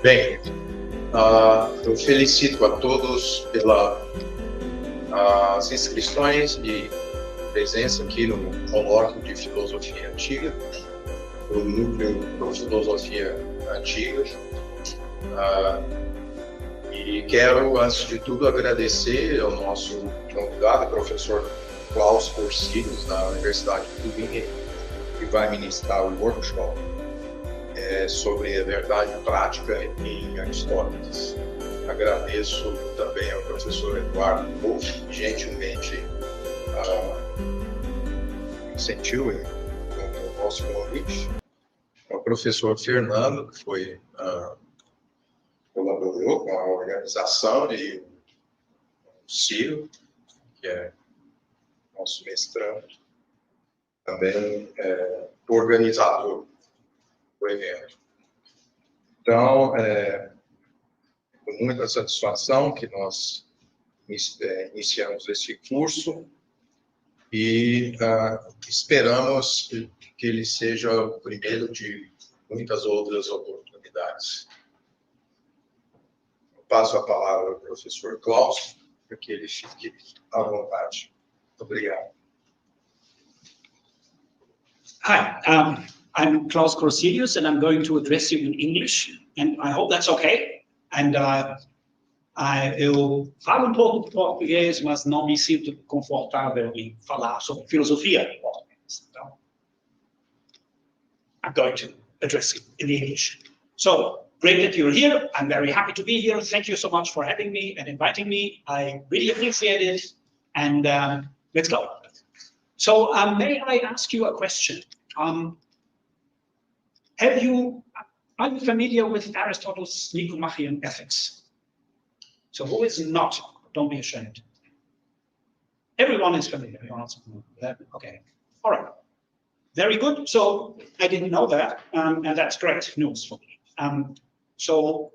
Bem, eu felicito a todos pelas inscrições e presença aqui no Colóquio de Filosofia Antiga, do Núcleo de Filosofia Antiga. E quero, antes de tudo, agradecer ao nosso convidado, professor Klaus Corcilius, da Universidade de Tübingen, que vai ministrar o workshop sobre a verdade prática em Aristóteles. Agradeço também ao professor Eduardo Prof, que gentilmente sentiu o nosso convite. Ao professor Fernando, que foi colaborou com a organização, e o Ciro, que é nosso mestrando, também organizador do evento. Então, com muita satisfação que nós iniciamos esse curso e esperamos que ele seja o primeiro de muitas outras oportunidades. Eu passo a palavra ao professor Klaus, para que ele fique à vontade. Muito obrigado. Hi, I'm Klaus Corcilius, and I'm going to address you in English, and I hope that's okay. And eu falo um pouco de português, mas não me sinto confortável em falar sobre filosofia em português. Então, I'm going to address it in English. So, great that you're here. I'm very happy to be here. Thank you so much for having me and inviting me. I really appreciate it. And let's go. So, may I ask you a question? Are you familiar with Aristotle's Nicomachean Ethics? So who is not? Don't be ashamed. Everyone is familiar. Okay. All right. Very good. So I didn't know that, and that's great news for me. So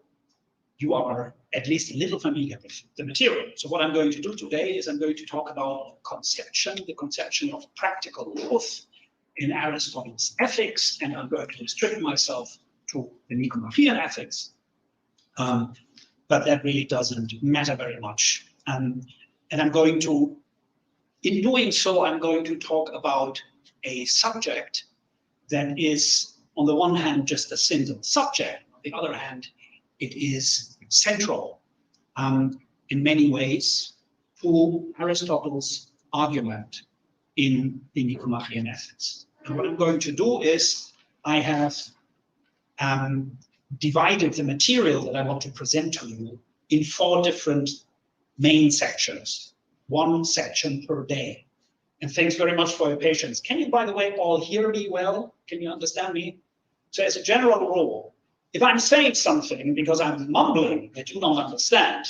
you are at least a little familiar with the material. So what I'm going to do today is I'm going to talk about the conception of practical truth in Aristotle's ethics, and I'm going to restrict myself to the Nicomachean Ethics. But that really doesn't matter very much. And I'm going to, in doing so, I'm going to talk about a subject that is, on the one hand, just a single subject. On the other hand, it is central in many ways to Aristotle's argument in the Nicomachean Ethics. And what I'm going to do is I have divided the material that I want to present to you in 4 different main sections, 1 section per day. And thanks very much for your patience. Can you, by the way, all hear me well? Can you understand me? So as a general rule, if I'm saying something because I'm mumbling that you don't understand,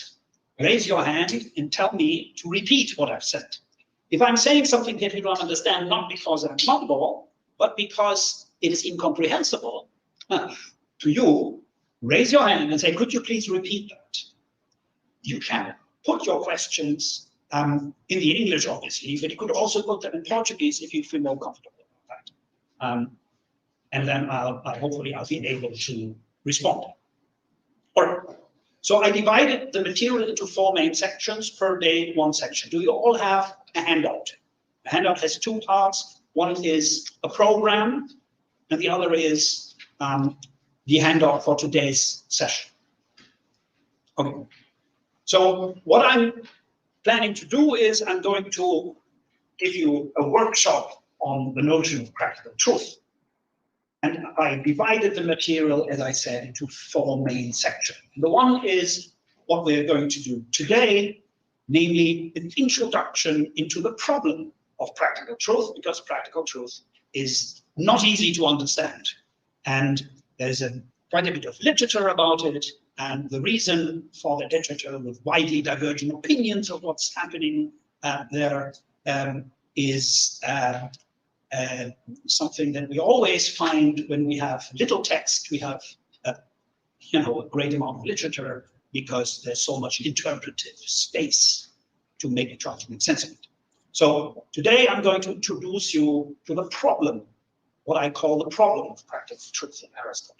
raise your hand and tell me to repeat what I've said. If I'm saying something that you don't understand, not because I mumble, but because it is incomprehensible to you, raise your hand and say, could you please repeat that? you can put your questions in the English, obviously, but you could also put them in Portuguese if you feel more comfortable with that. And then hopefully I'll be able to respond. All right. So I divided the material into 4 main sections, per day 1 section. Do you all have a handout? A handout has 2 parts. One is a program, and the other is the handout for today's session. Okay. So what I'm planning to do is I'm going to give you a workshop on the notion of practical truth. And I divided the material, as I said, into 4 main sections. The one is what we're going to do today, namely an introduction into the problem of practical truth, because practical truth is not easy to understand. And there's quite a bit of literature about it. And the reason for the literature with widely diverging opinions of what's happening there is something that we always find when we have little text. We have a great amount of literature because there's so much interpretive space to try to make sense of it. So today I'm going to introduce you to the problem, what I call the problem of practical truth in Aristotle.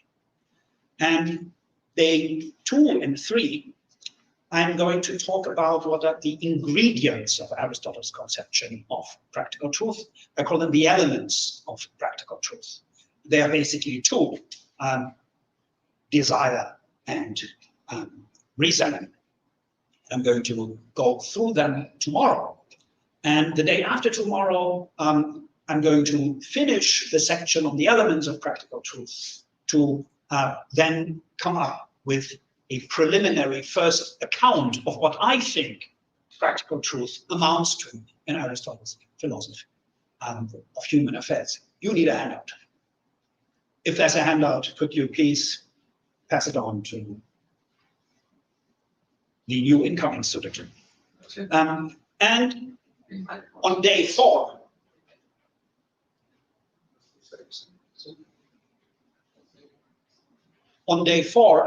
And day 2 and 3, I'm going to talk about what are the ingredients of Aristotle's conception of practical truth. I call them the elements of practical truth. They are basically 2, desire and reason. I'm going to go through them tomorrow. And the day after tomorrow, I'm going to finish the section on the elements of practical truth to then come up with a preliminary first account of what I think practical truth amounts to in Aristotle's philosophy of human affairs. You need a handout. If there's a handout, could you please pass it on to the new incoming student? And on day 4,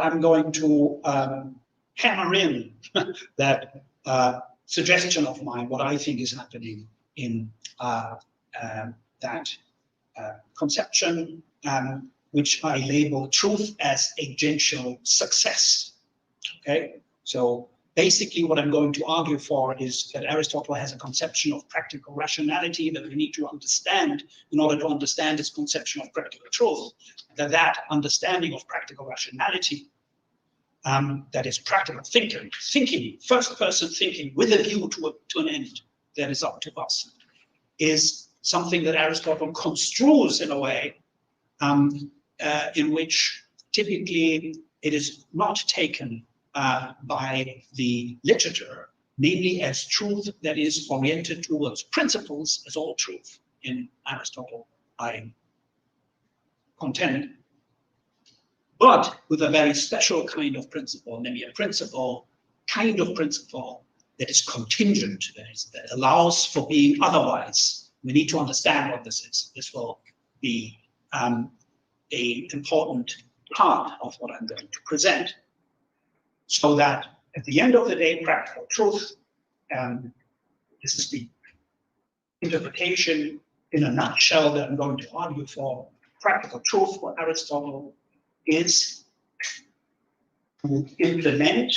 I'm going to hammer in that suggestion of mine, what I think is happening in that conception, which I label truth as agential success. Okay, so basically what I'm going to argue for is that Aristotle has a conception of practical rationality that we need to understand in order to understand his conception of practical truth. That understanding of practical rationality, that is practical thinking, first-person thinking with a view to an end that is up to us, is something that Aristotle construes in a way in which typically it is not taken by the literature, namely as truth that is oriented towards principles, as all truth in Aristotle, I contend, but with a very special kind of principle, namely a kind of principle that is contingent, that allows for being otherwise. We need to understand what this is. This will be an important part of what I'm going to present, so that at the end of the day, practical truth, this is the interpretation in a nutshell that I'm going to argue for. Practical truth for Aristotle is to implement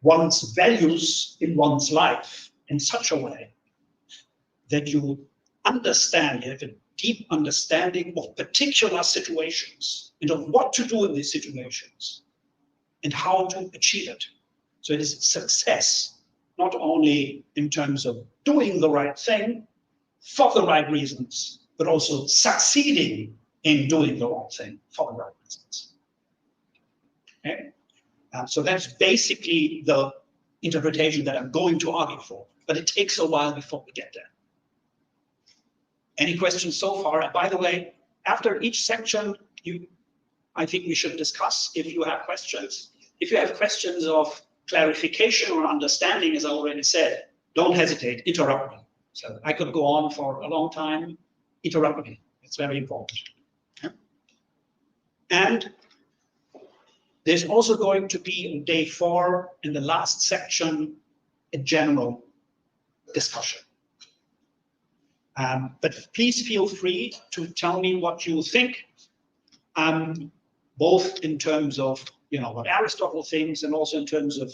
one's values in one's life in such a way that you understand, you have a deep understanding of particular situations and of what to do in these situations and how to achieve it. So it is success, not only in terms of doing the right thing for the right reasons, but also succeeding in doing the right thing for the right reasons. Okay? So that's basically the interpretation that I'm going to argue for, but it takes a while before we get there. Any questions so far? And by the way, after each section, I think we should discuss if you have questions. If you have questions of clarification or understanding, as I already said, don't hesitate, interrupt me. So I could go on for a long time, interrupt me. It's very important. And There's also going to be on day 4 in the last section a general discussion. But please feel free to tell me what you think, both in terms of what Aristotle thinks and also in terms of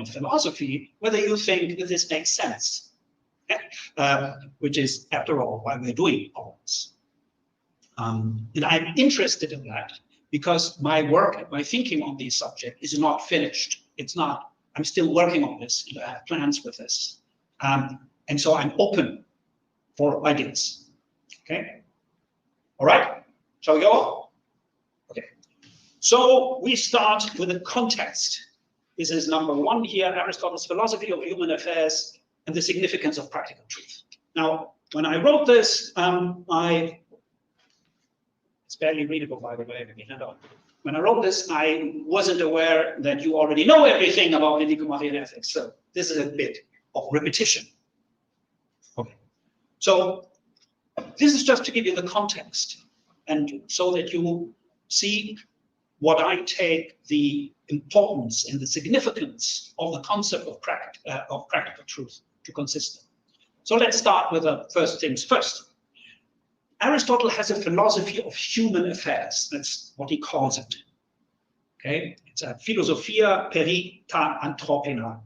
philosophy, whether you think that this makes sense, which is after all why we're doing all this. And I'm interested in that because my work, my thinking on this subject is not finished. It's not. I'm still working on this. I have plans with this, and so I'm open for ideas. Okay. All right. Shall we go? Okay. So we start with a context. This is number 1 here: Aristotle's philosophy of human affairs and the significance of practical truth. Now, when I wrote this, it's barely readable, by the way. When I wrote this, I wasn't aware that you already know everything about Nicomachean ethics. So this is a bit of repetition. Okay. So this is just to give you the context, and so that you see what I take the importance and the significance of the concept of practical truth to consist in. So let's start with the first things first. Aristotle has a philosophy of human affairs. That's what he calls it. Okay, it's a Philosophia peri ta anthropena.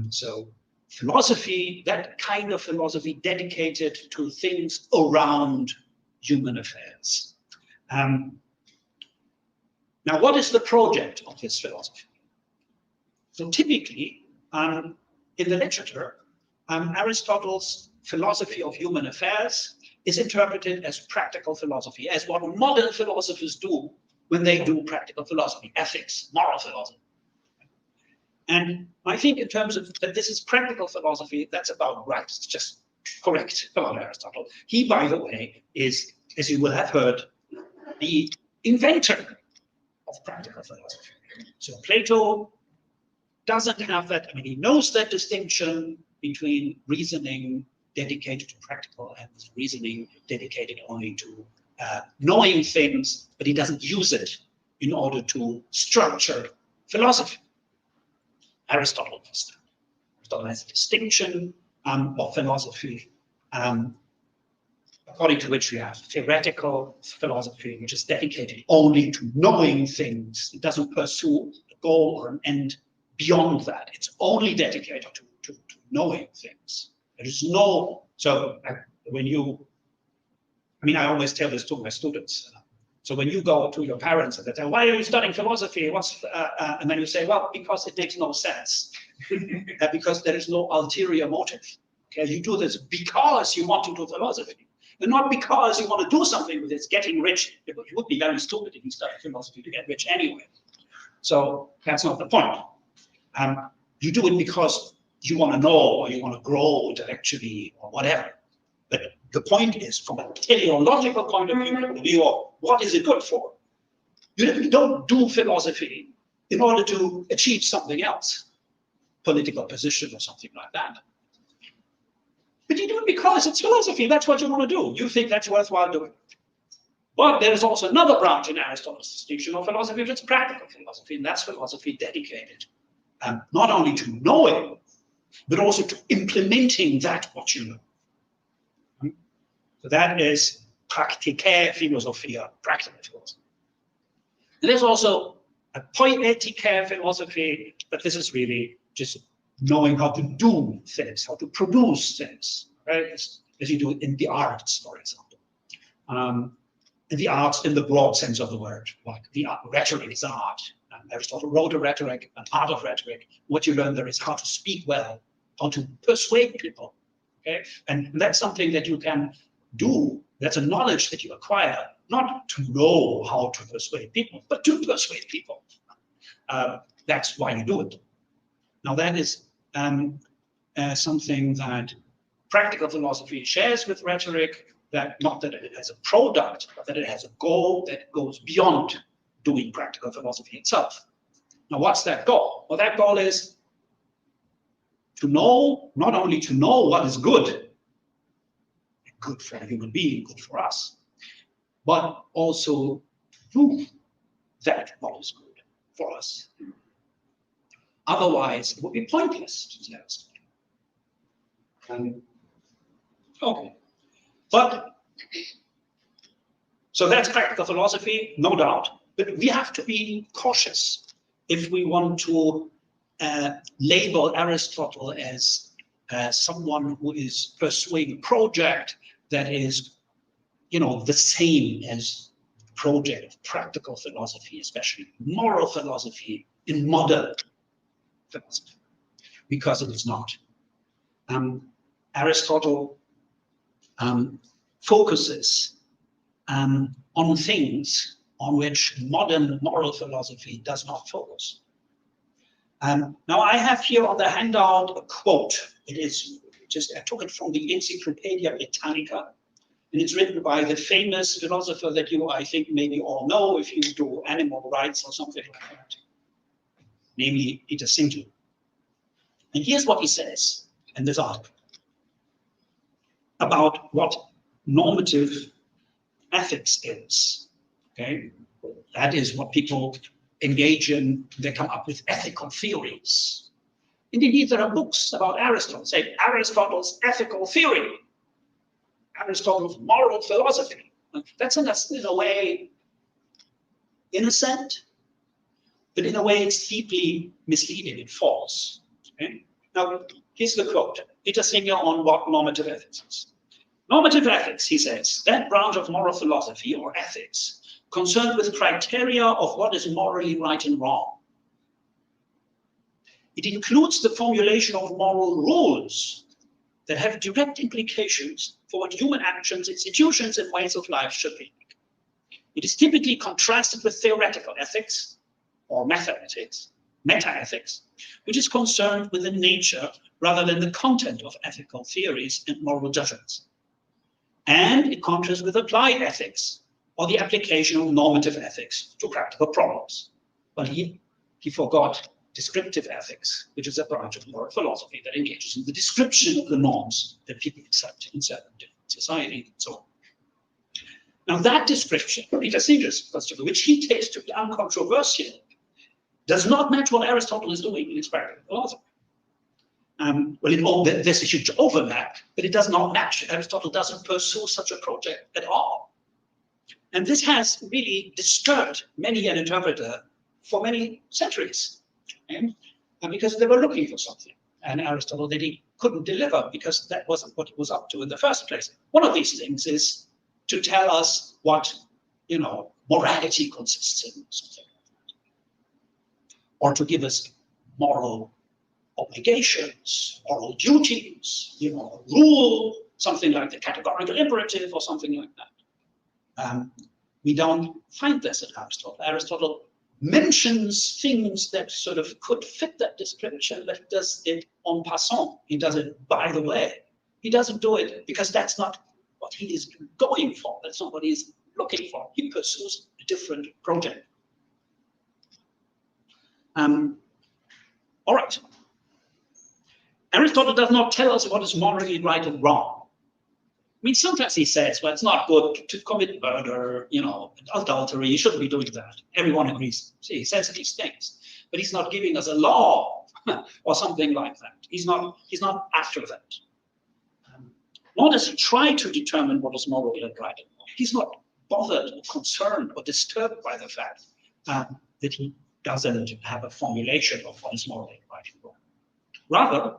So philosophy, that kind of philosophy dedicated to things around human affairs. Now, what is the project of this philosophy? So typically, in the literature, Aristotle's philosophy of human affairs is interpreted as practical philosophy, as what modern philosophers do when they do practical philosophy, ethics, moral philosophy. And I think in terms of that this is practical philosophy, that's about right. It's just correct about Aristotle. He, by the way, is, as you will have heard, the inventor of practical philosophy. So Plato doesn't have that. I mean, he knows that distinction between reasoning dedicated to practical and reasoning dedicated only to knowing things, but he doesn't use it in order to structure philosophy. Aristotle does that. Aristotle has a distinction of philosophy, according to which we have theoretical philosophy, which is dedicated only to knowing things. It doesn't pursue a goal or an end beyond that. It's only dedicated to knowing things. There is no, so when you, I mean, I always tell this to my students. So when you go to your parents and they say, why are you studying philosophy? And then you say, well, because it makes no sense. Because there is no ulterior motive. Okay, you do this because you want to do philosophy, and not because you want to do something with it, getting rich. You would be very stupid if you studied philosophy to get rich anyway. So that's not the point. You do it because you want to know, or you want to grow intellectually, or whatever. But the point is, from a teleological point of view, of what is it good for? You don't do philosophy in order to achieve something else, political position or something like that. But you do it because it's philosophy. That's what you want to do. You think that's worthwhile doing. But there is also another branch in Aristotle's distinction of philosophy, which is practical philosophy, and that's philosophy dedicated not only to knowing, but also to implementing that what you know. So that is practicae philosophia, practical philosophy. And there's also a poieticae philosophy, but this is really just knowing how to do things, how to produce things, right? As you do in the arts, for example. In the arts in the broad sense of the word, like the rhetoric is art. Aristotle wrote a rhetoric, an art of rhetoric. What you learn there is how to speak well, how to persuade people. Okay, and that's something that you can do. That's a knowledge that you acquire, not to know how to persuade people, but to persuade people. That's why you do it. Now that is something that practical philosophy shares with rhetoric. That not that it has a product, but that it has a goal that goes beyond doing practical philosophy itself. Now, what's that goal? Well, that goal is to know, not only to know what is good for a human being, good for us, but also do that what is good for us. Otherwise, it would be pointless to say Aristotle. Okay, but so that's practical philosophy, no doubt. But we have to be cautious if we want to label Aristotle as someone who is pursuing a project that is, you know, the same as the project of practical philosophy, especially moral philosophy in modern philosophy, because it is not. Aristotle focuses on things on which modern moral philosophy does not focus. Now I have here on the handout a quote. It is just, I took it from the Encyclopedia Britannica, and it's written by the famous philosopher that you, I think, maybe all know if you do animal rights or something like that, namely Peter Sinclair. And here's what he says in this article about what normative ethics is. Okay, that is what people engage in. They come up with ethical theories. And indeed, there are books about Aristotle, say Aristotle's ethical theory, Aristotle's moral philosophy. That's in a way innocent, but in a way it's deeply misleading and false. Okay? Now, here's the quote. Peter Singer on what normative ethics is. Normative ethics, he says, that branch of moral philosophy or ethics concerned with criteria of what is morally right and wrong. It includes the formulation of moral rules that have direct implications for what human actions, institutions, and ways of life should be. It is typically contrasted with theoretical ethics or meta-ethics, which is concerned with the nature rather than the content of ethical theories and moral judgments. And it contrasts with applied ethics, or the application of normative ethics to practical problems. But he forgot descriptive ethics, which is a branch of moral philosophy that engages in the description of the norms that people accept in certain different societies and so on. Now that description, Peter Singer's philosophy, which he takes to be uncontroversial, does not match what Aristotle is doing in his practical philosophy. Well, there's a huge overlap, but it does not match. Aristotle doesn't pursue such a project at all. And this has really disturbed many an interpreter for many centuries. And because they were looking for something, and Aristotle that he couldn't deliver because that wasn't what he was up to in the first place. One of these things is to tell us what, you know, morality consists in, something like that, or to give us moral obligations, moral duties, you know, a rule, something like the categorical imperative or something like that. We don't find this in Aristotle. Aristotle mentions things that sort of could fit that description, but he does it en passant. He does it by the way. He doesn't do it because that's not what he is going for. That's not what he's looking for. He pursues a different project. All right. Aristotle does not tell us what is morally right and wrong. I mean, sometimes he says, well, it's not good to commit murder, you know, adultery, you shouldn't be doing that. Everyone agrees. See, he says these things, but he's not giving us a law or something like that. He's not after that. Nor does he try to determine what is morally right and wrong. He's not bothered or concerned or disturbed by the fact that he doesn't have a formulation of what is morally right and wrong. Rather,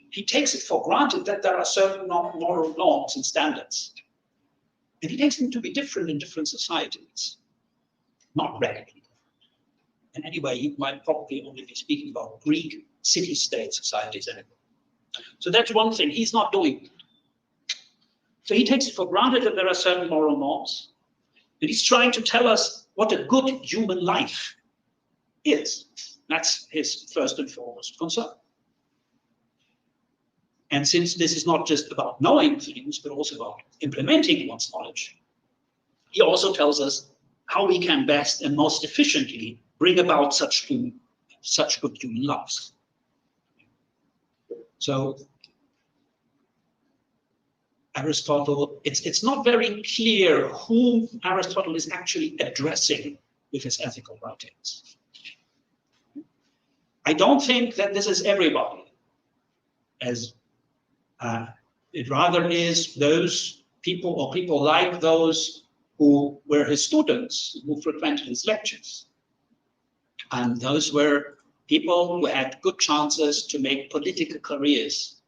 he takes it for granted that there are certain moral norms and standards. And he takes them to be different in different societies, not radically different. And anyway, he might probably only be speaking about Greek city-state societies anyway. So that's one thing, he's not doing it. So he takes it for granted that there are certain moral norms, and he's trying to tell us what a good human life is. That's his first and foremost concern. And since this is not just about knowing things, but also about implementing one's knowledge, he also tells us how we can best and most efficiently bring about such good human lives. So Aristotle, it's not very clear whom Aristotle is actually addressing with his ethical writings. I don't think that this is everybody, as it rather is those people or people like those who were his students, who frequented his lectures. And those were people who had good chances to make political careers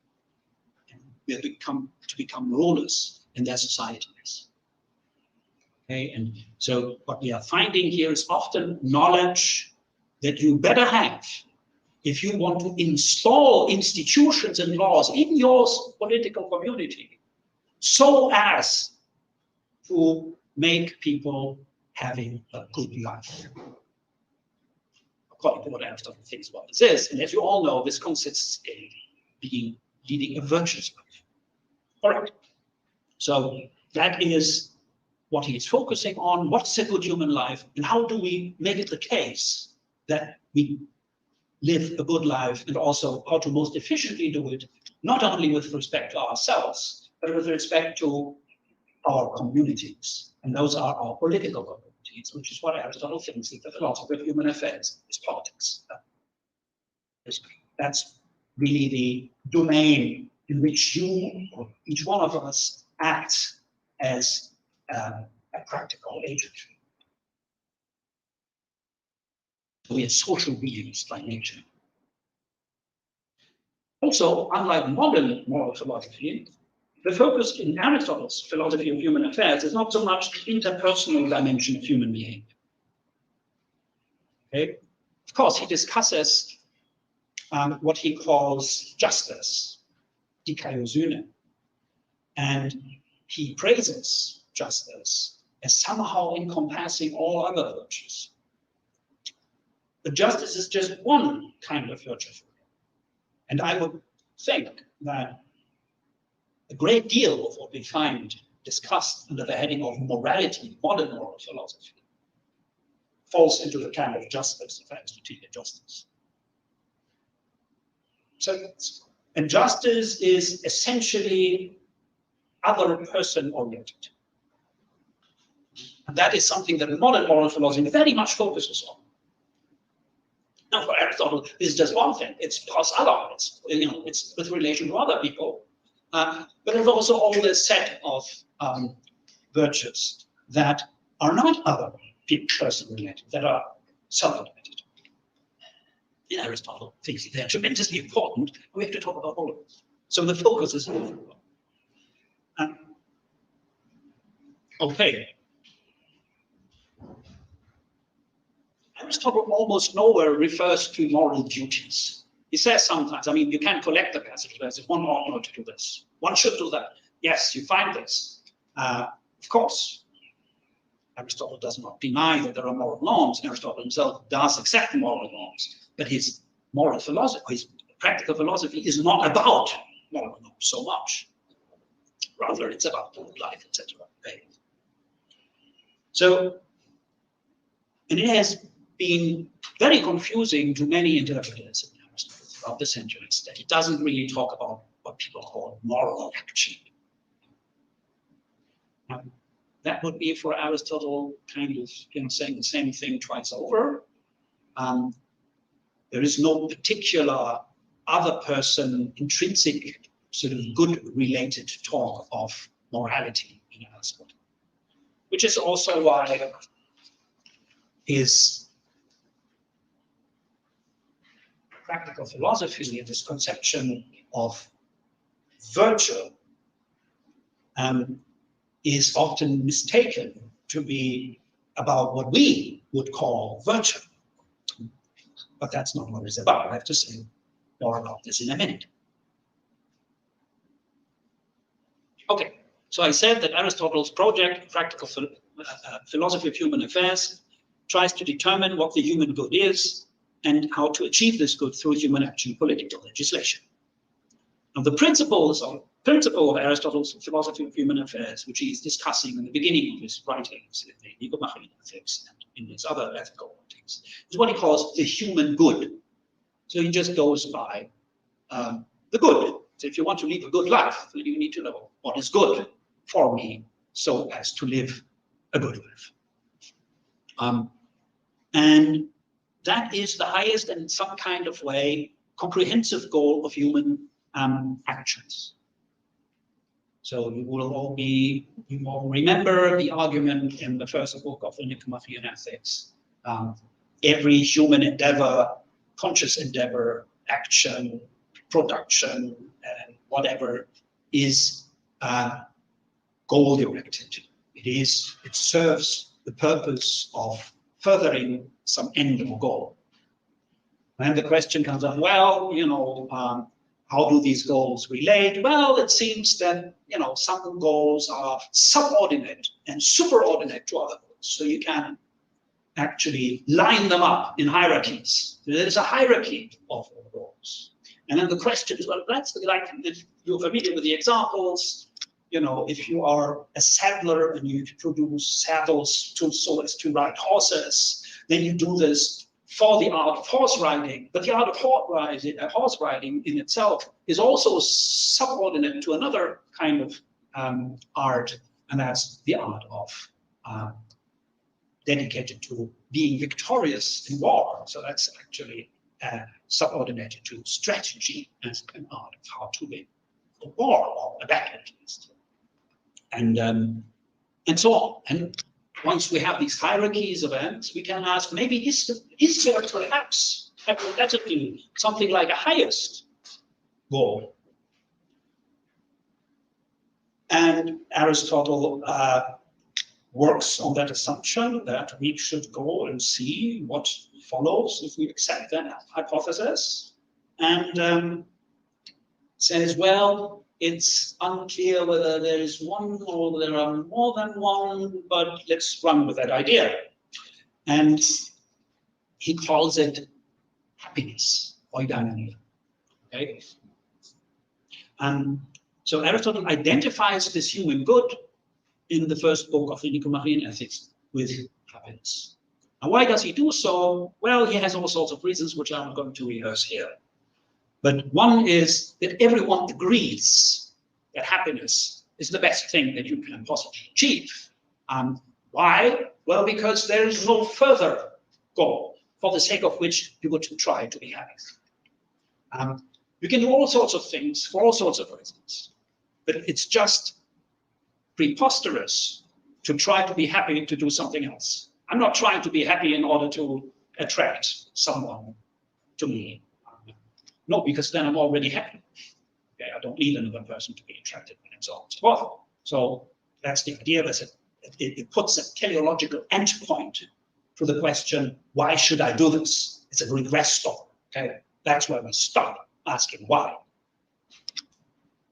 and to become rulers in their societies. Okay, and so what we are finding here is often knowledge that you better have if you want to install institutions and laws in your political community, so as to make people having a good life. According to what Aristotle thinks about this is, and as you all know, this consists in leading a virtuous life. All right. So that is what he is focusing on. What's a good human life, and how do we make it the case that we live a good life, and also how to most efficiently do it, not only with respect to ourselves, but with respect to our communities. And those are our political communities, which is what Aristotle thinks that the philosophy of human affairs is politics. That's really the domain in which you, or each one of us, acts as a practical agent. We are social beings by nature. Also, unlike modern moral philosophy, the focus in Aristotle's philosophy of human affairs is not so much the interpersonal dimension of human behavior. Okay? Of course, he discusses what he calls justice, dikaiosyne, and he praises justice as somehow encompassing all other virtues. But justice is just one kind of virtue. And I would think that a great deal of what we find discussed under the heading of morality, modern moral philosophy, falls into the kind of justice of Aristotelian justice. So, and justice is essentially other person-oriented. And that is something that modern moral philosophy very much focuses on. Now, for Aristotle, this is just one thing. It's plus other. It's with relation to other people. But there's also all this set of virtues that are not other person-related, that are self-related. In Aristotle, thinks they're tremendously important. We have to talk about all of them. So the focus is okay. Aristotle almost nowhere refers to moral duties. He says sometimes, I mean, you can collect the passage where one ought not to do this. One should do that. Yes, you find this. Of course, Aristotle does not deny that there are moral norms. Aristotle himself does accept moral norms. But his moral philosophy, his practical philosophy is not about moral norms so much. Rather, it's about life, etc. So, and it has been very confusing to many interpreters in Aristotle throughout the centuries that he doesn't really talk about what people call moral action. That would be for Aristotle kind of saying the same thing twice over. There is no particular other person intrinsic sort of good related talk of morality in Aristotle, which is also why his practical philosophy and this conception of virtue is often mistaken to be about what we would call virtue. But that's not what it's about. I have to say more about this in a minute. Okay, so I said that Aristotle's project, Practical Philosophy of Human Affairs, tries to determine what the human good is and how to achieve this good through human action, political legislation. Now, the principle of Aristotle's philosophy of human affairs, which he is discussing in the beginning of his writings, in the Nicomachean Ethics and in his other ethical writings, is what he calls the human good. So he just goes by the good. So if you want to live a good life, then you need to know what is good for me so as to live a good life. And that is the highest and in some kind of way comprehensive goal of human actions. So you will remember the argument in the first book of the Nicomachean Ethics. Every human endeavor, conscious endeavor, action, production, and whatever is goal-directed. It serves the purpose of furthering some end or goal. And the question comes up, well, how do these goals relate? Well, it seems that, some goals are subordinate and superordinate to other goals. So you can actually line them up in hierarchies. There's a hierarchy of all goals. And then the question is, well, that's like, if you're familiar with the examples, if you are a saddler and you produce saddles so as to ride horses, then you do this for the art of horse riding. But the art of horse riding in itself is also subordinate to another kind of art, and that's the art of dedicated to being victorious in war. So that's actually subordinated to strategy as an art of how to win a war or a battle at least. And so on. And once we have these hierarchies of ends, we can ask, maybe is there perhaps hypothetically something like a highest goal? And Aristotle works on that assumption that we should go and see what follows if we accept that hypothesis, and says, well, it's unclear whether there is one or there are more than one, but let's run with that idea. And he calls it happiness, eudaimonia. Okay? So Aristotle identifies this human good in the first book of the Nicomachean Ethics with happiness. And why does he do so? Well, he has all sorts of reasons, which I'm going to rehearse here. But one is that everyone agrees that happiness is the best thing that you can possibly achieve. Why? Well, because there is no further goal for the sake of which you would try to be happy. You can do all sorts of things for all sorts of reasons, but it's just preposterous to try to be happy to do something else. I'm not trying to be happy in order to attract someone to me. No, because then I'm already happy. Okay, I don't need another person to be attracted and so on and so forth. So that's the idea. It puts a teleological endpoint to the question, why should I do this? It's a regress story. Okay, that's where we stop asking why.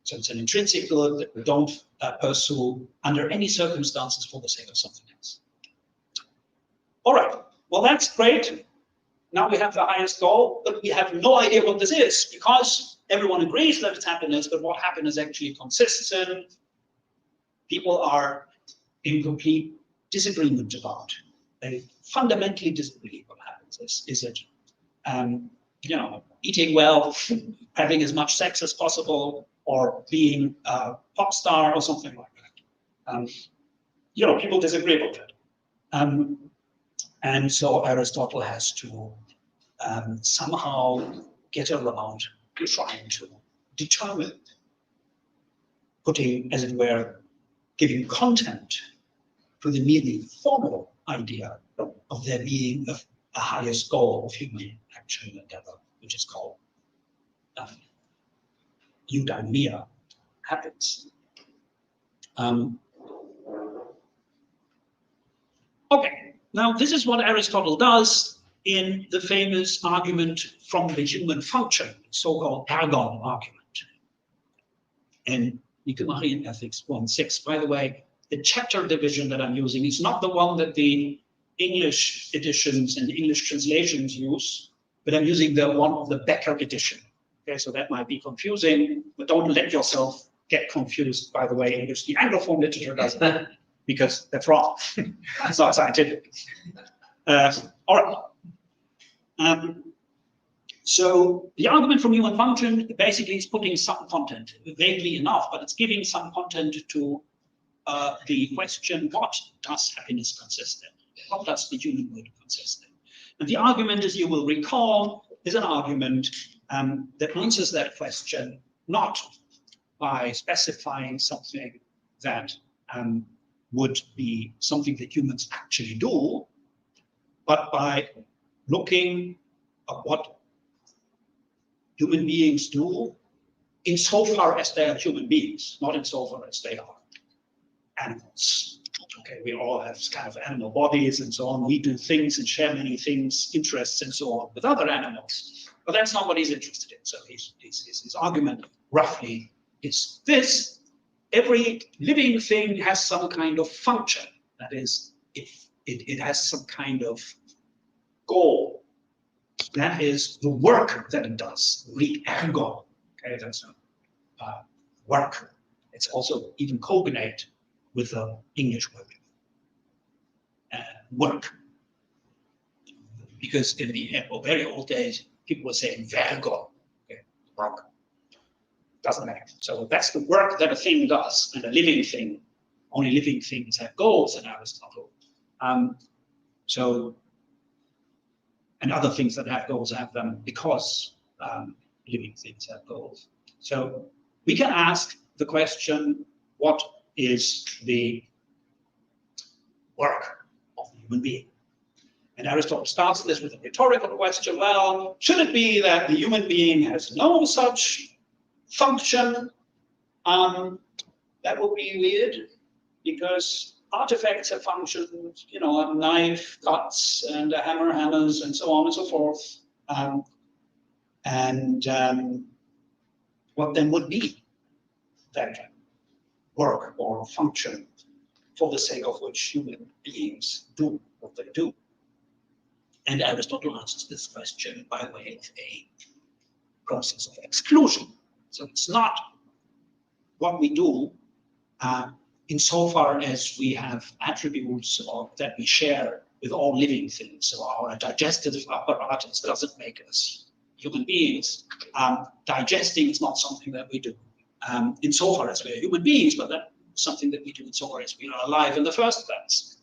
So it's an intrinsic good that we don't pursue under any circumstances for the sake of something else. All right, well, that's great. Now we have the highest goal, but we have no idea what this is, because everyone agrees that it's happiness, but what happiness actually consists in, people are in complete disagreement about. They fundamentally disagree what happens. Is it, eating well, having as much sex as possible, or being a pop star or something like that? People disagree about that. And so Aristotle has to somehow get around trying to determine, putting, as it were, giving content to the merely formal idea of there being a highest goal of human action and endeavor, which is called eudaimonia, happiness. Okay, now this is what Aristotle does in the famous argument from the human function, so-called ergon argument. In Nicomachean Ethics 1.6, by the way, the chapter division that I'm using is not the one that the English editions and the English translations use, but I'm using the one of the Becker edition. Okay, so that might be confusing, but don't let yourself get confused by the way in which the Anglophone literature does that, because that's wrong. It's not scientific. All right. So the argument from human function basically is putting some content, vaguely enough, but it's giving some content to the question, what does happiness consist in? What does the human good consist in? And the argument, as you will recall, is an argument that answers that question not by specifying something that would be something that humans actually do, but by looking at what human beings do insofar as they are human beings, not insofar as they are animals. Okay, we all have kind of animal bodies and so on. We do things and share many things, interests and so on with other animals. But that's not what he's interested in. So his argument roughly is this: every living thing has some kind of function. That is, it has some kind of goal. That is the work that it does. Greek ergo. Okay, that's work. It's also even cognate with the English word work. Because in the very old days, people were saying vergo, okay, work. Doesn't matter. So that's the work that a thing does, and a living thing, only living things have goals in Aristotle. And other things that have goals have them because living things have goals. So we can ask the question, what is the work of the human being? And Aristotle starts this with a rhetorical question. Well, should it be that the human being has no such function? That would be weird, because artifacts have functions, you know, a knife cuts and a hammer hammers and so on and so forth. What then would be that work or function for the sake of which human beings do what they do? And Aristotle answers this question by way of a process of exclusion. So it's not what we do insofar as we have attributes that we share with all living things. So our digestive apparatus doesn't make us human beings. Digesting is not something that we do insofar as we are human beings, but that's something that we do insofar as we are alive in the first place.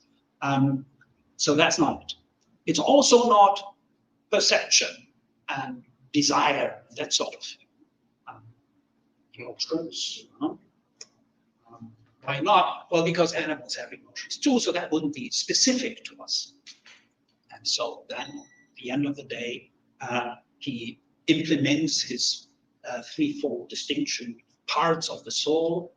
So that's not it. It's also not perception and desire, that sort of thing. Emotions. Why not? Well, because animals have emotions too, so that wouldn't be specific to us. And so then, at the end of the day, he implements his threefold distinction, parts of the soul,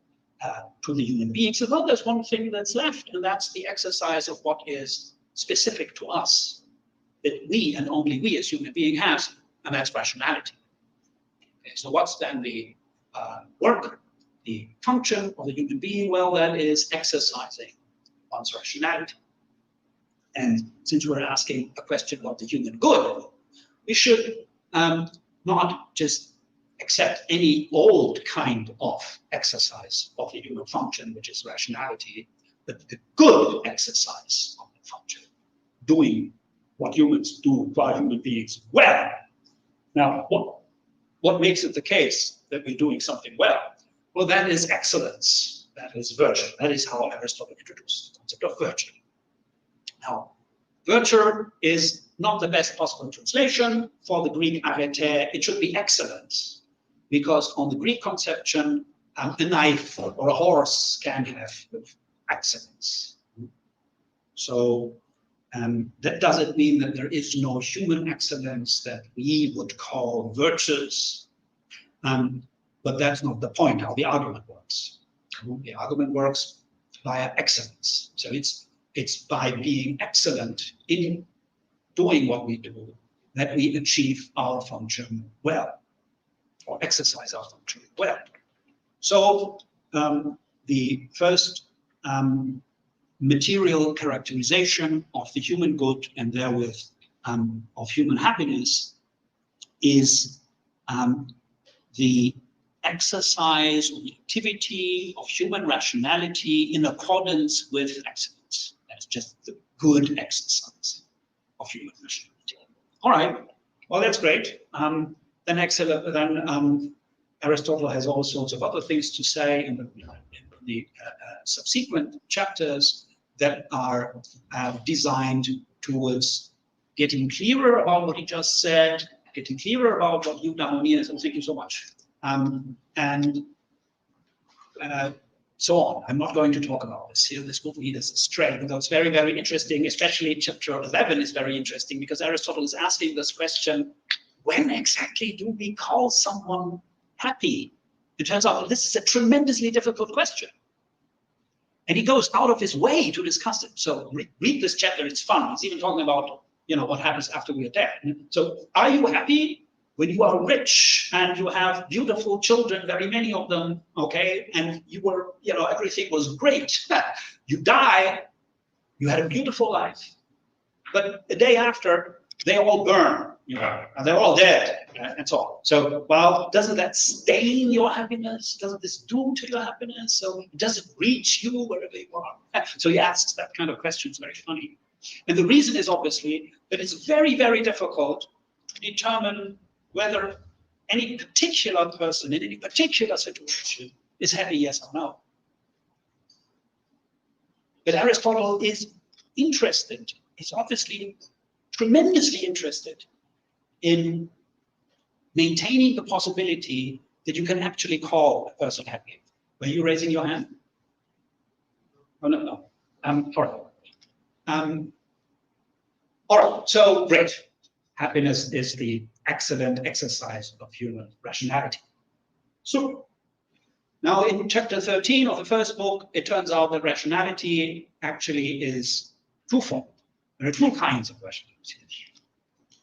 to the human being. So well, there's one thing that's left, and that's the exercise of what is specific to us, that we and only we as human beings have, and that's rationality. Okay, so what's then the work, the function of the human being? Well, that is exercising one's rationality. And since we're asking a question about the human good, we should not just accept any old kind of exercise of the human function, which is rationality, but the good exercise of the function, doing what humans do by human beings well. Now, what makes it the case that we're doing something well? Well, that is excellence. That is virtue. That is how Aristotle introduced the concept of virtue. Now, virtue is not the best possible translation for the Greek arete. It should be excellence, because on the Greek conception, a knife or a horse can have excellence. So that doesn't mean that there is no human excellence that we would call virtues. But that's not the point, how the argument works. The argument works via excellence. So it's by being excellent in doing what we do that we achieve our function well, or exercise our function well. So the first material characterization of the human good and therewith of human happiness is the exercise or the activity of human rationality in accordance with excellence. That's just the good exercise of human rationality. All right, well, that's great. Then Aristotle has all sorts of other things to say in the subsequent chapters that are designed towards getting clearer about what he just said, getting clearer about what eudaimonia is, and thank you so much. And so on. I'm not going to talk about this here. This will lead us astray, although it's very, very interesting, especially chapter 11 is very interesting because Aristotle is asking this question, when exactly do we call someone happy? It turns out this is a tremendously difficult question. And he goes out of his way to discuss it. So read this chapter, it's fun. He's even talking about, what happens after we are dead. So are you happy when you are rich and you have beautiful children, very many of them, okay? And you were, everything was great. You die, you had a beautiful life. But the day after, they all burn, and they're all dead, and so on. So, well, doesn't that stain your happiness? Doesn't this do to your happiness? So, does it reach you wherever you are? So he asks that kind of question. It's very funny. And the reason is obviously that it's very, very difficult to determine whether any particular person in any particular situation is happy, yes or no. But Aristotle is interested, he's obviously tremendously interested in maintaining the possibility that you can actually call a person happy. Were you raising your hand? Oh, no. Sorry. All right, so great. Happiness is the excellent exercise of human rationality. So now in chapter 13 of the first book, it turns out that rationality actually is twofold. There are two kinds of rationality.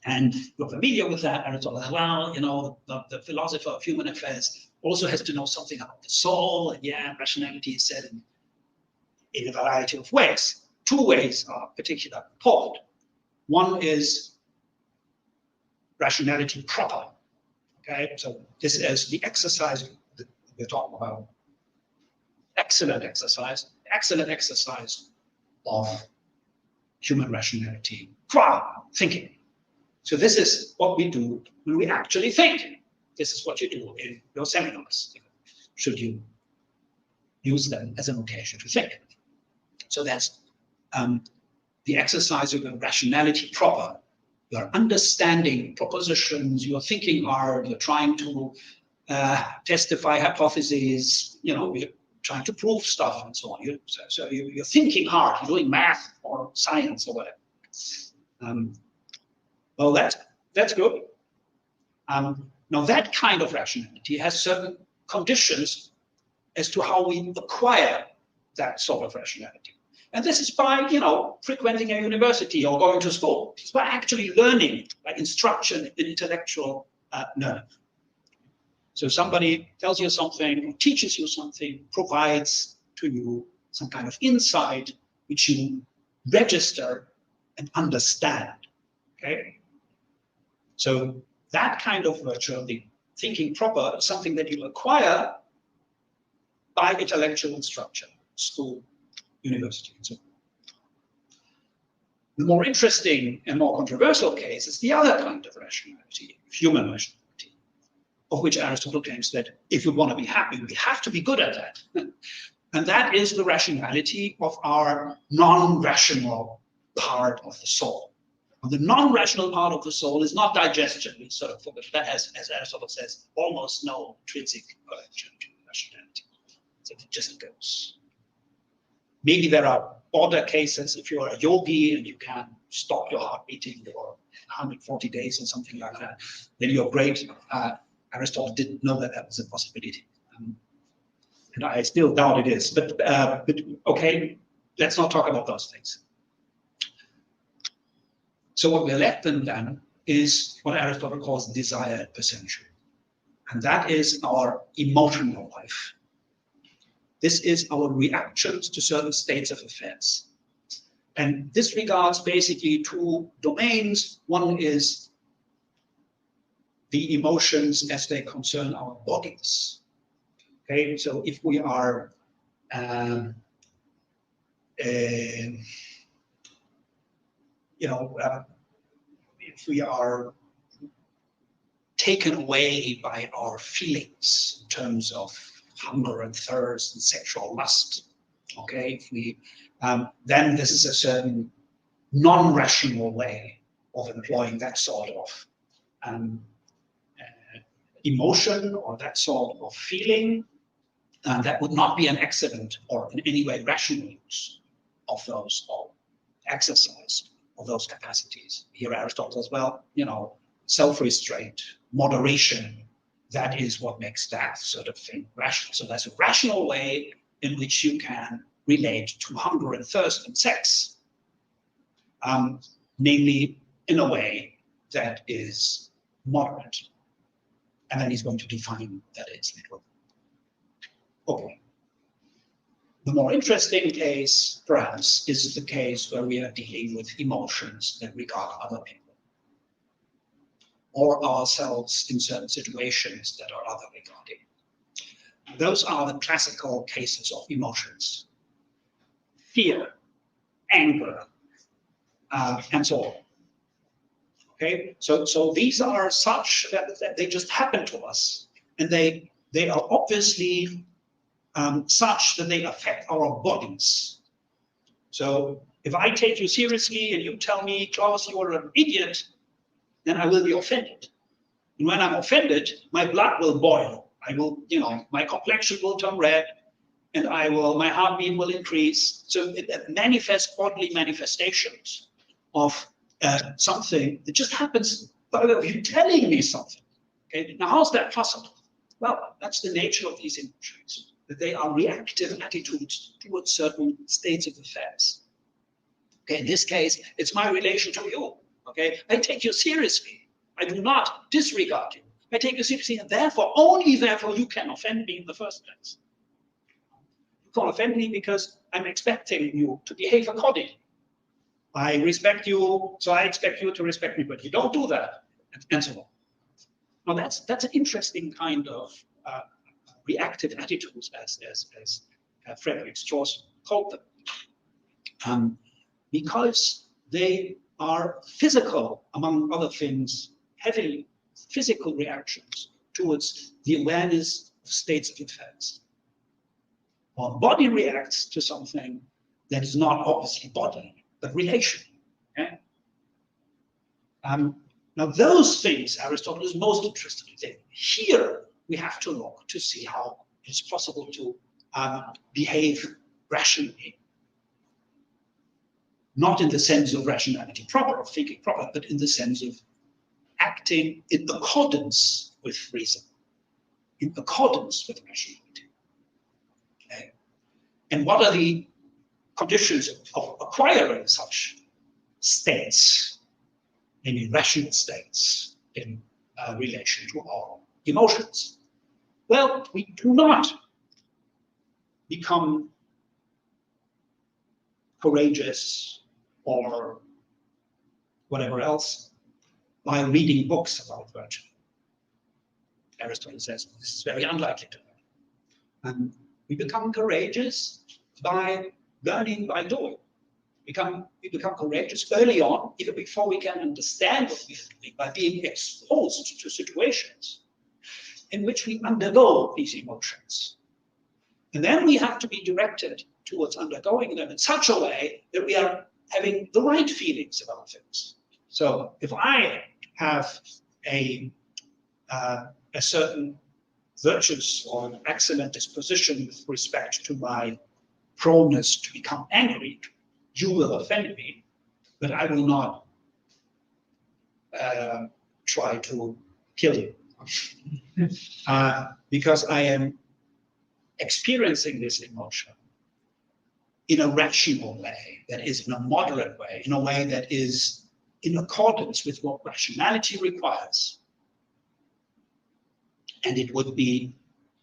And you're familiar with that, Aristotle. Well, the philosopher of human affairs also has to know something about the soul. And yeah, rationality is said in a variety of ways. Two ways are particularly important. One is rationality proper. Okay, so this is the exercise we're talking about. Excellent exercise of human rationality, thinking. So this is what we do when we actually think. This is what you do in your seminars, should you use them as an occasion to think. So that's the exercise of the rationality proper. You're understanding propositions, you're thinking hard, you're trying to testify hypotheses, you're trying to prove stuff and so on. So you're thinking hard, you're doing math or science or whatever. Well, that's good. Now that kind of rationality has certain conditions as to how we acquire that sort of rationality. And this is by, frequenting a university or going to school. It's by actually learning, by instruction in intellectual learning. So somebody tells you something, teaches you something, provides to you some kind of insight, which you register and understand, okay? So that kind of virtue, the thinking proper, is something that you acquire by intellectual instruction, school, university, and so on. The more interesting and more controversial case is the other kind of rationality, human rationality, of which Aristotle claims that if you want to be happy, we have to be good at that. And that is the rationality of our non-rational part of the soul. And the non-rational part of the soul is not digestion. We sort of forget that has, as Aristotle says, almost no intrinsic connection to rationality. So it just goes. Maybe there are border cases if you're a yogi and you can stop your heart beating for 140 days or something like that, then you're great. Aristotle didn't know that was a possibility. And I still doubt it is, but okay, let's not talk about those things. So what we're left in then is what Aristotle calls desired perception. And that is our emotional life. This is our reactions to certain states of affairs. And this regards basically two domains. One is the emotions as they concern our bodies. Okay, so if we are if we are taken away by our feelings in terms of hunger and thirst and sexual lust, okay, if we then this is a certain non-rational way of employing that sort of emotion or that sort of feeling, that would not be an accident or in any way rational use of those, or exercise of those capacities. Here Aristotle as well, self-restraint, moderation, that is what makes that sort of thing rational. So there's a rational way in which you can relate to hunger and thirst and sex, namely in a way that is moderate. And then he's going to define that it's literal. Okay. The more interesting case, perhaps, is the case where we are dealing with emotions that regard other people, or ourselves in certain situations that are other regarding. Those are the classical cases of emotions: fear, anger, and so on. Okay, so these are such that they just happen to us, and they are obviously such that they affect our bodies. So if I take you seriously and you tell me, Klaus, you are an idiot, then I will be offended. And when I'm offended, my blood will boil. I will, my complexion will turn red, and my heartbeat will increase. So it manifests bodily manifestations of something that just happens by way of you telling me something. Okay, now how's that possible? Well, that's the nature of these emotions, that they are reactive attitudes towards certain states of affairs. Okay, in this case, it's my relation to you. Okay, I take you seriously. I do not disregard you. I take you seriously, and therefore, only therefore, you can offend me in the first place. You can offend me because I'm expecting you to behave accordingly. I respect you, so I expect you to respect me, but you don't do that, and so on. Now that's an interesting kind of reactive attitudes, as Frederick Strauss called them, because they are physical, among other things, heavy physical reactions towards the awareness of states of affairs. Our body reacts to something that is not obviously bodily, but relation. Okay? Now those things Aristotle is most interested in. Here we have to look to see how it's possible to behave rationally. Not in the sense of rationality proper, of thinking proper, but in the sense of acting in accordance with reason, in accordance with rationality. Okay? And what are the conditions of acquiring such states, namely rational states, in relation to our emotions? Well, we do not become courageous or whatever else by reading books about virtue. Aristotle says this is very unlikely to happen. We become courageous by learning by doing. We become courageous early on, even before we can understand what we are doing, by being exposed to situations in which we undergo these emotions. And then we have to be directed towards undergoing them in such a way that we are having the right feelings about things. So if I have a certain virtuous or an excellent disposition with respect to my proneness to become angry, you will offend me, but I will not try to kill you. Because I am experiencing this emotion in a rational way, that is in a moderate way, in a way that is in accordance with what rationality requires. And it would be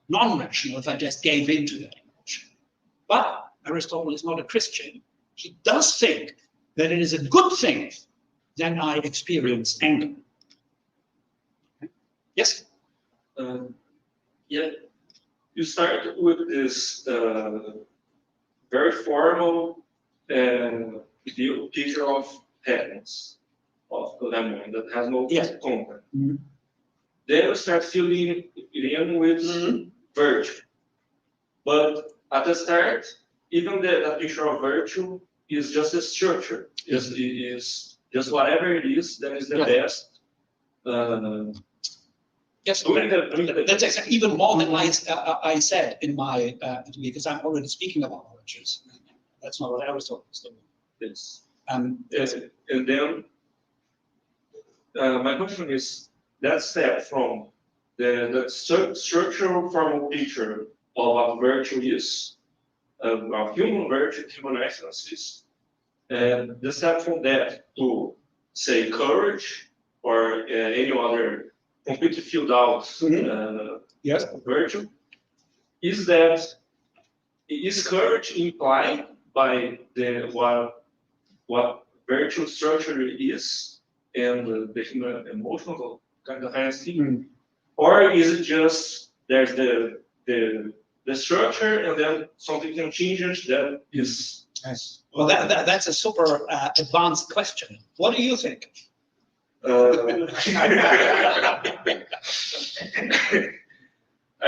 non-rational if I just gave in to that emotion. But Aristotle is not a Christian. He does think that it is a good thing that I experience anger. Okay. Yes? Yeah, you start with this very formal picture of happiness, of lemon that has no content. Mm-hmm. Then you start filling in with virtue. But at the start, even that picture of virtue is just a structure, is just whatever it is that is the best. Yes, that's exactly even more than I said in my because I'm already speaking about virtues. That's not what Aristotle is doing. Yes. Um, And then my question is that step from the structural formal picture of what virtue is, of human virtue, human excellences, and the step from that to say courage or any other completely filled out yes. virtue, is courage implied by the what virtue structure is and the human emotional kind of thing, or is it just there's the structure and then something can change that is? Yes. Well, that's a super advanced question. What do you think? I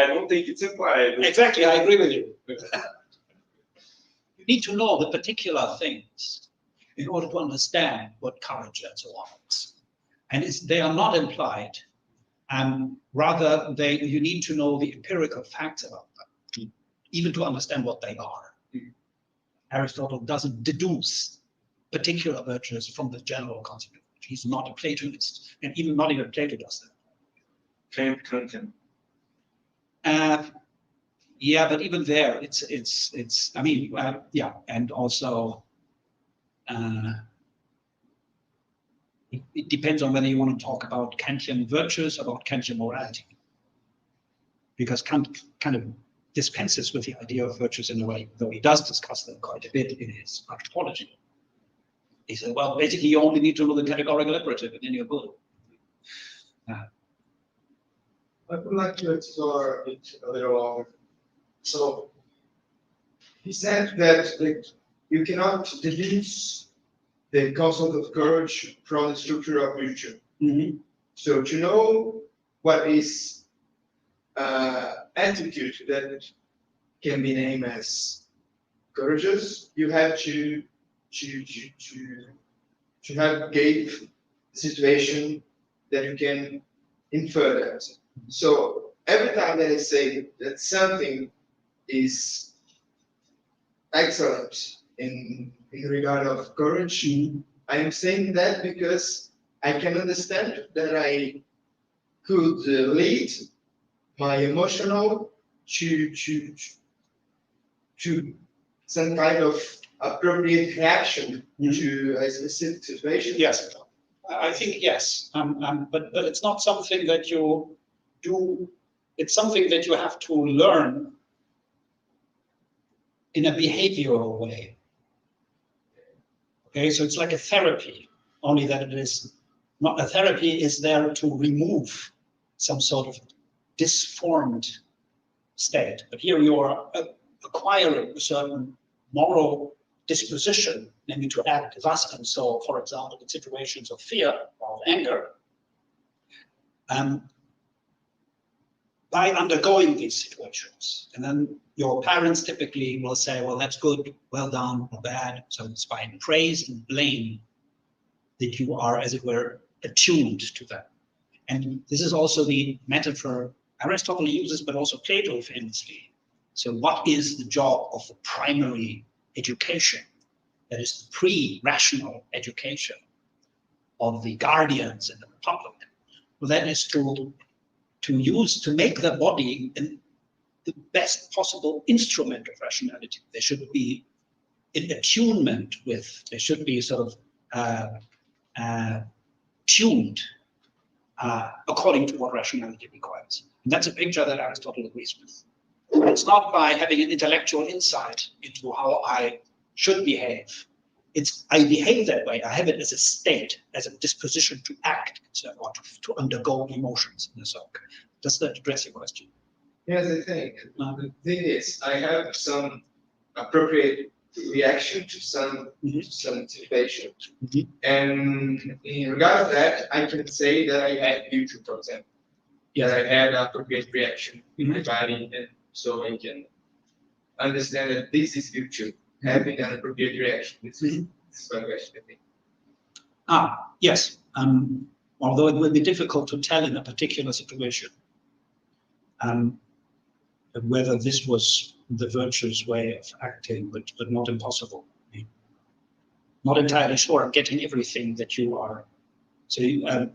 don't think it's implied. Exactly, I agree with you. You need to know the particular things in order to understand what courage and so on is. And they are not implied. Rather, you need to know the empirical facts about them, even to understand what they are. Aristotle doesn't deduce particular virtues from the general concept of virtue. He's not a Platonist, and not even Plato does that. Kant. Yeah, but even there, it's. I mean, yeah, and also, it depends on whether you want to talk about Kantian virtues, about Kantian morality, because Kant kind of dispenses with the idea of virtues in a way, though he does discuss them quite a bit in his Apology. He said, well, basically, you only need to know the categorical imperative, and then you're good. I would like to explore it a little longer. So, he said that you cannot deduce the concept of courage from the structure of virtue. So, to know what is attitude that can be named as courageous, you have to have gave the situation that you can infer that. So every time that I say that something is excellent in regard of courage, I am saying that because I can understand that I could lead my emotional to some kind of appropriate reaction to a specific situation. Yes, I think yes, but it's not something that you do. It's something that you have to learn in a behavioral way. Okay, so it's like a therapy, only that it is not a therapy is there to remove some sort of disformed state. But here you are acquiring a certain moral disposition, namely to act thus and so, for example, in situations of fear or of anger, by undergoing these situations. And then your parents typically will say, well, that's good, well done, or bad. So it's by praise and blame that you are, as it were, attuned to them. And this is also the metaphor Aristotle uses, but also Plato famously. So what is the job of the primary education? That is the pre-rational education of the guardians in the Republic. Well, that is to make the body the best possible instrument of rationality. They should be in attunement with, they should be sort of tuned according to what rationality requires. And that's a picture that Aristotle agrees with. It's not by having an intellectual insight into how I should behave. It's I behave that way. I have it as a state, as a disposition to act, or to undergo emotions. So, does that address your question? Yes, I think. The thing is, I have some appropriate reaction to some situation. And in regard to that, I can say that I had virtue, for example. Yes, I had appropriate reaction in my body, and so I can understand that this is virtue, having an appropriate reaction. This is one question, I think. Yes. Although it will be difficult to tell in a particular situation whether this was the virtuous way of acting, but not impossible. Not entirely sure I'm getting everything that you are. So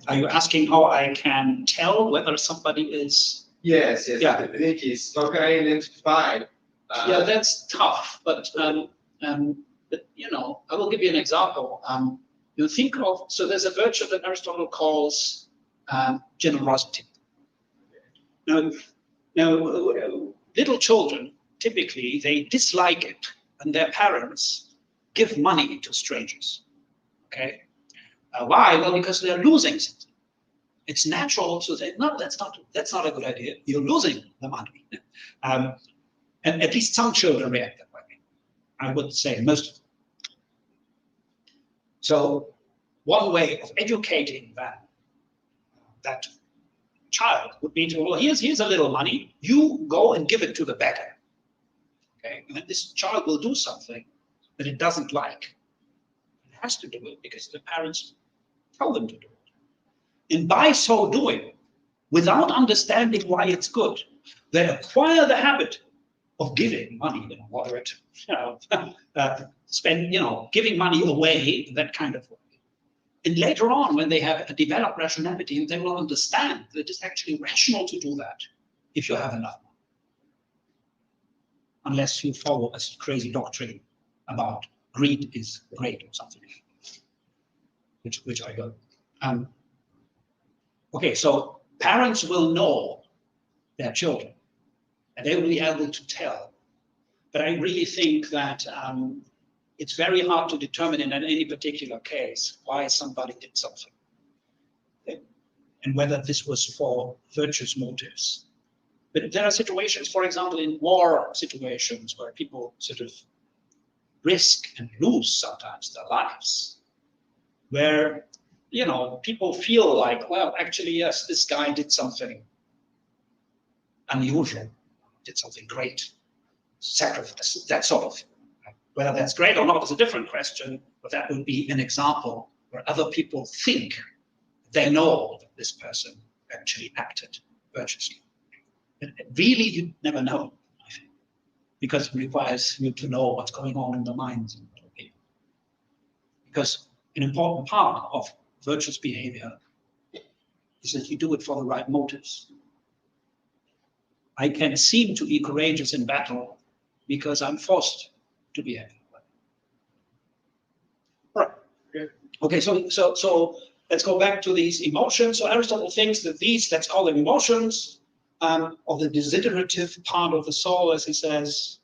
are you asking how I can tell whether somebody is? Yes. Yeah. The thing is, how can I identify? Yeah, that's tough, but you know, I will give you an example. You think of, so there's a virtue that Aristotle calls generosity. Now, little children, typically, they dislike it, and their parents give money to strangers, okay? Why? Well, because they're losing something. It's natural to say, no, that's not a good idea. You're losing the money. And at least some children react that way. I would say most of them. So one way of educating that child would be to, well, here's a little money. You go and give it to the beggar. Okay, and then this child will do something that it doesn't like. It has to do it because the parents tell them to do it. And by so doing, without understanding why it's good, they acquire the habit of giving money in a moderate, giving money away, that kind of way. And later on, when they have a developed rationality, they will understand that it's actually rational to do that if you have enough money. Unless you follow a crazy doctrine about greed is great or something, which I don't. Okay, so parents will know their children, and they will be able to tell. But I really think that it's very hard to determine in any particular case why somebody did something, and whether this was for virtuous motives. But there are situations, for example, in war situations where people sort of risk and lose sometimes their lives, where, you know, people feel like, well, actually, yes, this guy did something unusual, did something great, sacrifice, that sort of thing. Whether that's great or not is a different question, but that would be an example where other people think they know that this person actually acted virtuously. But really, you never know, I think, because it requires you to know what's going on in the minds of other people. Because an important part of virtuous behavior is that you do it for the right motives. I can seem to be courageous in battle because I'm forced to behave that way. Right. Okay, so let's go back to these emotions. So Aristotle thinks that these, let's call them emotions, of the desiderative part of the soul, as he says,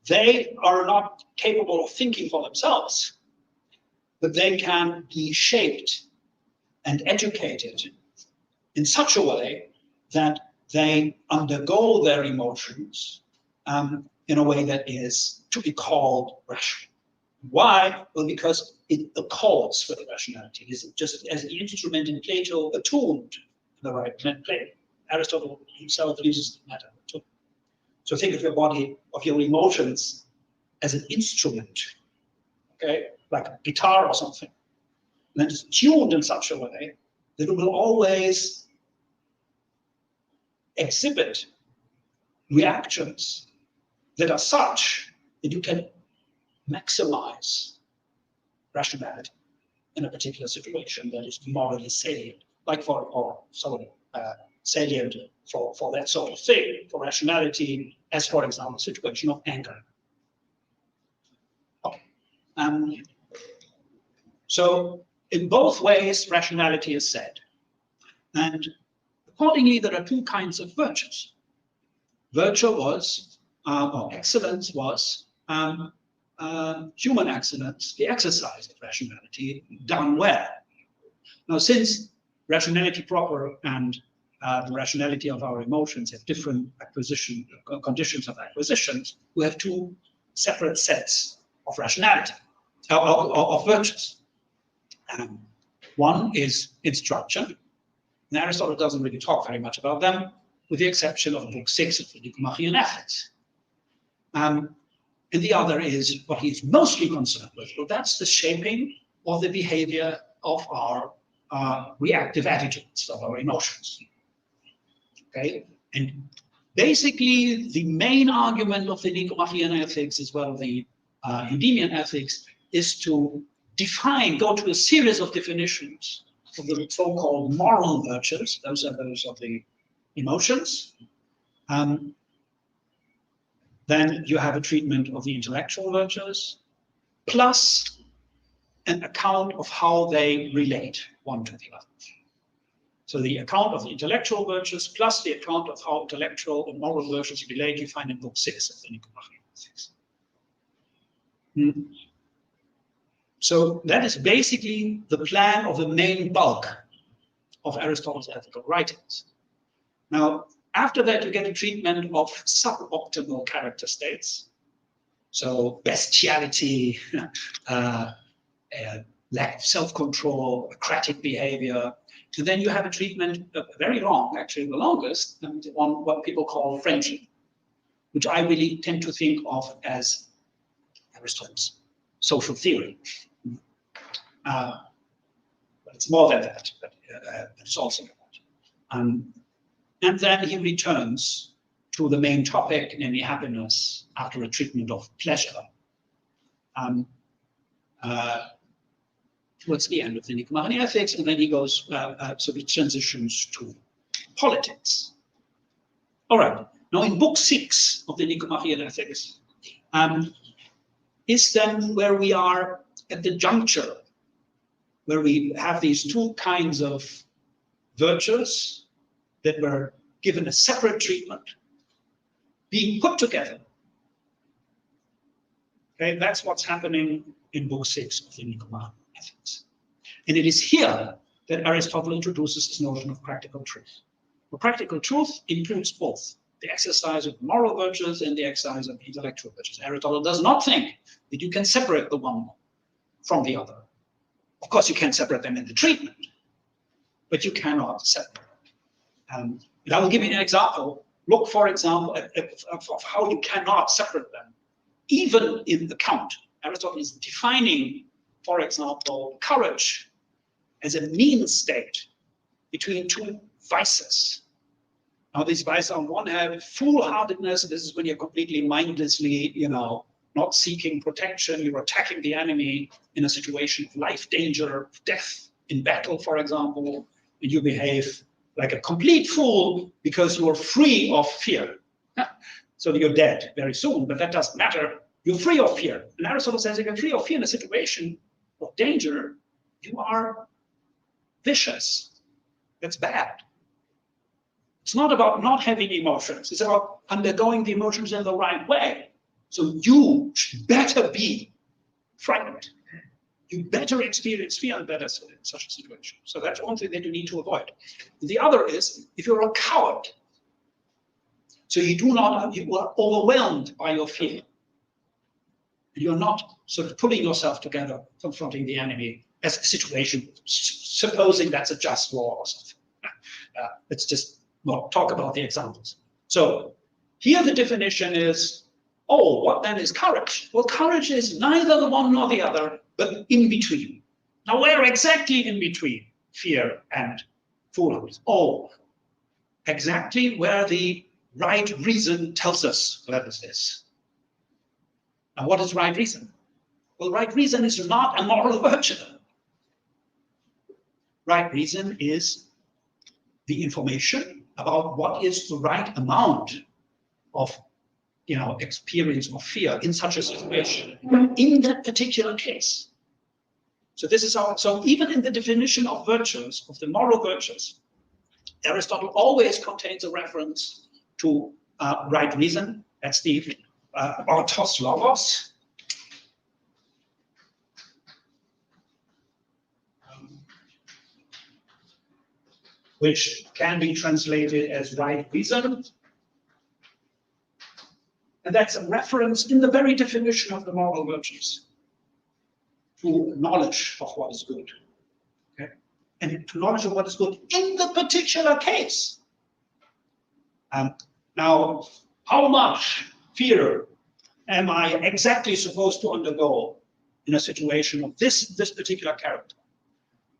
they are not capable of thinking for themselves, but they can be shaped and educated in such a way that they undergo their emotions in a way that is to be called rational. Why? Well, because it accords with the rationality. It is just as an instrument in Plato attuned to the right play. Aristotle himself uses the matter too. So think of your body, of your emotions, as an instrument, okay, like a guitar or something. And then it's tuned in such a way that it will always exhibit reactions that are such that you can maximize rationality in a particular situation that is morally salient, like salient for that sort of thing, for rationality, as for example, situation of anger. Okay. So in both ways, rationality is said. And accordingly, there are two kinds of virtues. Virtue was, or excellence was, human excellence, the exercise of rationality done well. Now, since rationality proper and the rationality of our emotions have different conditions of acquisitions, we have two separate sets of rationality, of virtues. One is instruction, and Aristotle doesn't really talk very much about them, with the exception of Book 6 of the Nicomachean Ethics. And the other is what he's mostly concerned with. Well, that's the shaping of the behavior of our reactive attitudes, of our emotions. Okay, and basically the main argument of the Nicomachean ethics as well as the Eudemian ethics is to define, go to a series of definitions of the so-called moral virtues. Those are those of the emotions. Then you have a treatment of the intellectual virtues, plus an account of how they relate one to the other. So the account of the intellectual virtues plus the account of how intellectual and moral virtues relate, you find in book 6 of the Nicomachean Ethics. So that is basically the plan of the main bulk of Aristotle's ethical writings. Now, after that, you get a treatment of suboptimal character states. So bestiality, lack of self-control, acratic behavior. And then you have a treatment, very long, actually the longest, on what people call friendship, which I really tend to think of as Aristotle's social theory. But it's more than that, but it's also that. And then he returns to the main topic, namely happiness, after a treatment of pleasure. Towards the end of the Nicomachean Ethics, and then he goes, so he transitions to politics. All right, now in book 6 of the Nicomachean Ethics is then where we are at the juncture, where we have these two kinds of virtues that were given a separate treatment, being put together. Okay, that's what's happening in book 6 of the Nicomachean Ethics. And it is here that Aristotle introduces this notion of practical truth. Well, practical truth includes both the exercise of moral virtues and the exercise of intellectual virtues. Aristotle does not think that you can separate the one from the other. Of course, you can separate them in the treatment, but you cannot separate. And I will give you an example. Look, for example, of how you cannot separate them, even in the count. Aristotle is defining, for example, courage as a mean state between two vices. Now, these vices on one hand, foolhardiness. This is when you're completely mindlessly, not seeking protection. You're attacking the enemy in a situation of life danger, death in battle, for example, and you behave like a complete fool because you're free of fear. So you're dead very soon, but that doesn't matter. You're free of fear. And Aristotle says if you're free of fear in a situation of danger, you are vicious. That's bad. It's not about not having emotions. It's about undergoing the emotions in the right way. So you should better be frightened. You better experience fear and better in such a situation. So that's one thing that you need to avoid. The other is if you're a coward. So you are overwhelmed by your fear. You're not sort of pulling yourself together, confronting the enemy as a situation, supposing that's a just law or something. Let's just not talk about the examples. So here the definition is, what then is courage? Well, courage is neither the one nor the other, but in between. Now, where exactly in between fear and foolhardy? Exactly where the right reason tells us where this is. Now, what is right reason? Well, right reason is not a moral virtue. Right reason is the information about what is the right amount of experience of fear in such a situation in that particular case. So this is so even in the definition of virtues, of the moral virtues, Aristotle always contains a reference to right reason. That's the orthos logos. Which can be translated as right reason. And that's a reference in the very definition of the moral virtues to knowledge of what is good. Okay? And to knowledge of what is good in the particular case. Now, how much fear am I exactly supposed to undergo in a situation of this particular character?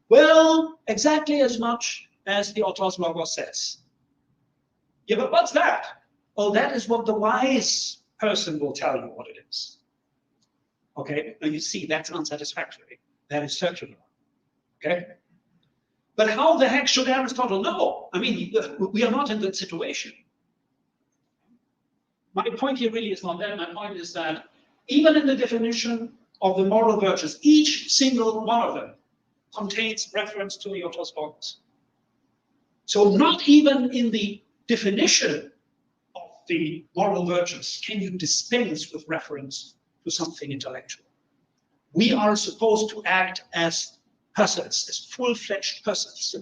Well, exactly as much as the autos logos says. Yeah, but what's that? Oh, that is what the wise person will tell you what it is. Okay, now you see that's unsatisfactory. That is circular. Okay? But how the heck should Aristotle know? I mean, we are not in that situation. My point here really is not that. My point is that even in the definition of the moral virtues, each single one of them contains reference to the autos logos. So not even in the definition of the moral virtues can you dispense with reference to something intellectual. We are supposed to act as persons, as full-fledged persons.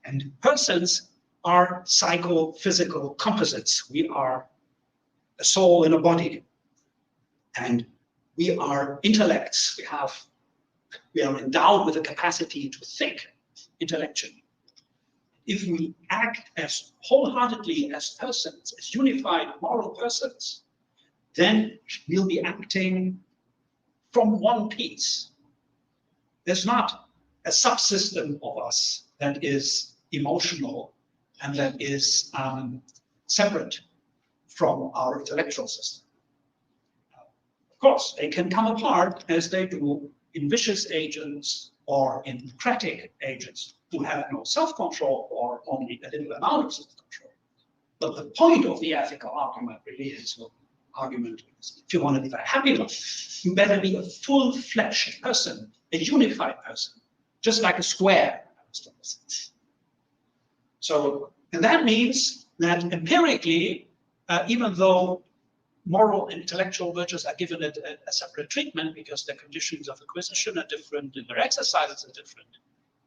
And persons are psychophysical composites. We are a soul in a body. And we are intellects. We are endowed with the capacity to think intellectually. If we act as wholeheartedly as persons, as unified moral persons, then we'll be acting from one piece. There's not a subsystem of us that is emotional and that is separate from our intellectual system. Of course, they can come apart as they do in vicious agents or in democratic agents who have no self-control or only a little amount of self-control. But the point of the ethical argument really is, argument is, if you want to live a happy life, you better be a full-fledged person, a unified person, just like a square. So, and that means that empirically, even though moral and intellectual virtues are given a separate treatment because their conditions of acquisition are different and their exercises are different,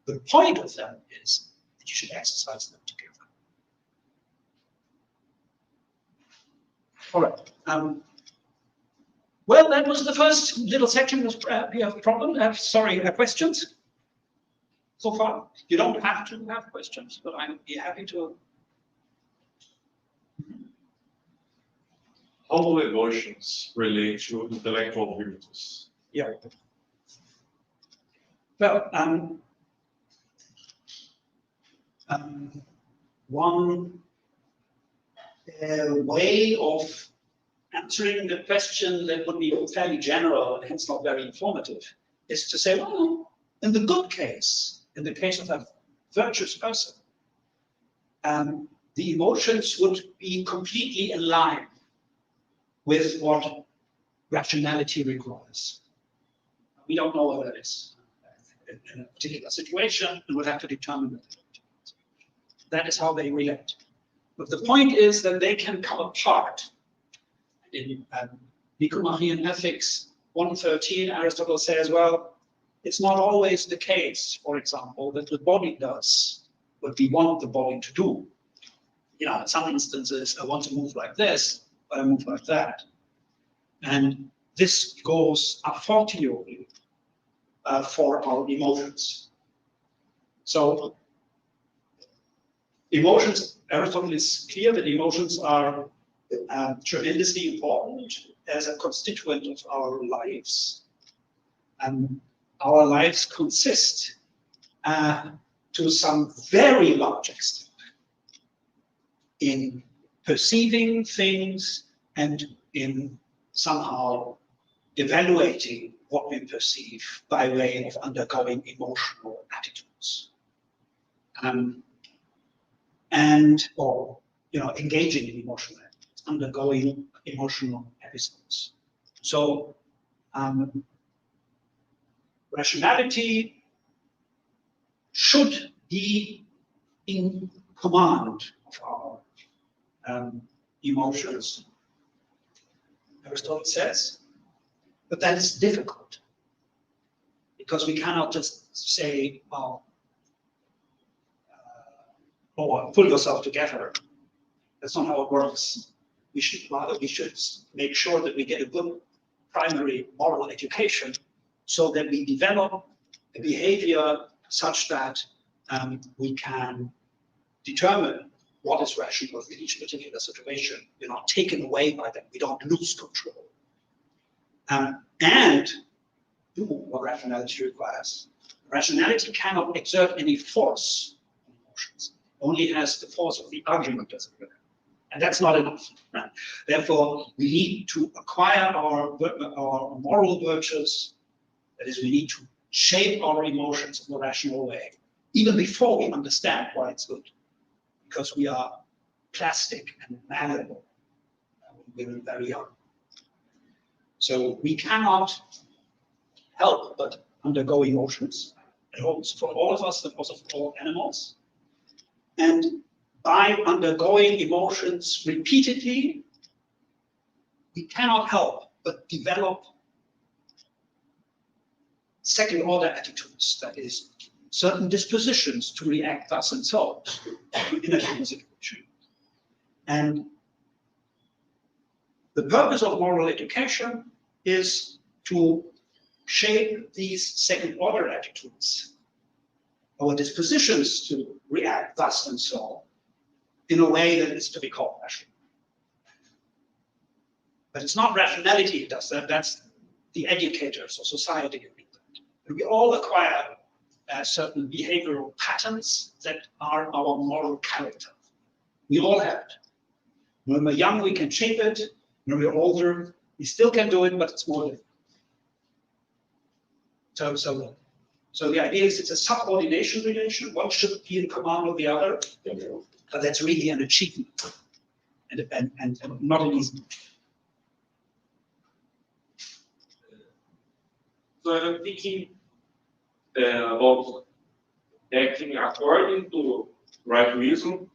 the point of them is that you should exercise them together. All right. Well, that was the first little section. Do you have a problem? Questions so far? You don't have to have questions, but I'd be happy to. How do emotions relate to intellectual virtues? Yeah. Well, one way of answering the question that would be fairly general and hence not very informative is to say, well, in the good case, in the case of a virtuous person, the emotions would be completely in line with what rationality requires. We don't know whether it is in a particular situation, and we'll have to determine that. That is how they relate. But the point is that they can come apart. In Nicomachean Ethics 113, Aristotle says, well, it's not always the case, for example, that the body does what we want the body to do. You know, in some instances, I want to move like this, but I move like that. And this goes a fortiori for our emotions. So emotions, Aristotle is clear that emotions are tremendously important as a constituent of our lives. And our lives consist to some very large extent in perceiving things and in somehow evaluating what we perceive by way of undergoing emotional attitudes. Or engaging in emotional attitudes, undergoing emotional episodes. So rationality should be in command of our emotions, Aristotle says, but that is difficult because we cannot just say, well, pull yourself together. That's not how it works. We should make sure that we get a good primary moral education so that we develop a behavior such that we can determine what is rational in each particular situation. We're not taken away by them. We don't lose control. And do what rationality requires. Rationality cannot exert any force on emotions, only has the force of the argument as it were. And that's not enough. Right? Therefore, we need to acquire our moral virtues. That is, we need to shape our emotions in a rational way, even before we understand why it's good, because we are plastic and malleable when we're very young. So we cannot help but undergo emotions. It holds for all of us and also for all animals. And by undergoing emotions repeatedly, we cannot help but develop second-order attitudes, that is, certain dispositions to react thus and so in a given situation. And the purpose of moral education is to shape these second-order attitudes, our dispositions to react thus and so, in a way that is to be called rational. But it's not rationality that does that, that's the educators or society who do that. We all acquire certain behavioral patterns that are our moral character. We all have it. When we're young, we can shape it. When we're older, we still can do it, but it's more difficult. So the idea is it's a subordination relation. One should be in command of the other, but that's really an achievement and not an easy. So I'm thinking about acting according to right reason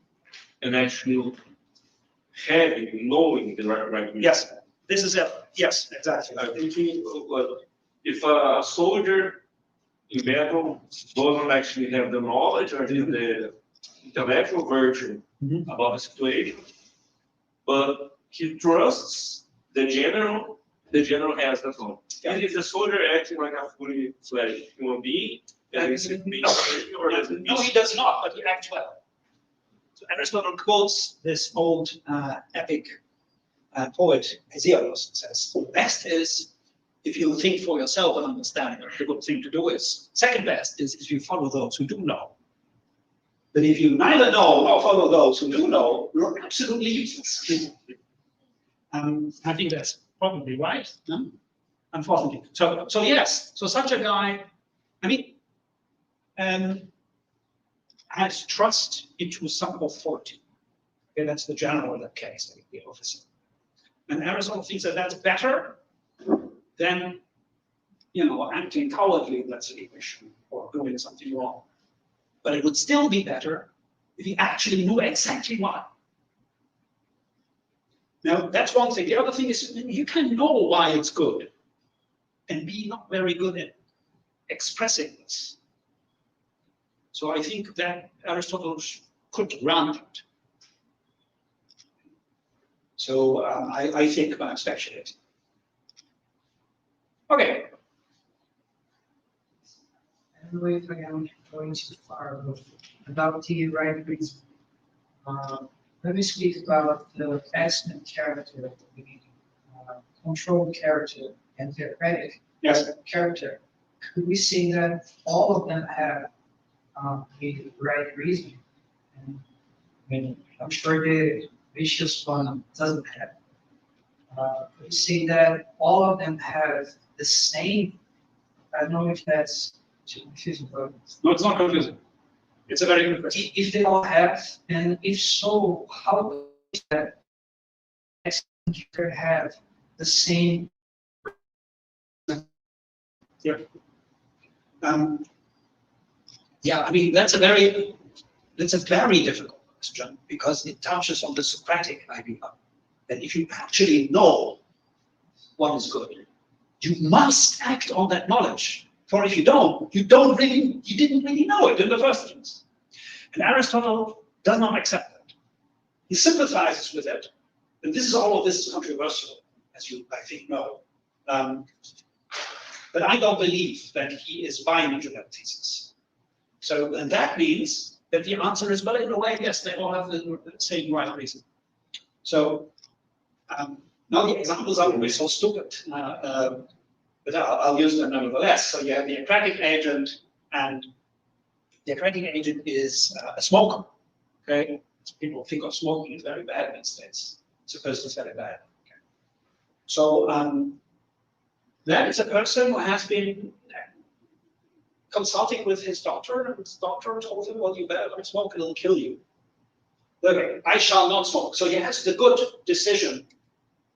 and actually knowing the right reason. Yes, this is it. Yes, exactly. I'm thinking if a soldier in battle doesn't actually have the knowledge or the intellectual virtue about the situation, but he trusts the general has that knowledge. And if the soldier acting like a fully fledged human being, then is it being or does it No, he does not, but he acts well. So Aristotle quotes this old epic poet Hesiod, says, the best is if you think for yourself and understand. The good thing to do is, second best is if you follow those who do know. But if you neither know nor follow those who do know, you're absolutely useless. I think that's probably right, no? Unfortunately. So yes, so such a guy, I mean, has trust into some authority. Okay, that's the general in that case, the officer. And Aristotle thinks that that's better than, acting cowardly in that situation or doing something wrong. But it would still be better if he actually knew exactly why. Now, that's one thing. The other thing is you can know why it's good and be not very good at expressing this. So I think that Aristotle could grant it. So I think I'm speculating. Okay. I don't know if I am going too far about the right reason. Let me speak about the excellent character of the beginning, controlled character, and theoretic character. Could we see that all of them have the right reason? And, I mean, I'm sure the vicious one doesn't have. Could we see that all of them have the same? I don't know if that's too confusing, but No, it's not confusing. It's a very good question. if they all have, and if so, how is that excellent have the same? Yeah. Yeah, I mean, that's a very difficult question because it touches on the Socratic idea that if you actually know what is good, you must act on that knowledge. For if you don't, you didn't really know it in the first place. And Aristotle does not accept that. He sympathizes with it, and all of this is controversial, as you, I think, know. But I don't believe that he is buying into that thesis. So, and that means that the answer is, well, in a way, yes, they all have the same right reason. So, now the examples are always so stupid. but I'll use them nevertheless. So you have the aquatic agent, and the aquatic agent is a smoker. Okay, people think of smoking as very bad in the States. Supposed to very bad. Okay. So that is a person who has been consulting with his doctor, and his doctor told him, well, you better not smoke, it'll kill you. Okay, I shall not smoke. So he has the good decision.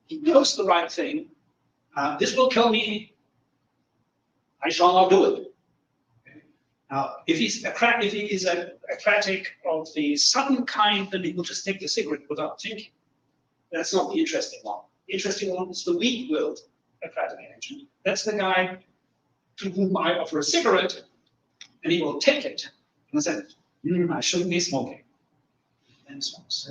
He knows the right thing. This will kill me. I shall not do it. Okay. Now, if he is aquatic of the sudden kind, then he will just take the cigarette without thinking. That's not the interesting one. The interesting one is the weak-willed aquatic agent. That's the guy to whom I offer a cigarette, and he will take it. And I said, I shouldn't be smoking. And smokes.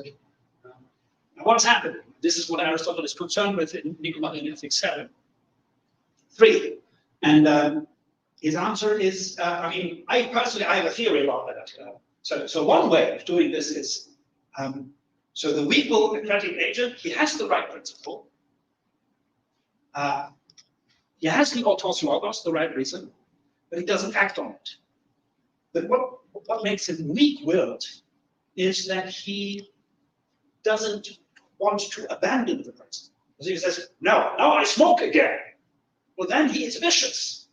Now what's happening? This is what Aristotle is concerned with in Nicomachean Ethics 7.3. And his answer is, I personally have a theory about that. So one way of doing this is, so the weak-willed aquatic agent, he has the right principle. He has the autos logos, the right reason, but he doesn't act on it. But what makes him weak-willed is that he doesn't want to abandon the principle. So he says, no, now I smoke again. Well, then he is vicious.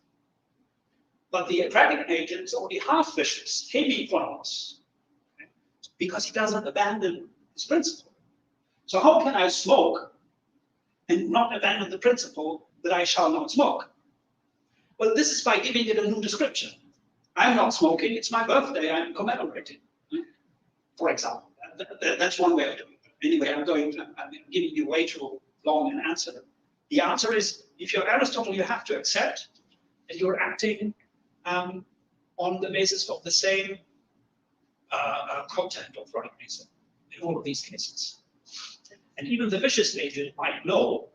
But the aquatic agent is only half vicious, hemi-phonos, because he doesn't abandon his principle. So how can I smoke and not abandon the principle that I shall not smoke? Well, this is by giving it a new description. I'm not smoking, it's my birthday, I'm commemorating. For example, that's one way of doing it. Anyway, I'm giving you way too long an answer. The answer is, if you're Aristotle, you have to accept that you're acting on the basis of the same content of right reason in all of these cases. And even the vicious agent might know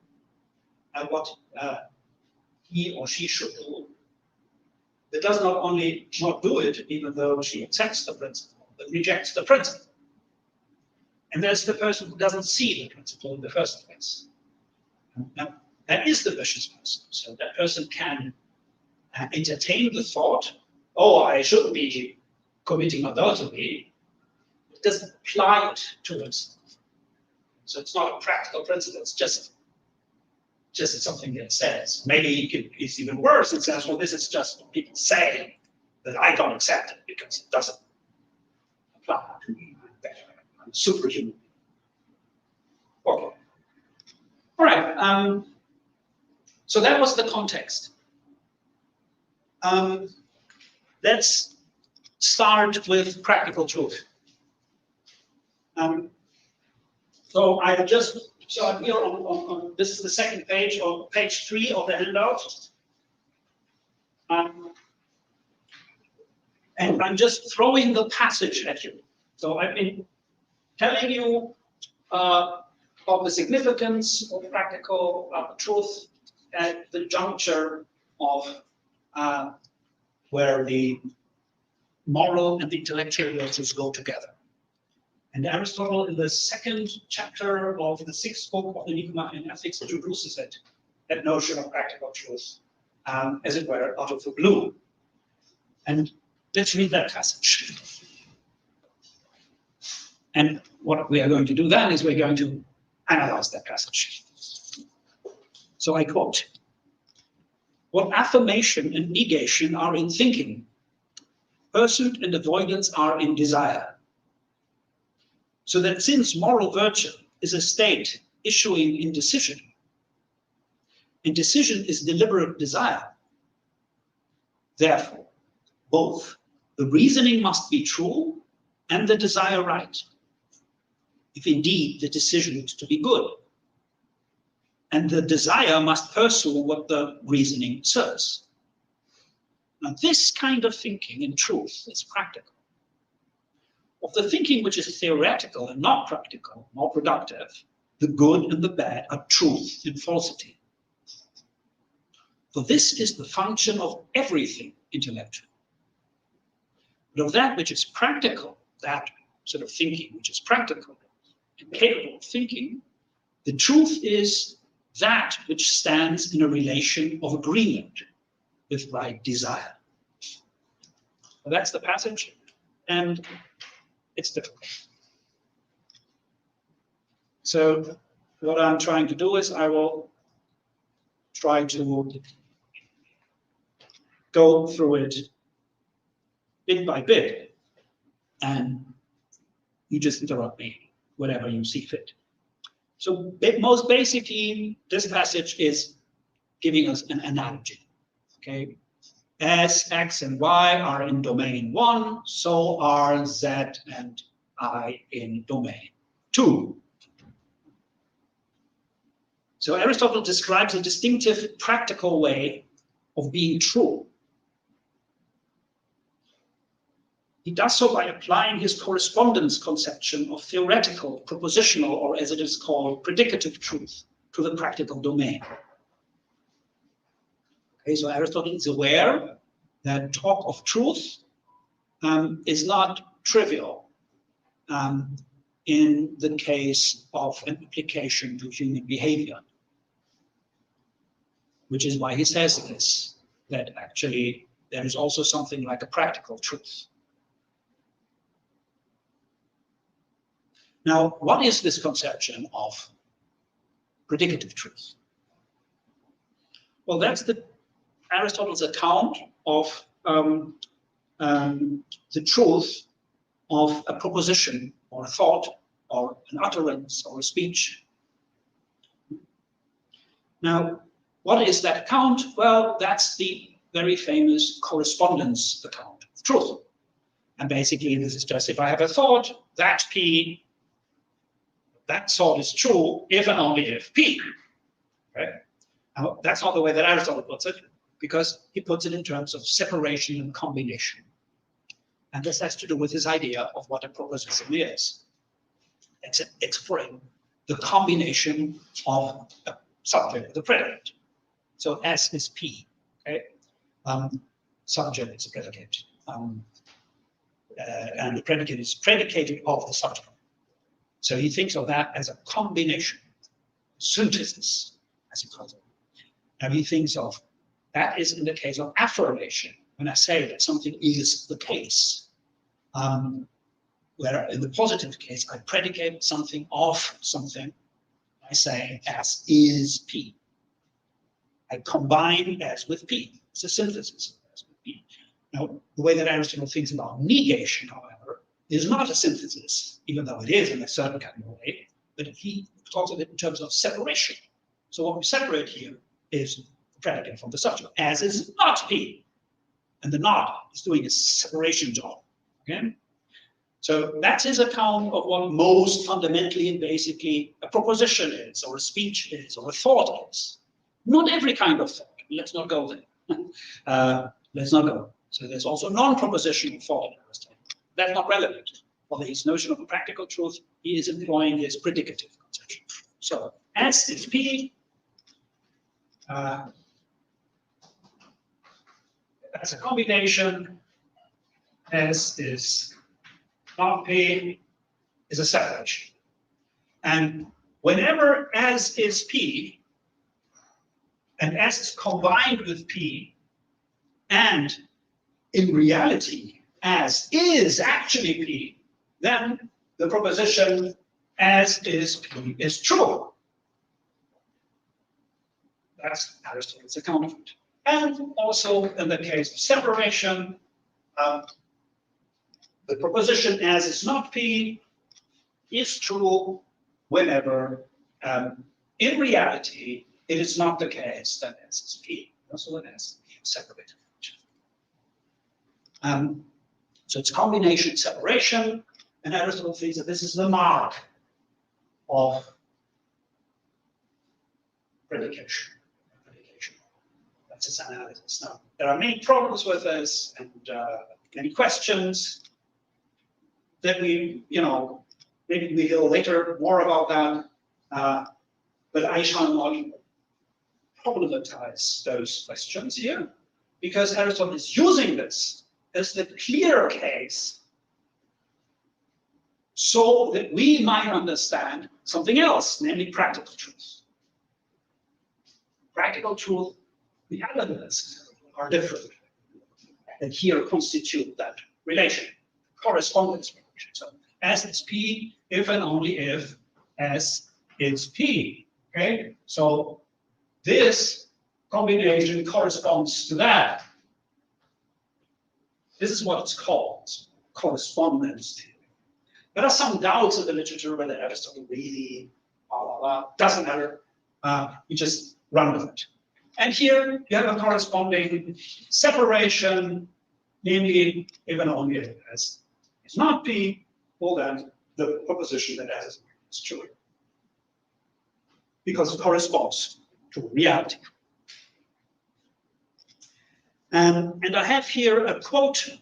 what he or she should do, but does not only not do it, even though she accepts the principle, but rejects the principle. And there's the person who doesn't see the principle in the first place. Now, that is the vicious person. So that person can entertain the thought, oh, I shouldn't be committing adultery. It doesn't apply it to himself. So it's not a practical principle, it's just something that says. Maybe it's even worse, it says, well, this is just what people say, that I don't accept it because it doesn't apply to me. I'm superhuman. Okay. All right. So that was the context. Let's start with practical truth. So I'm here on this is the second page of page 3 of the handout. And I'm just throwing the passage at you. So I've been telling you of the significance of practical truth at the juncture of where the moral and the intellectual virtues go together. And Aristotle, in the second chapter of the 6th book of the Nicomachean Ethics, introduces it, that notion of practical truth, as it were, out of the blue. And let's read that passage. And what we are going to do then is we're going to analyze that passage. So I quote, "What affirmation and negation are in thinking, pursuit and avoidance are in desire. So that since moral virtue is a state issuing in decision, and decision is deliberate desire, therefore, both the reasoning must be true and the desire right, if indeed the decision is to be good. And the desire must pursue what the reasoning asserts. Now, this kind of thinking, in truth, is practical. Of the thinking which is theoretical and not practical, nor productive, the good and the bad are truth and falsity. For this is the function of everything intellectual. But of that which is practical, that sort of thinking which is practical and capable of thinking, the truth is that which stands in a relation of agreement with right desire. So that's the passage, and it's difficult. So what I'm trying to do is I will try to go through it bit by bit, and you just interrupt me whenever you see fit. So most basically, this passage is giving us an analogy, okay? As X and Y are in domain 1, so are Z and I in domain 2. So Aristotle describes a distinctive practical way of being true. He does so by applying his correspondence conception of theoretical, propositional, or as it is called, predicative truth to the practical domain. Okay, so Aristotle is aware that talk of truth is not trivial in the case of an application to human behavior, which is why he says this, that actually there is also something like a practical truth. Now, what is this conception of predicative truth? Well, that's Aristotle's account of the truth of a proposition or a thought or an utterance or a speech. Now, what is that account? Well, that's the very famous correspondence account of truth. And basically, this is just if I have a thought, that P, that thought is true if and only if P. Right? Now, that's not the way that Aristotle puts it, because he puts it in terms of separation and combination. And this has to do with his idea of what a proposition is. It's for him the combination of a subject with a predicate. So S is P, okay? Subject is a predicate. And the predicate is predicated of the subject. So he thinks of that as a combination, synthesis, as he calls it. Now he thinks of that is in the case of affirmation, when I say that something is the case. Where in the positive case, I predicate something of something by saying S is P. I combine S with P. It's a synthesis of S with P. Now, the way that Aristotle thinks about negation, however, is not a synthesis, even though it is in a certain kind of way, but he talks of it in terms of separation. So what we separate here is the predicate from the subject, as is not P. And the not is doing a separation job. Okay? So that's his account of what most fundamentally and basically a proposition is, or a speech is, or a thought is. Not every kind of thought. Let's not go there. Let's not go. So there's also non-propositional thought in Aristotle. That's not relevant. For his notion of a practical truth, he is employing his predicative conception. So S is P. That's a combination. S is not P is a separation. And whenever S is P, and S is combined with P, and in reality, as is actually P, then the proposition as is P is true. That's Aristotle's account of it. And also in the case of separation, the proposition as is not P is true whenever, in reality, it is not the case that S is P. Also it has separated. So it's combination separation, and Aristotle thinks that this is the mark of predication. That's his analysis. Now, there are many problems with this and many questions that we, maybe we hear later more about that, but I shall not problematize those questions here, because Aristotle is using this as the clear case so that we might understand something else, namely practical truth. practical truth, the elements are different, and here constitute that relation, correspondence relation. So S is P if and only if S is P. Okay, so this combination corresponds to that. This is what it's called, correspondence theory. There are some doubts in the literature whether Aristotle really, blah, blah, blah. Doesn't matter. You just run with it. And here you have a corresponding separation, namely, if and only if S is not P, well then the proposition that S is true. Because it corresponds to reality. And I have here a quote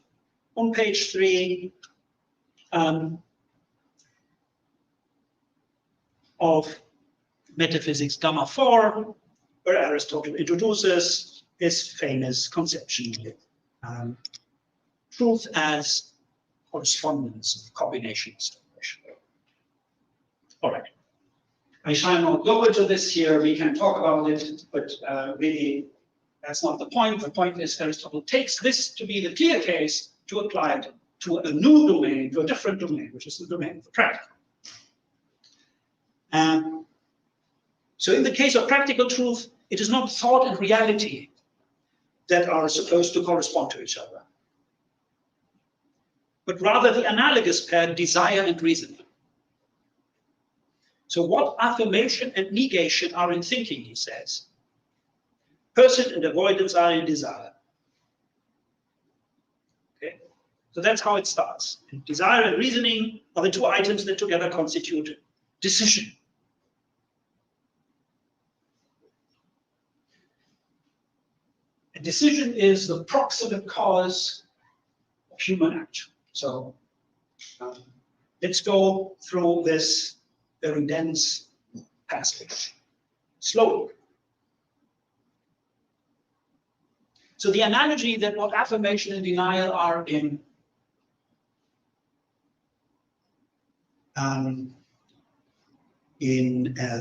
on page 3 of Metaphysics Gamma 4, where Aristotle introduces his famous conception of truth as correspondence of combinations. All right. I shall not go into this here. We can talk about it, but really, that's not the point. The point is Aristotle takes this to be the clear case to apply it to a new domain, to a different domain, which is the domain of the practical. So in the case of practical truth, it is not thought and reality that are supposed to correspond to each other, but rather the analogous pair, desire and reason. So what affirmation and negation are in thinking, he says. Pursuit and avoidance are in desire. Okay? So that's how it starts. And desire and reasoning are the two items that together constitute decision. A decision is the proximate cause of human action. So let's go through this very dense passage slowly. So the analogy that what affirmation and denial are in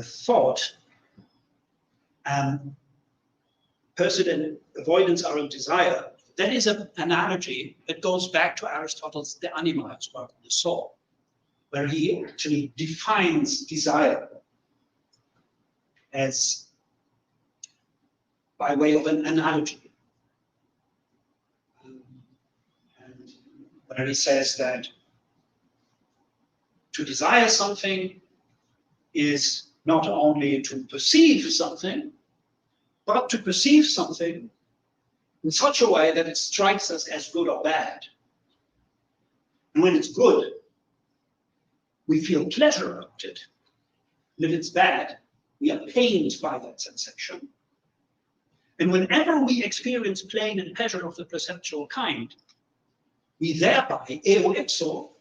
thought, pursuit and avoidance are in desire. That is an analogy that goes back to Aristotle's De Anima, his work on the soul, where he actually defines desire as by way of an analogy. And where he says that to desire something is not only to perceive something, but to perceive something in such a way that it strikes us as good or bad. And when it's good, we feel pleasure about it. And if it's bad, we are pained by that sensation. And whenever we experience pain and pleasure of the perceptual kind, we thereby, eo ipso,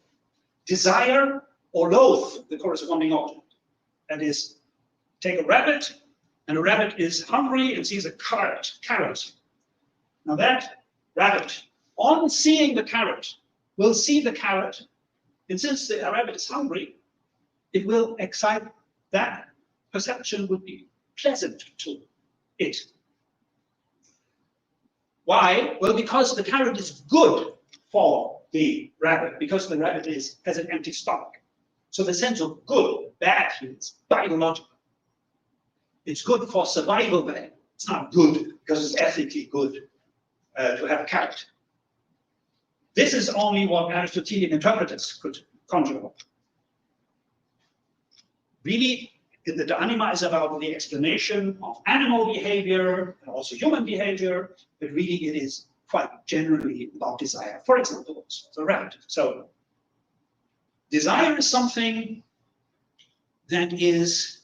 desire or loathe the corresponding object. That is, take a rabbit, and a rabbit is hungry and sees a carrot. Now that rabbit, on seeing the carrot, will see the carrot, and since the rabbit is hungry, it will excite that perception would be pleasant to it. Why? Well, because the carrot is good for the rabbit, because the rabbit has an empty stomach. So the sense of good, bad is biological. It's good for survival value. It's not good because it's ethically good to have a carrot. This is only what Aristotelian interpreters could conjure up. Really, the De Anima is about the explanation of animal behavior and also human behavior, but really it is quite generally about desire. For example, the rabbit. So desire is something that is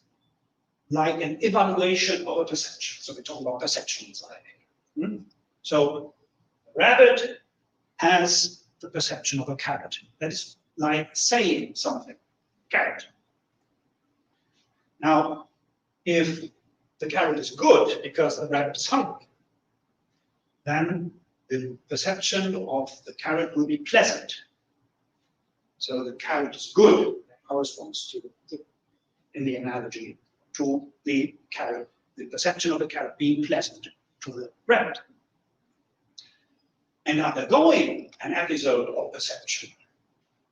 like an evaluation of a perception. So we talk about perception desire. So a rabbit has the perception of a carrot. That is like saying something, carrot. Now, if the carrot is good because the rabbit is hungry, then the perception of the carrot will be pleasant. So the carrot is good, that corresponds to, in the analogy, to the carrot the perception of the carrot being pleasant to the rabbit. And undergoing an episode of perception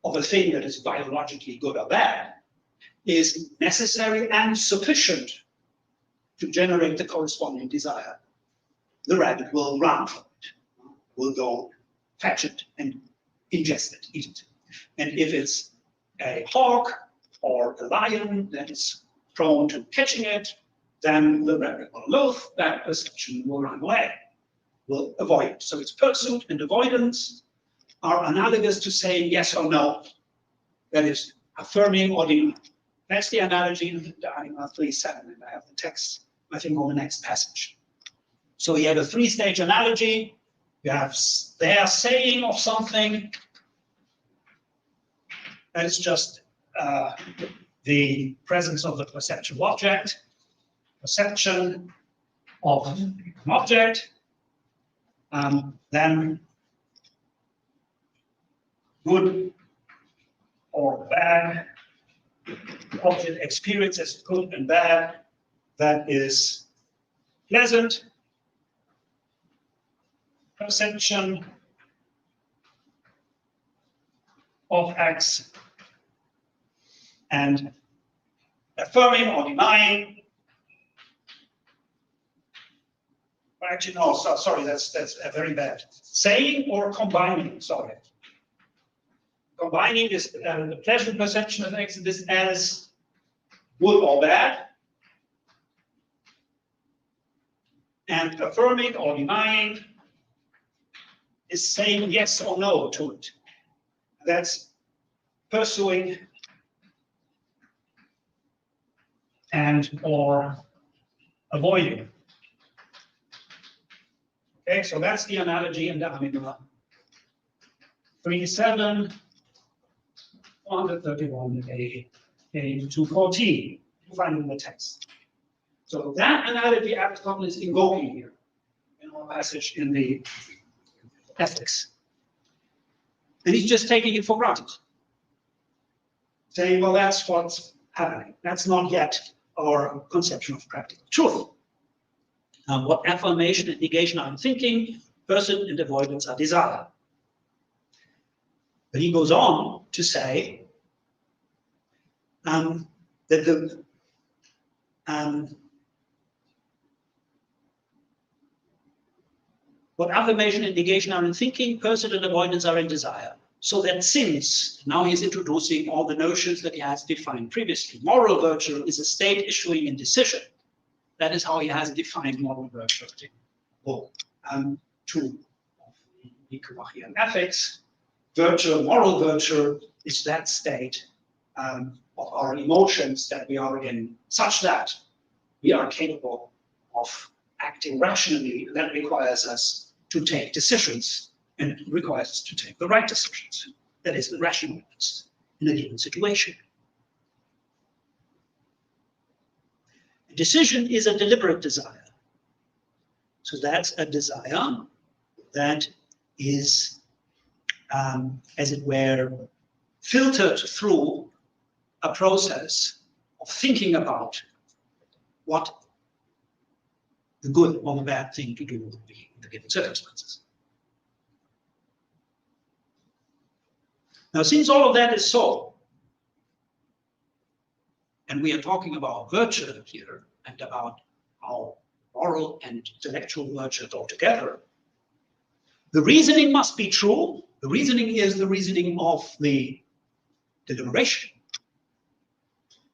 of a thing that is biologically good or bad is necessary and sufficient to generate the corresponding desire. The rabbit will run from it, will go fetch it and ingest it, eat it. And if it's a hawk or a lion that is prone to catching it, then the rabbit will loathe that perception, will run away, will avoid it. So its pursuit and avoidance are analogous to saying yes or no. That is affirming or denying. That's the analogy in Diagram 3.7, and I have the text, I think, on the next passage. So you have a three-stage analogy. You have their saying of something. That is just the presence of the perceptual object, perception of an object, then good or bad, the object experiences good and bad, that is pleasant, perception of X, and affirming or denying. Actually, no, sorry, that's very bad. Saying or combining, sorry. Combining is the pleasant perception of X this as good or bad, and affirming or denying is saying yes or no to it. That's pursuing and or avoiding. Okay, so that's the analogy in the Diagram 3.7, 131a, 214. You find in the text. So that analogy Aristotle is invoking here in our passage in the Ethics. And he's just taking it for granted, saying, well, that's what's happening. That's not yet our conception of practical truth. What affirmation and negation are in thinking, person and avoidance are desire. But he goes on to say that what affirmation and negation are in thinking, person and avoidance are in desire. So that since, now he's introducing all the notions that he has defined previously. Moral virtue is a state issuing in decision. That is how he has defined moral virtue. Two of the Nicomachean ethics. Virtue, moral virtue, is that state of our emotions that we are in, such that we are capable of acting rationally. That requires us to take decisions, and it requires us to take the right decisions. That is the rational ones in a given situation. A decision is a deliberate desire. So that's a desire that is, as it were, filtered through a process of thinking about what the good or the bad thing to do would be in the given circumstances. Now, since all of that is so, and we are talking about virtue here and about how moral and intellectual virtue go together, the reasoning must be true. The reasoning is the reasoning of the deliberation.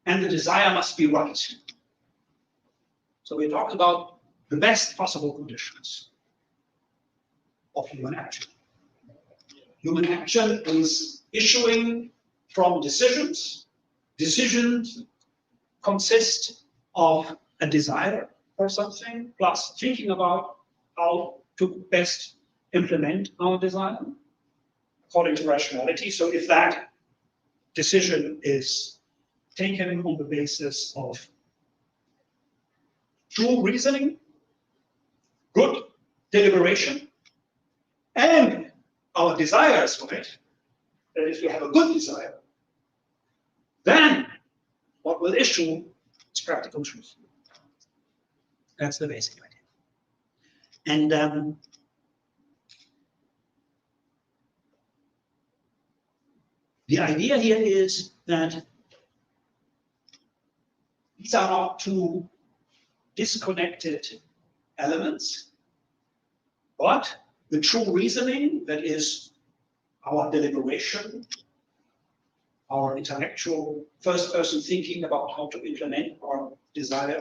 And the desire must be right. So we talked about the best possible conditions of human action. Human action is issuing from decisions. Decisions consist of a desire for something, plus thinking about how to best implement our desire according to rationality. So if that decision is taken on the basis of true reasoning, good deliberation, and our desires for it, that if we have a good desire, then what will issue is practical truth. That's the basic idea. And the idea here is that these are not two disconnected elements, but the true reasoning, that is our deliberation, our intellectual first-person thinking about how to implement our desire,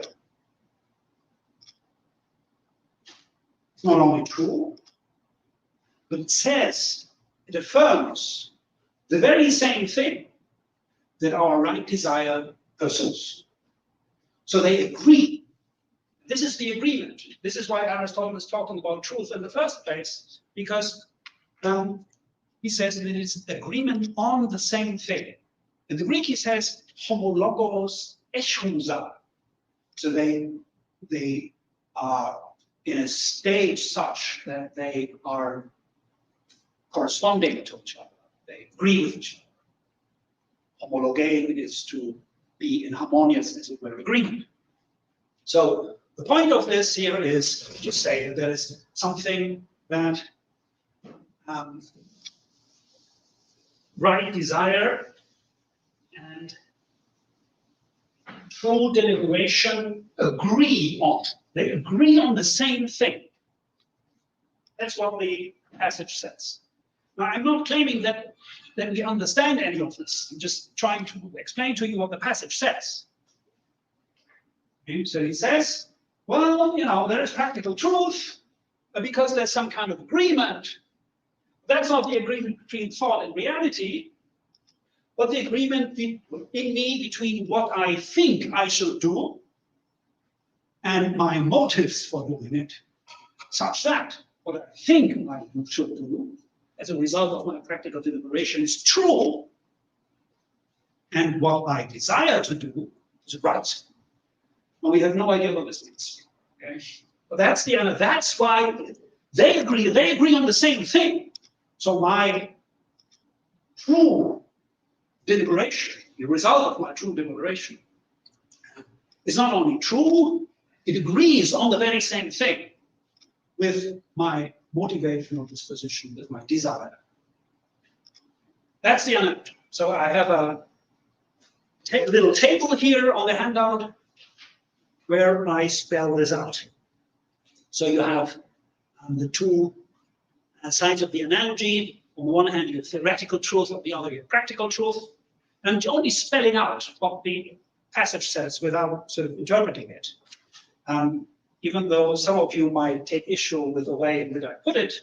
it's not only true, but it says, it affirms the very same thing that our right desire pursues. So they agree. This is the agreement. This is why Aristotle is talking about truth in the first place, because he says that it is agreement on the same thing. In the Greek, he says homologos eschousa. So they are in a stage such that they are corresponding to each other. They agree with each other. Homologein is to be in harmonious, as it were, agreement. So the point of this here is to say that there is something that right desire and true deliberation agree on. They agree on the same thing. That's what the passage says. Now, I'm not claiming that we understand any of this. I'm just trying to explain to you what the passage says. Okay, so he says, well, you know, there is practical truth because there's some kind of agreement. That's not the agreement between thought and reality, but the agreement in me between what I think I should do and my motives for doing it, such that what I think I should do as a result of my practical deliberation is true, and what I desire to do is right. Well, we have no idea what this means. Okay? But that's the end. That's why they agree. They agree on the same thing. So my true deliberation, the result of my true deliberation, is not only true, it agrees on the very same thing with my motivational disposition, with my desire. That's the end. So I have a little table here on the handout where I spell this out. So you have the two sides of the analogy. On the one hand, you have theoretical truth, on the other, you have practical truth. And you're only spelling out what the passage says without sort of interpreting it. Even though some of you might take issue with the way that I put it,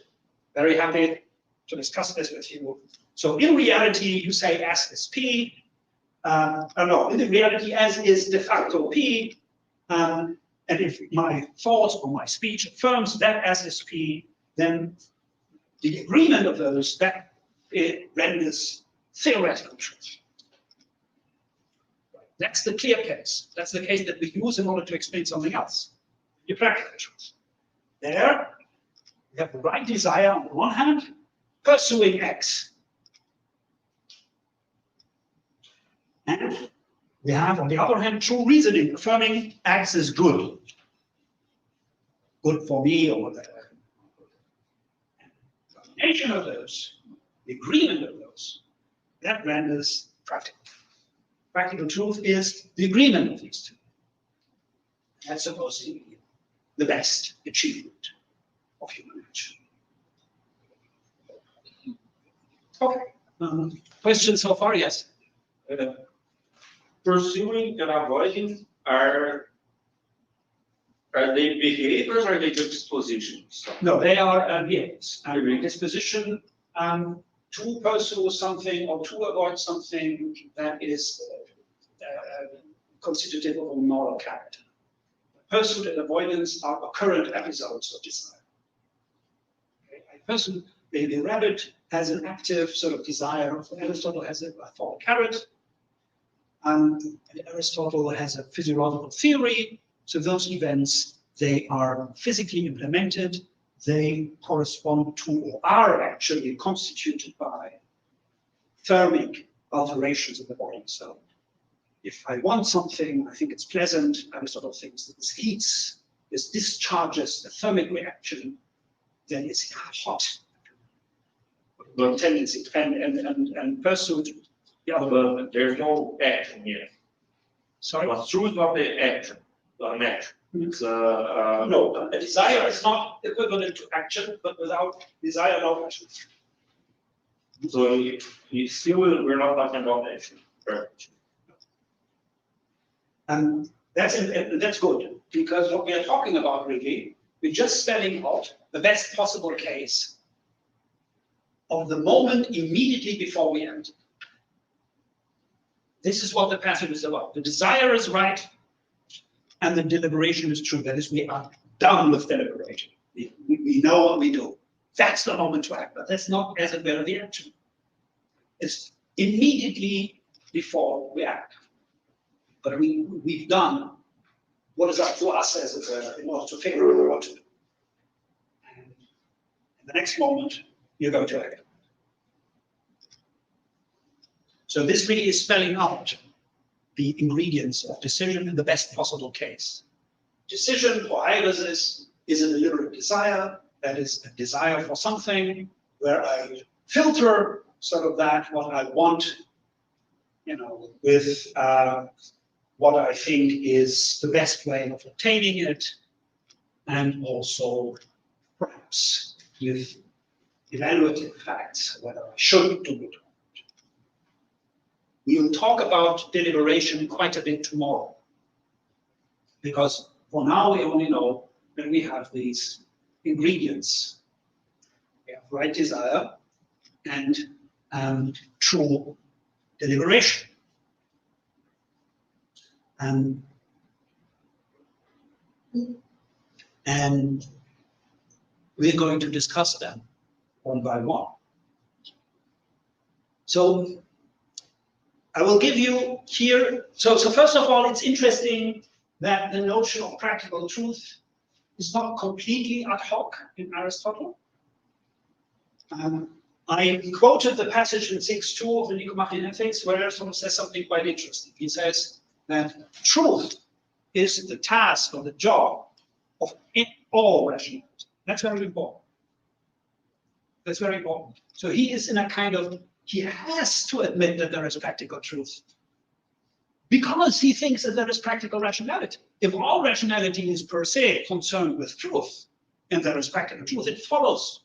very happy to discuss this with you. So in reality, you say S is P. No, in reality, S is de facto P. And if my thought or my speech affirms that S is P, then the agreement of those, that it renders theoretical truth. That's the clear case. That's the case that we use in order to explain something else. The practical truth. There, we have the right desire on the one hand, pursuing X. And we have, on the other hand, true reasoning, affirming X is good. Good for me or whatever. The combination of those, the agreement of those, that renders practical. Practical truth is the agreement of these two. That's supposed to be the best achievement of human nature. Okay. Questions so far? Yes. Pursuing and avoiding are they behaviors or are they dispositions? No, they are behaviors. Disposition to pursue something or to avoid something that is constitutive of a moral character. Pursuit and avoidance are occurrent episodes of desire. Okay. A person, the rabbit, has an active sort of desire. Aristotle has a thought carrot. And Aristotle has a physiological theory. So those events, they are physically implemented. They correspond to or are actually constituted by thermic alterations in the body. So if I want something, I think it's pleasant, Aristotle thinks that this heats this discharges the thermic reaction, then it's hot. But- Tendency and pursuit. The other But there's no action here. sorry. But truth is not the action, not an action. It's No, a desire is not equivalent to action, but without desire, no action. So you still, we're not talking about action. Right. And that's good, because what we are talking about really, we're just spelling out the best possible case of the moment immediately before we act. This is what the passage is about. The desire is right, and the deliberation is true. That is, we are done with deliberation. We know what we do. That's the moment to act, but that's not as it were the action. It's immediately before we act. But we've done what is up to us as it were in order to figure out what to do. And in the next moment, you're going to act. So this really is spelling out the ingredients of decision in the best possible case. Decision for Iris is a deliberate desire, that is a desire for something where I filter sort of that, what I want, with what I think is the best way of obtaining it, and also perhaps with evaluative facts, whether I should do it. We will talk about deliberation quite a bit tomorrow, because for now we only know that we have these ingredients. We have right desire and true deliberation. And we're going to discuss them one by one. So I will give you here, so first of all, it's interesting that the notion of practical truth is not completely ad hoc in Aristotle. I quoted the passage in 6.2 of the Nicomachean Ethics, where Aristotle says something quite interesting. He says that truth is the task or the job of all rationality. That's very important. That's very important. So he is in a kind of, he has to admit that there is practical truth, because he thinks that there is practical rationality. If all rationality is per se concerned with truth, and there is practical truth, it follows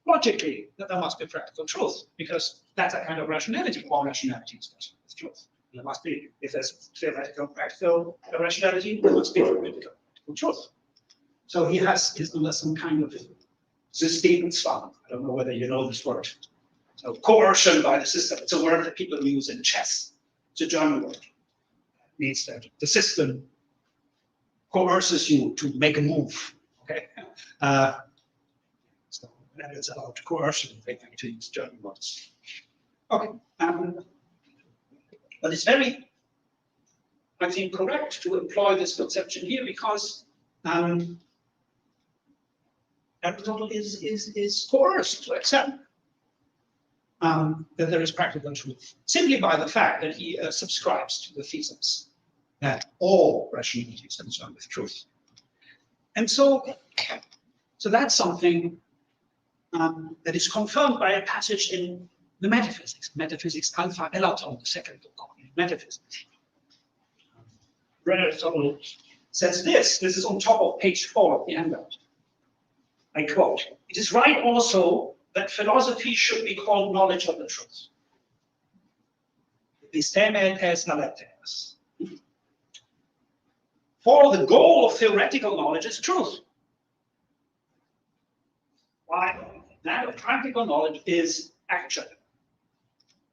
logically that there must be practical truth, because that's a kind of rationality. All rationality is concerned with truth. There must be, if there's theoretical practical rationality, there must be theoretical practical truth. So he has under some kind of Systemzwang. I don't know whether you know this word. So coercion by the system. It's a word that people use in chess. It's a German word. It means that the system coerces you to make a move. Okay. So that is about coercion, to use German words. Okay. But it's very, I think, correct to employ this conception here, because Aristotle is coerced to accept that there is practical truth, simply by the fact that he subscribes to the thesis that all rationality is concerned with truth. And so that's something that is confirmed by a passage in the Metaphysics Alpha Elaton, the second book of Metaphysics. Aristotle says this is on top of page 4 of the handout. I quote, "It is right also that philosophy should be called knowledge of the truth. Episteme tes aletheas. For the goal of theoretical knowledge is truth, while that of practical knowledge is action."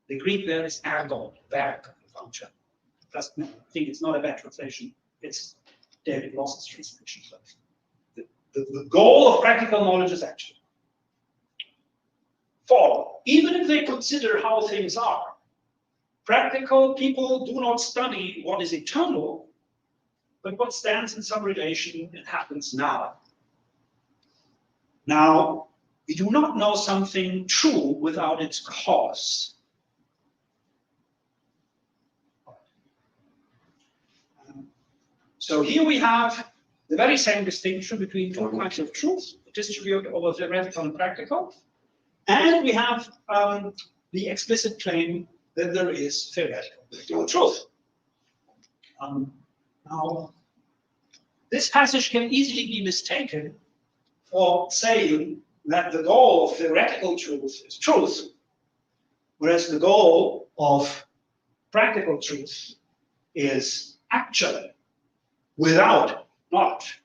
The Greek there is ergon, verb, function. I think it's not a bad translation. It's David Ross's translation. The goal of practical knowledge is action. For even if they consider how things are, practical people do not study what is eternal, but what stands in some relation and happens now. Now, we do not know something true without its cause. So here we have the very same distinction between two kinds of truth, distributed over theoretical and practical. And we have the explicit claim that there is theoretical truth. Now, this passage can easily be mistaken for saying that the goal of theoretical truth is truth, whereas the goal of practical truth is action without knowledge.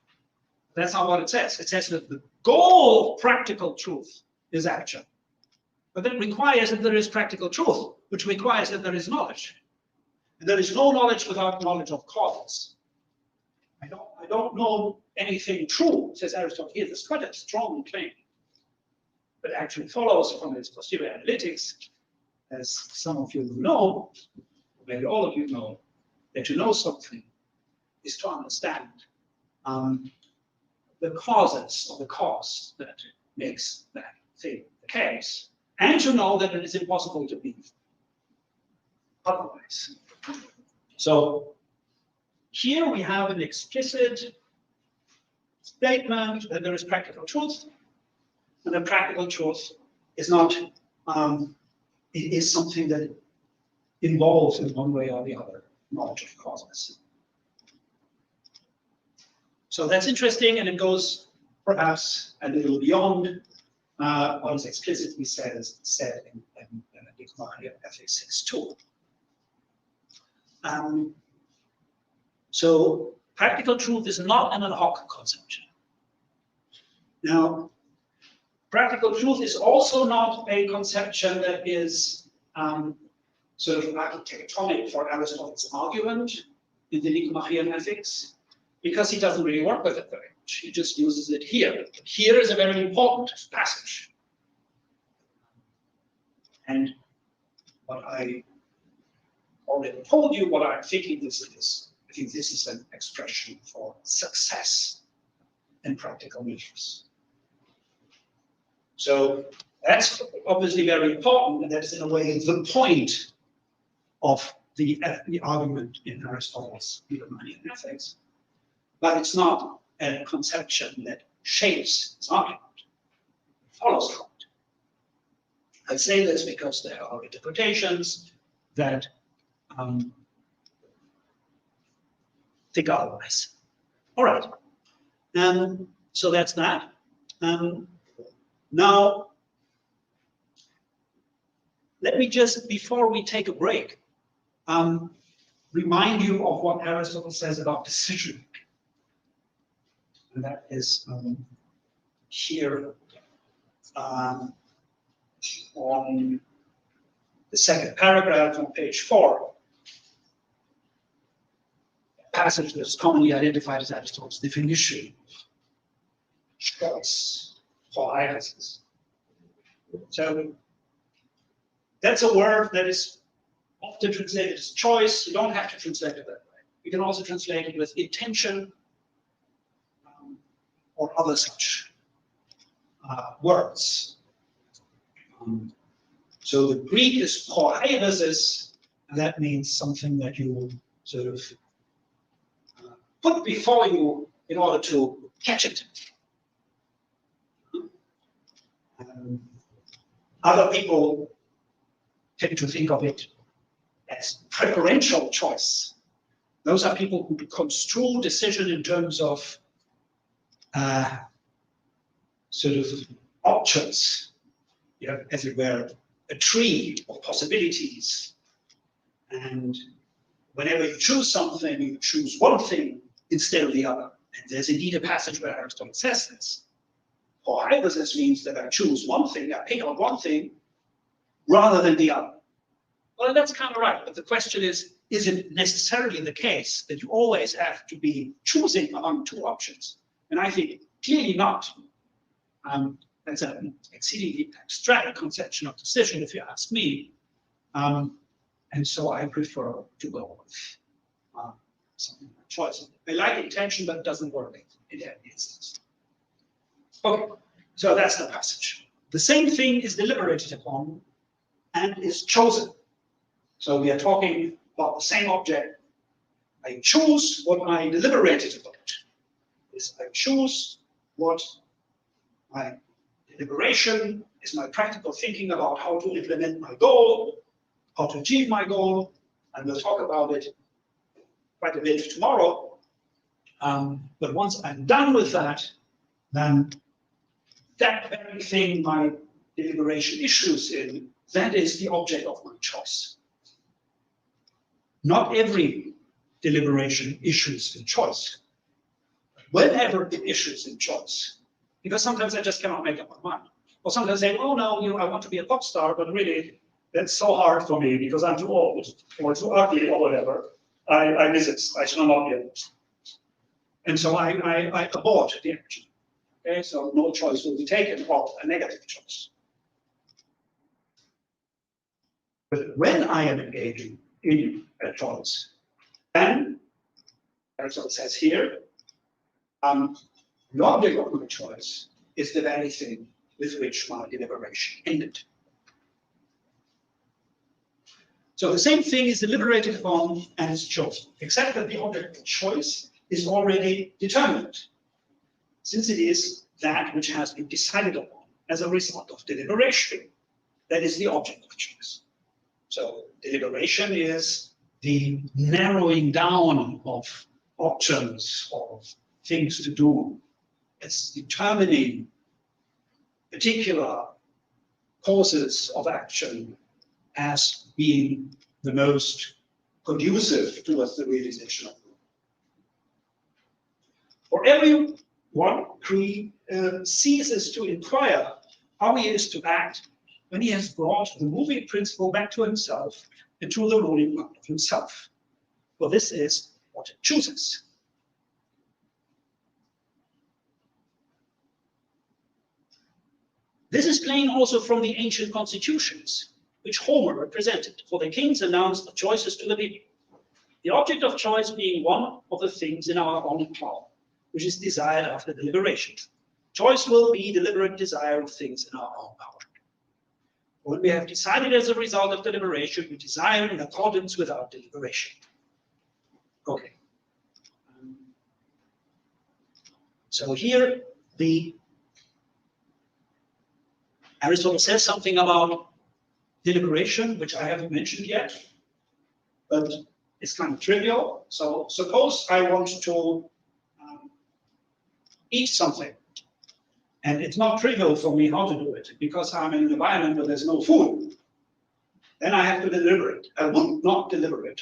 That's not what it says. It says that the goal of practical truth is action. But that requires that there is practical truth, which requires that there is knowledge. And there is no knowledge without knowledge of causes. I don't know anything true, says Aristotle here. That's quite a strong claim. But actually follows from his posterior analytics, as some of you know, maybe all of you know, that to know something is to understand the causes of the cause that makes that thing the case, and to know that it is impossible to be otherwise. So here we have an explicit statement that there is practical truth, and the practical truth is not, it is something that involves in one way or the other knowledge of causes. So that's interesting, and it goes perhaps a little beyond what is explicitly said in Ethics 6.2. So practical truth is not an ad hoc conception. Now, practical truth is also not a conception that is sort of architectonic for Aristotle's argument in the Nicomachean Ethics, because he doesn't really work with it very much. He just uses it here. But here is a very important passage. And what I already told you, what I'm thinking this is, I think this is an expression for success in practical measures. So that's obviously very important, and that is in a way the point of the argument in Aristotle's Nicomachean Ethics. But it's not a conception that shapes its argument, it follows from it. I say this because there are interpretations that think otherwise. All right, so that's that. Now, let me just, before we take a break, remind you of what Aristotle says about decision. And that is here on the second paragraph on page 4. A passage that is commonly identified as Aristotle's definition of choice for irises. So that's a word that is often translated as choice. You don't have to translate it that way. You can also translate it with intention or other such words. So the Greek is choiresis, and that means something that you sort of put before you in order to catch it. Other people tend to think of it as preferential choice. Those are people who construe decision in terms of sort of options, as it were, a tree of possibilities. And whenever you choose something, you choose one thing instead of the other. And there's indeed a passage where Aristotle says this. Choiresis means that I choose one thing, I pick out one thing rather than the other. Well, that's kind of right, but the question is it necessarily the case that you always have to be choosing among two options? And I think clearly not. That's an exceedingly abstract conception of decision, if you ask me. And so I prefer to go with something like choice. I like intention, but it doesn't work in that instance. Okay, so that's the passage. The same thing is deliberated upon and is chosen. So we are talking about the same object. I choose what I deliberated about. is I choose what my deliberation is, my practical thinking about how to implement my goal, how to achieve my goal, and we'll talk about it quite a bit tomorrow. But once I'm done with that, then that very thing my deliberation issues in, that is the object of my choice. Not every deliberation issues in choice. Whenever it issues in choice, because sometimes I just cannot make up my mind. Or sometimes I say, oh no, I want to be a pop star, but really that's so hard for me because I'm too old or too ugly or whatever. I resist. I shall not be able to. And so I abort the action. Okay, so no choice will be taken, or a negative choice. But when I am engaging in a choice, then, Aristotle says here, the object of my choice is the very thing with which my deliberation ended. So the same thing is deliberated upon and is chosen, except that the object of choice is already determined, since it is that which has been decided upon as a result of deliberation. That is the object of choice. So deliberation is the narrowing down of options, of things to do. It's determining particular courses of action as being the most conducive towards the realization of the goal. For everyone, ceases to inquire how he is to act when he has brought the moving principle back to himself and to the ruling part of himself. For this is what it chooses. This is plain also from the ancient constitutions, which Homer represented, for the kings announced the choices to the people. The object of choice being one of the things in our own power, which is desired after deliberation. Choice will be deliberate desire of things in our own power. When we have decided as a result of deliberation, we desire in accordance with our deliberation. Okay. So here Aristotle says something about deliberation, which I haven't mentioned yet, but it's kind of trivial. So suppose I want to eat something, and it's not trivial for me how to do it because I'm in an environment where there's no food. Then I have to deliberate. I would not deliberate.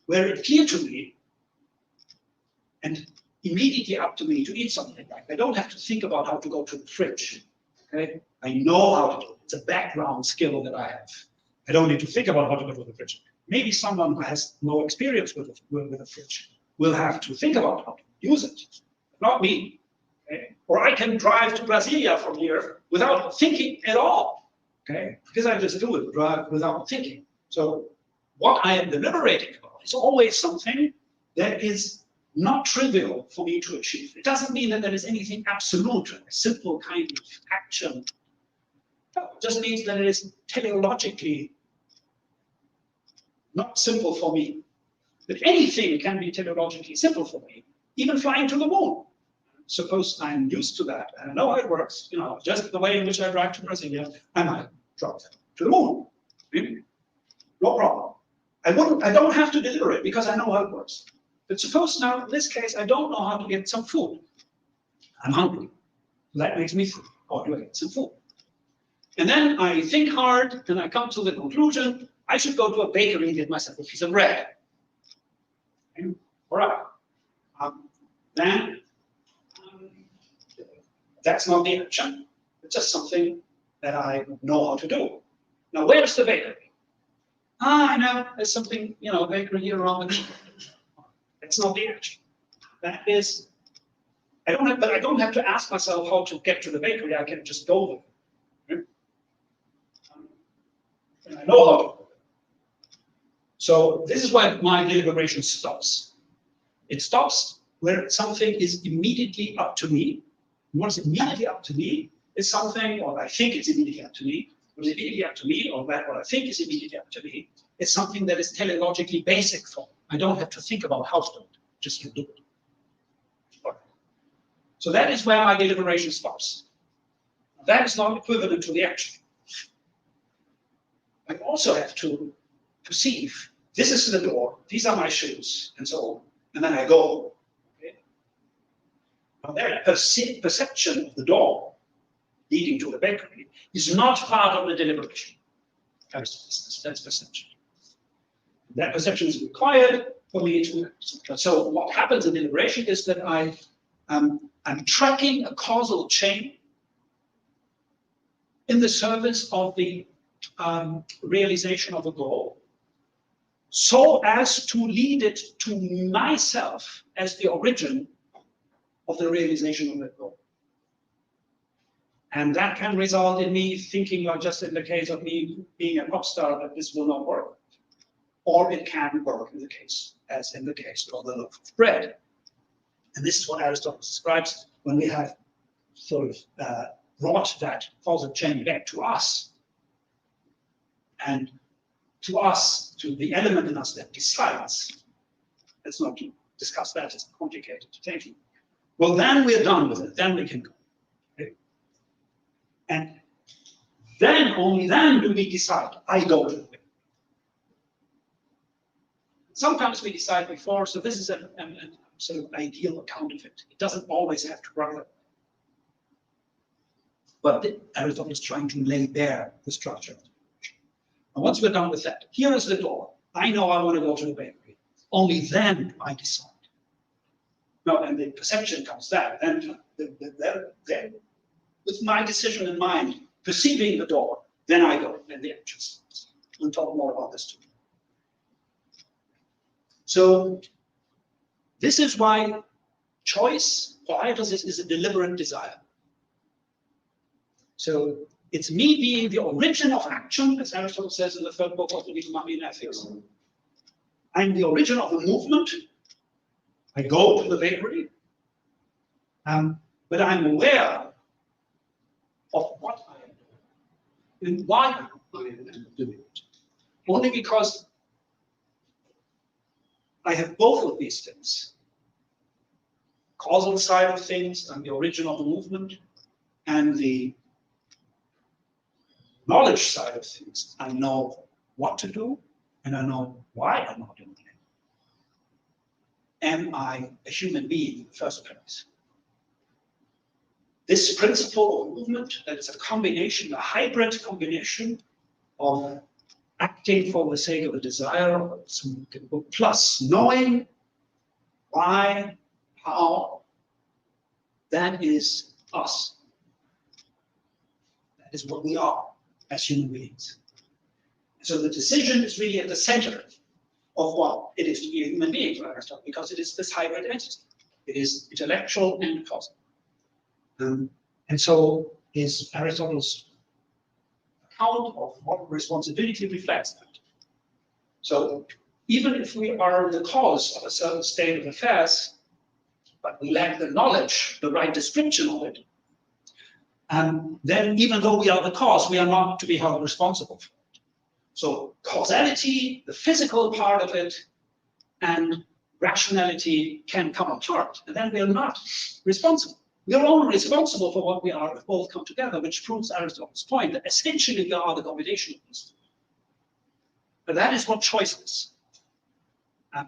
Were it clear to me and immediately up to me to eat something like that, I don't have to think about how to go to the fridge. Okay? I know how to do it. It's a background skill that I have. I don't need to think about how to go to the fridge. Maybe someone who has no experience with a fridge will have to think about how to use it, not me. Okay? Or I can drive to Brasilia from here without thinking at all. Okay? Because I just do it, drive without thinking. So what I am deliberating about is always something that is not trivial for me to achieve. It doesn't mean that there is anything absolute, a simple kind of action. No, it just means that it is teleologically not simple for me. But anything can be teleologically simple for me, even flying to the moon. Suppose I'm used to that and I know how it works, just the way in which I drive to Brasilia, I might drop to the moon. No problem. I don't have to deliberate because I know how it works. But suppose now, in this case, I don't know how to get some food. I'm hungry. That makes me think, how do I get some food? And then I think hard and I come to the conclusion, I should go to a bakery and get myself a piece of bread. Okay? All right. Then that's not the action. It's just something that I know how to do. Now, where's the bakery? I know there's something, bakery here around the corner. That's not the action. That is, I don't have to ask myself how to get to the bakery. I can just go there. Okay? And I know how to do it. So this is why my deliberation stops. It stops where something is immediately up to me. What is immediately up to me is something, or I think it's immediately up to me. What is immediately up to me, or what I think is immediately up to me, is something that is teleologically basic for me. I don't have to think about how to do it, just to do it. So that is where my deliberation stops. That is not equivalent to the action. I also have to perceive, this is the door, these are my shoes, and so on. And then I go. Okay? Now that perception of the door leading to the bakery is not part of the deliberation. That's perception. That perception is required for me to. So what happens in deliberation is that I'm tracking a causal chain in the service of the realization of a goal, so as to lead it to myself as the origin of the realization of that goal. And that can result in me thinking, like just in the case of me being a pop star, that this will not work. Or it can work in the case, as in the case of the loaf of bread. And this is what Aristotle describes when we have sort of brought that causal chain back to us. And to us, to the element in us that decides. Let's not discuss that, it's complicated. Thank you. Well, then we're done with it, then we can go. Okay? And then, only then do we decide, I go to the way. Sometimes we decide before, so this is a sort of ideal account of it. It doesn't always have to work. But Aristotle is trying to lay bare the structure. And once we're done with that, here is the door. I know I want to go to the bakery. Only then I decide. No, and the perception comes there. Then, with my decision in mind, perceiving the door, then I go, and the action starts. We'll talk more about this too. So, this is why choice for Aristotle is a deliberate desire. So, it's me being the origin of action, as Aristotle says in the third book of the Ethics. I'm the origin of the movement. I go to the bakery, but I'm aware of what I am doing and why I am doing it. Only because I have both of these things. Causal side of things, I'm the origin of the movement, and the knowledge side of things. I know what to do, and I know why I'm not doing it. Am I a human being in the first place? This principle of movement, that is a combination, a hybrid combination of acting for the sake of a desire, plus knowing why, how, that is us. That is what we are as human beings. So the decision is really at the center of what it is to be a human being for Aristotle, because it is this hybrid entity. It is intellectual and causal. And so is Aristotle's account of what responsibility reflects that. So even if we are the cause of a certain state of affairs, but we lack the knowledge, the right description of it, then even though we are the cause, we are not to be held responsible for it. So causality, the physical part of it, and rationality can come apart, and then we are not responsible. We are only responsible for what we are if both come together, which proves Aristotle's point that essentially we are the combination of these. But that is what choice is.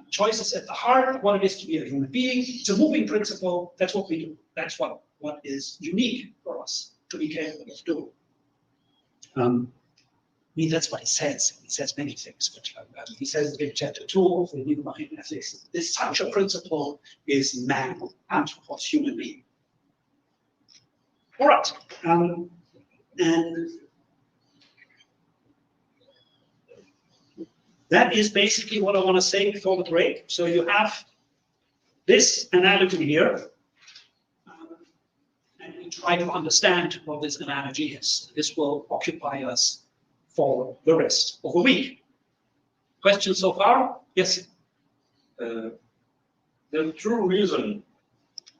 Choice is at the heart of what it is to be a human being. It's a moving principle. That's what we do. That's what is unique for us to be capable of doing. I mean, that's what he says. He says many things, but he says in chapter 2 of the Univesität Ethics, this such a principle is man, anthropos, human being. All right, and that is basically what I want to say before the break. So you have this analogy here, and we try to understand what this analogy is. This will occupy us for the rest of the week. Questions so far? Yes? The true reason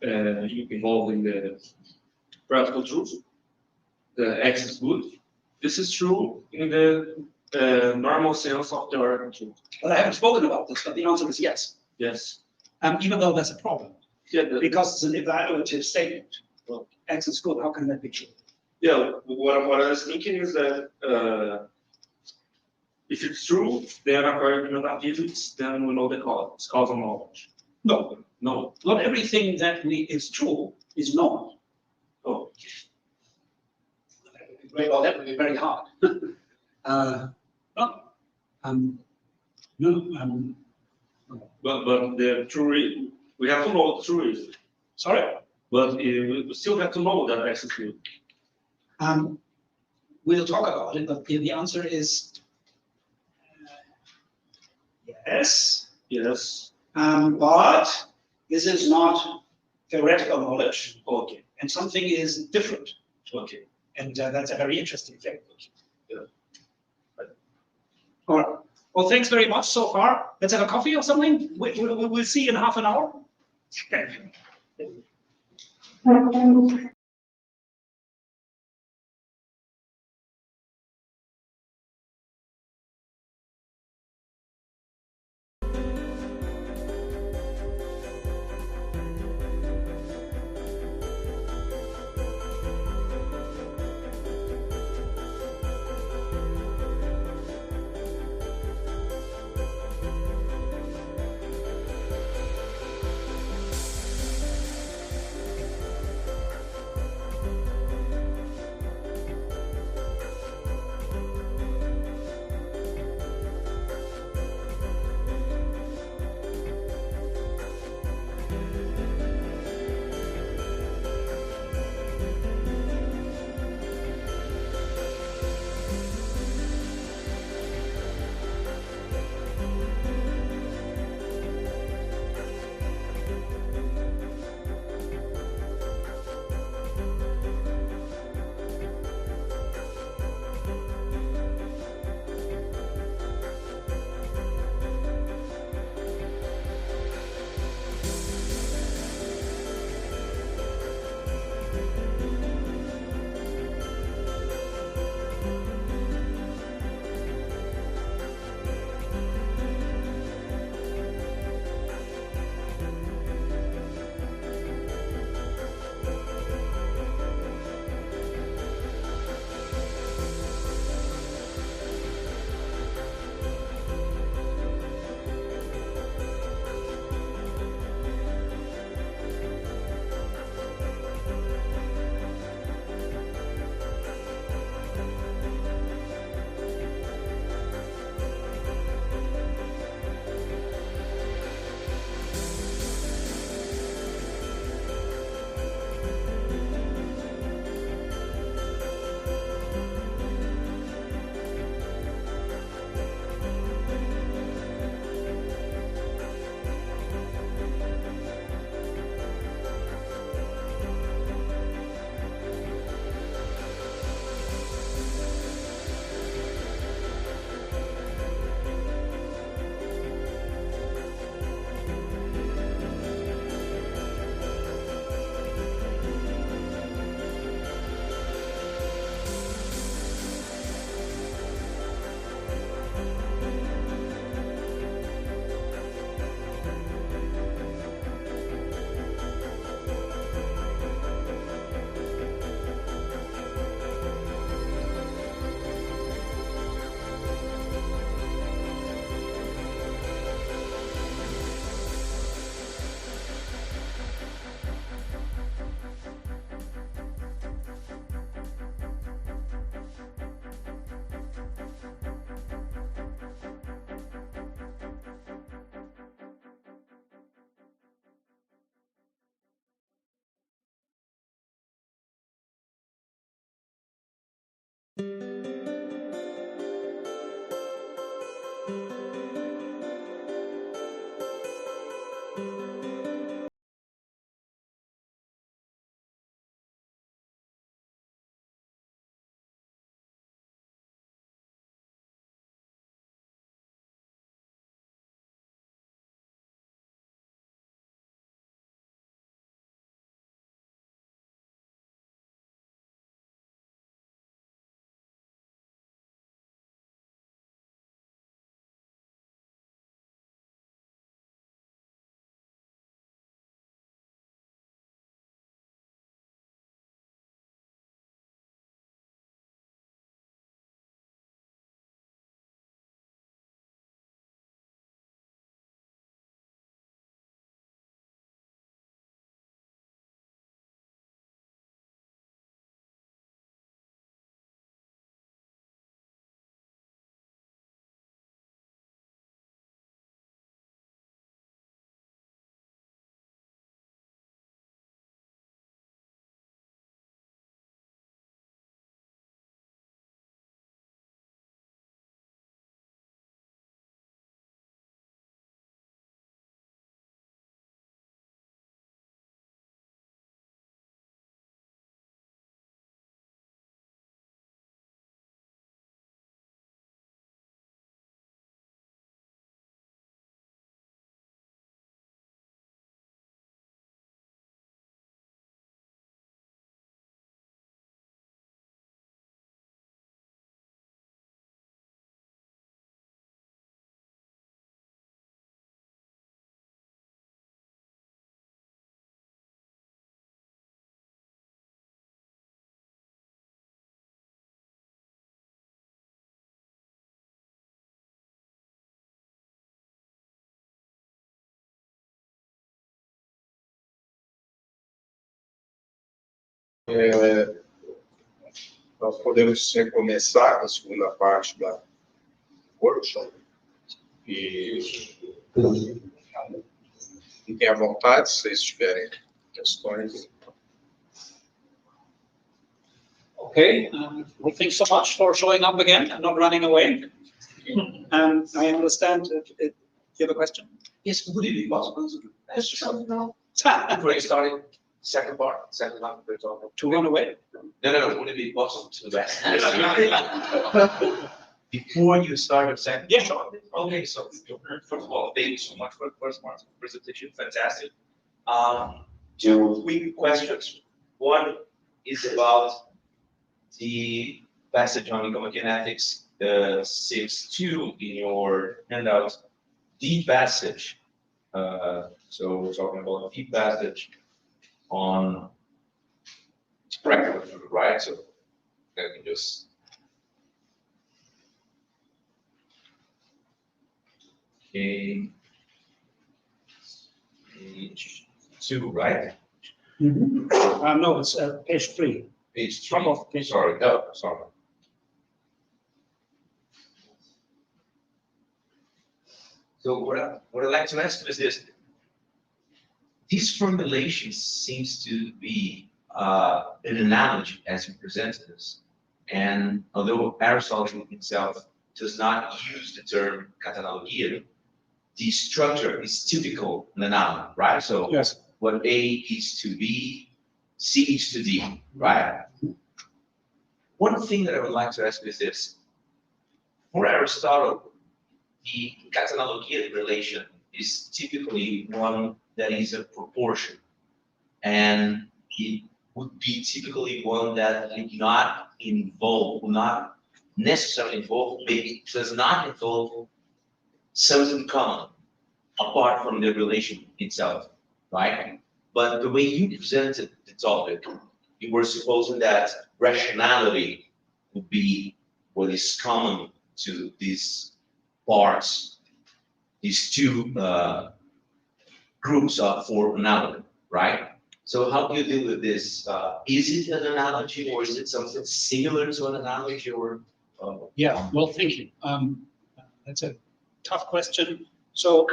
involved in the practical truth, the X is good, this is true in the normal sense of the truth. Well, I haven't spoken about this, but the answer is yes. Yes. Even though that's a problem. because it's an evaluative statement. Well, X is good, how can that be true? Yeah, what I was thinking is that if it's true, then according to physics, then we know the cause. It's causal knowledge. No, No. not everything that is true is known. Oh. Well, that would be very hard. No. No. But the true, we have to know what the true is. Sorry? But we still have to know that X is true. We'll talk about it, but the answer is yes. Yes. But this is not theoretical knowledge, Okay. and something is different, Okay. and that's a very interesting thing. Yeah. All right. Well, thanks very much so far. Let's have a coffee or something. We'll see you in half an hour. Nós podemos recomeçar a segunda parte da workshop. E fiquem à vontade, se vocês tiverem questões. Okay, well, thanks so much for showing up again and not running away. I understand you have a question? Yes, would it be possible to ask something now? Before you started second half of the talk. To run away? No, would it be possible to ask? Before you start the second talk? Okay, so first of all, thank you so much for the first presentation, fantastic. Two quick questions. One is about the passage on economic ethics, 6.2 in your handout, the passage. So we're talking about the passage on practical truth, right? So let me just. Okay. Page 2, right? Mm-hmm. No, it's page 3. Page 3. Page Sorry, no, sorry. So what I'd like to ask is this. This formulation seems to be an analogy as you presented this. And although Aristotle himself does not use the term katalogia, the structure is typical an analogy, right? So yes. What A is to B, C is to D, right? One thing that I would like to ask is this. For Aristotle, the katalogia relation is typically one that is a proportion. And it would be typically one that would not necessarily involve, maybe does not involve something common apart from the relation itself, right? But the way you presented the topic, you were supposing that rationality would be what is common to these parts, these two groups for analogy, right? So how do you deal with this? Is it an analogy, or is it something similar to an analogy, or? Yeah, well, thank you. That's a tough question. So,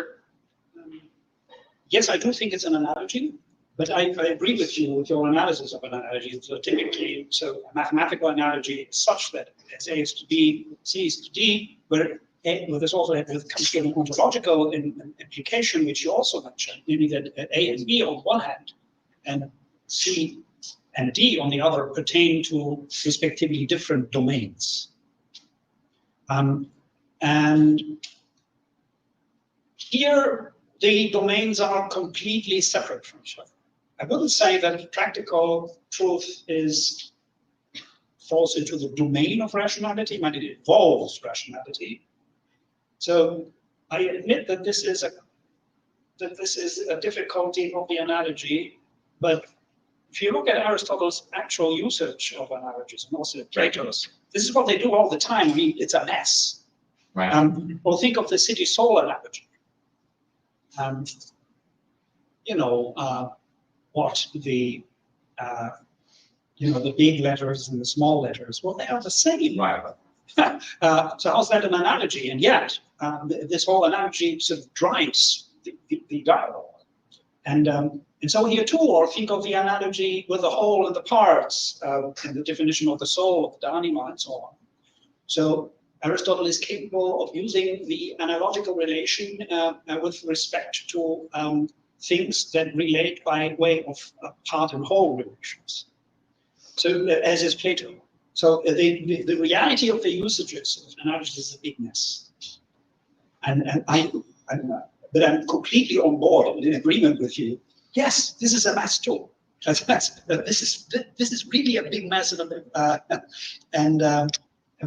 yes, I do think it's an analogy, but I agree with you with your analysis of an analogy. So typically, a mathematical analogy is such that as A is to B, C is to D, where there's also comes to an ontological implication, which you also mentioned, namely that A and B on one hand, and C and D on the other pertain to respectively different domains. And here, the domains are completely separate from each other. I wouldn't say that practical truth falls into the domain of rationality, but it involves rationality. So I admit that this is a difficulty of the analogy, but if you look at Aristotle's actual usage of analogies, and also Plato's, this is what they do all the time. I mean, it's a mess. Right. Or think of the city-soul analogy. What the big letters and the small letters, well, they are the same. Right. So how's that an analogy? And yet, this whole analogy sort of drives the dialogue. And so here too, or think of the analogy with the whole and the parts, and the definition of the soul, of the anima, and so on. So Aristotle is capable of using the analogical relation with respect to things that relate by way of part and whole relations. So as is Plato. So the reality of the usages of analogies is a big mess. But I'm completely on board and in agreement with you. Yes, this is a mess too. This is really a big mess, and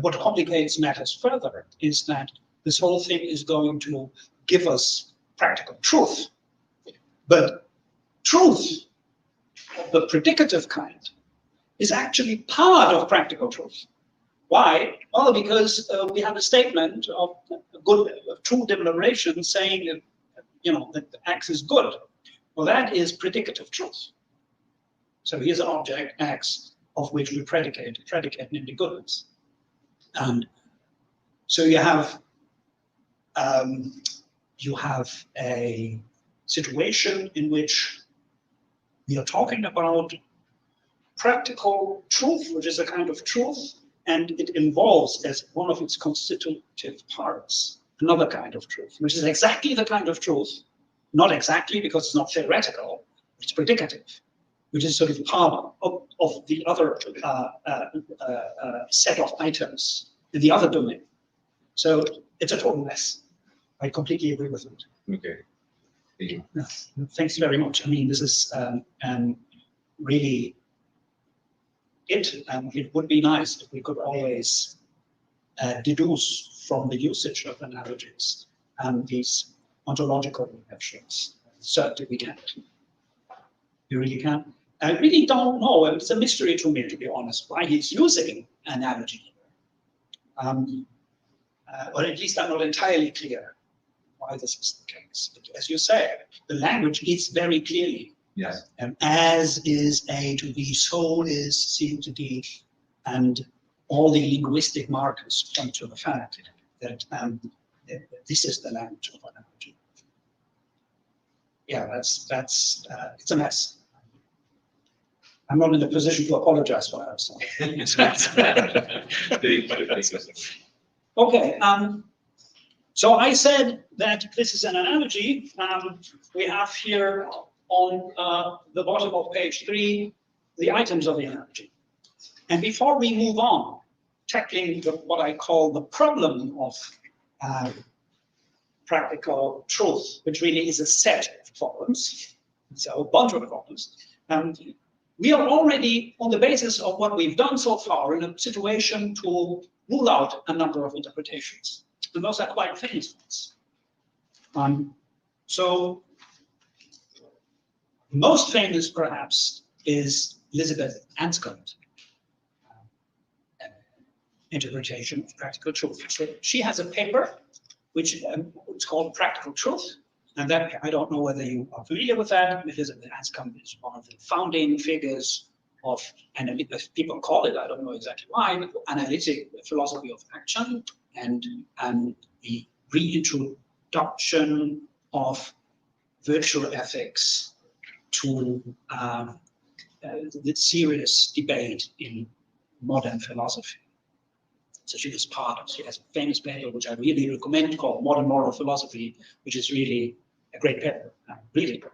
what complicates matters further is that this whole thing is going to give us practical truth. But truth of the predicative kind is actually part of practical truth. Why? Well, because we have a statement of true declaration saying that, that the X is good. Well, that is predicative truth. So here's an object X of which we predicate namely goodness. And so you have a situation in which we are talking about practical truth, which is a kind of truth, and it involves as one of its constitutive parts another kind of truth, which is exactly the kind of truth, not exactly because it's not theoretical, it's predicative, which is sort of part of the other set of items in the other domain. So it's a total mess. I completely agree with it. Okay. Thank you. Yes. Thanks very much. I mean, this is really it. It would be nice if we could always deduce from the usage of analogies and these ontological actions. Certainly we can. You really can. I really don't know, and it's a mystery to me, to be honest, why he's using analogy. Or at least I'm not entirely clear why this is the case. But as you say, the language is very clearly. Yes. As is A to B, so is C to D, and all the linguistic markers point to the fact that this is the language of analogy. Yeah, that's it's a mess. I'm not in a position to apologize for that. So. Okay. So I said that this is an analogy. We have here on the bottom of page 3 the items of the analogy. And before we move on, tackling what I call the problem of practical truth, which really is a set of problems, so a bunch of problems. We are already, on the basis of what we've done so far, in a situation to rule out a number of interpretations. And those are quite famous ones. So, most famous, perhaps, is Elizabeth Anscombe's interpretation of practical truth. So she has a paper which is called Practical Truth. And that, I don't know whether you are familiar with that. Elizabeth Anscombe is one of the founding figures of, as people call it, I don't know exactly why, but analytic philosophy of action and the reintroduction of virtual ethics to the serious debate in modern philosophy. So she has a famous paper, which I really recommend, called Modern Moral Philosophy, which is really a great paper, really great.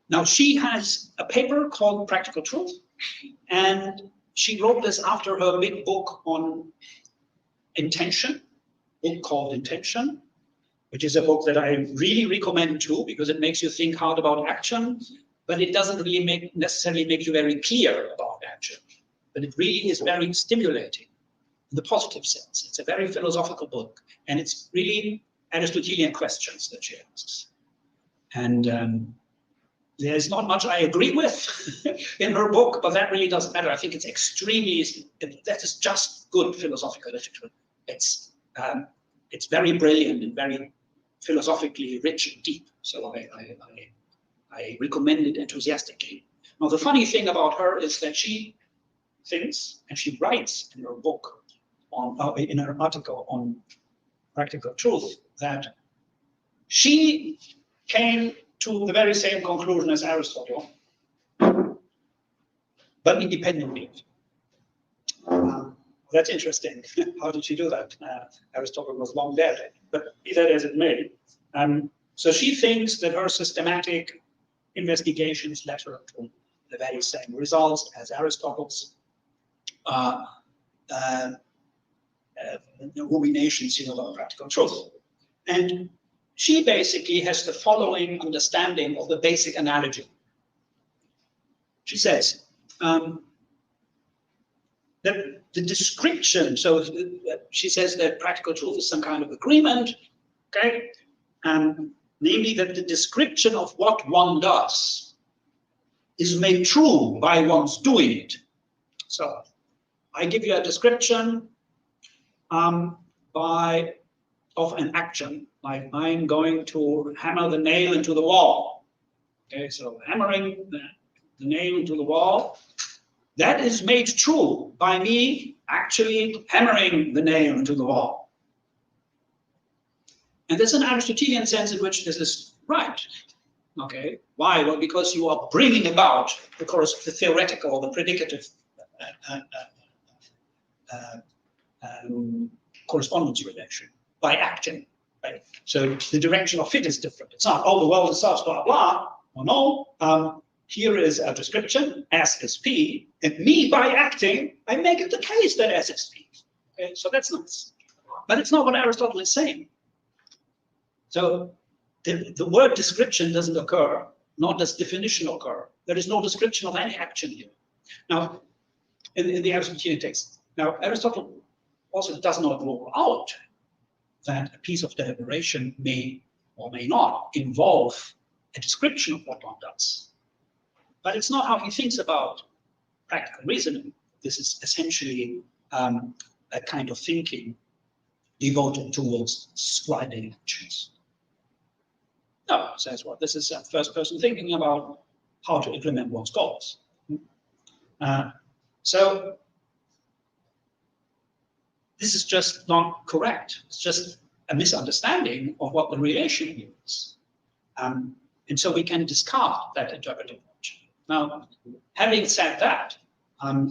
Now she has a paper called Practical Truth, and she wrote this after her big book on intention, called Intention, which is a book that I really recommend too, because it makes you think hard about action, but it doesn't really necessarily make you very clear about action. But it really is very stimulating in the positive sense. It's a very philosophical book, and it's really Aristotelian questions that she asks. And there's not much I agree with in her book, but that really doesn't matter. I think it's that is just good philosophical literature. It's very brilliant and very philosophically rich and deep. So I recommend it enthusiastically. Now, the funny thing about her is that she thinks, and she writes in her book, in her article on Practical Truth, that she came to the very same conclusion as Aristotle, but independently. That's interesting. How did she do that? Aristotle was long dead, but be that as it may. So she thinks that her systematic investigations led her to the very same results as Aristotle's ruminations about practical truth. And she basically has the following understanding of the basic analogy. She says that the description, so she says that practical truth is some kind of agreement, okay? Namely that the description of what one does is made true by one's doing it. So I give you a description of an action, like I'm going to hammer the nail into the wall. Okay, so hammering the nail into the wall, that is made true by me actually hammering the nail into the wall. And there's an Aristotelian sense in which this is right. Okay, why? Well, because you are bringing about, of course, the theoretical, the predicative correspondence relation by acting. Right? So the direction of fit is different. It's not, oh, the world is such, blah, blah. Oh, no. Here is a description, S is P, and me, by acting, I make it the case that S is P. Okay? So that's nice. But it's not what Aristotle is saying. So the word description doesn't occur, nor does definition occur. There is no description of any action here. Now, in the Aristotelian text. Now, Aristotle also does not rule out that a piece of deliberation may or may not involve a description of what one does. But it's not how he thinks about practical reasoning. This is essentially a kind of thinking devoted towards scribing actions. No, says what? This is a first person thinking about how to implement one's goals. So this is just not correct. It's just a misunderstanding of what the relation is. And so we can discard that interpretive approach. Now, having said that, I'm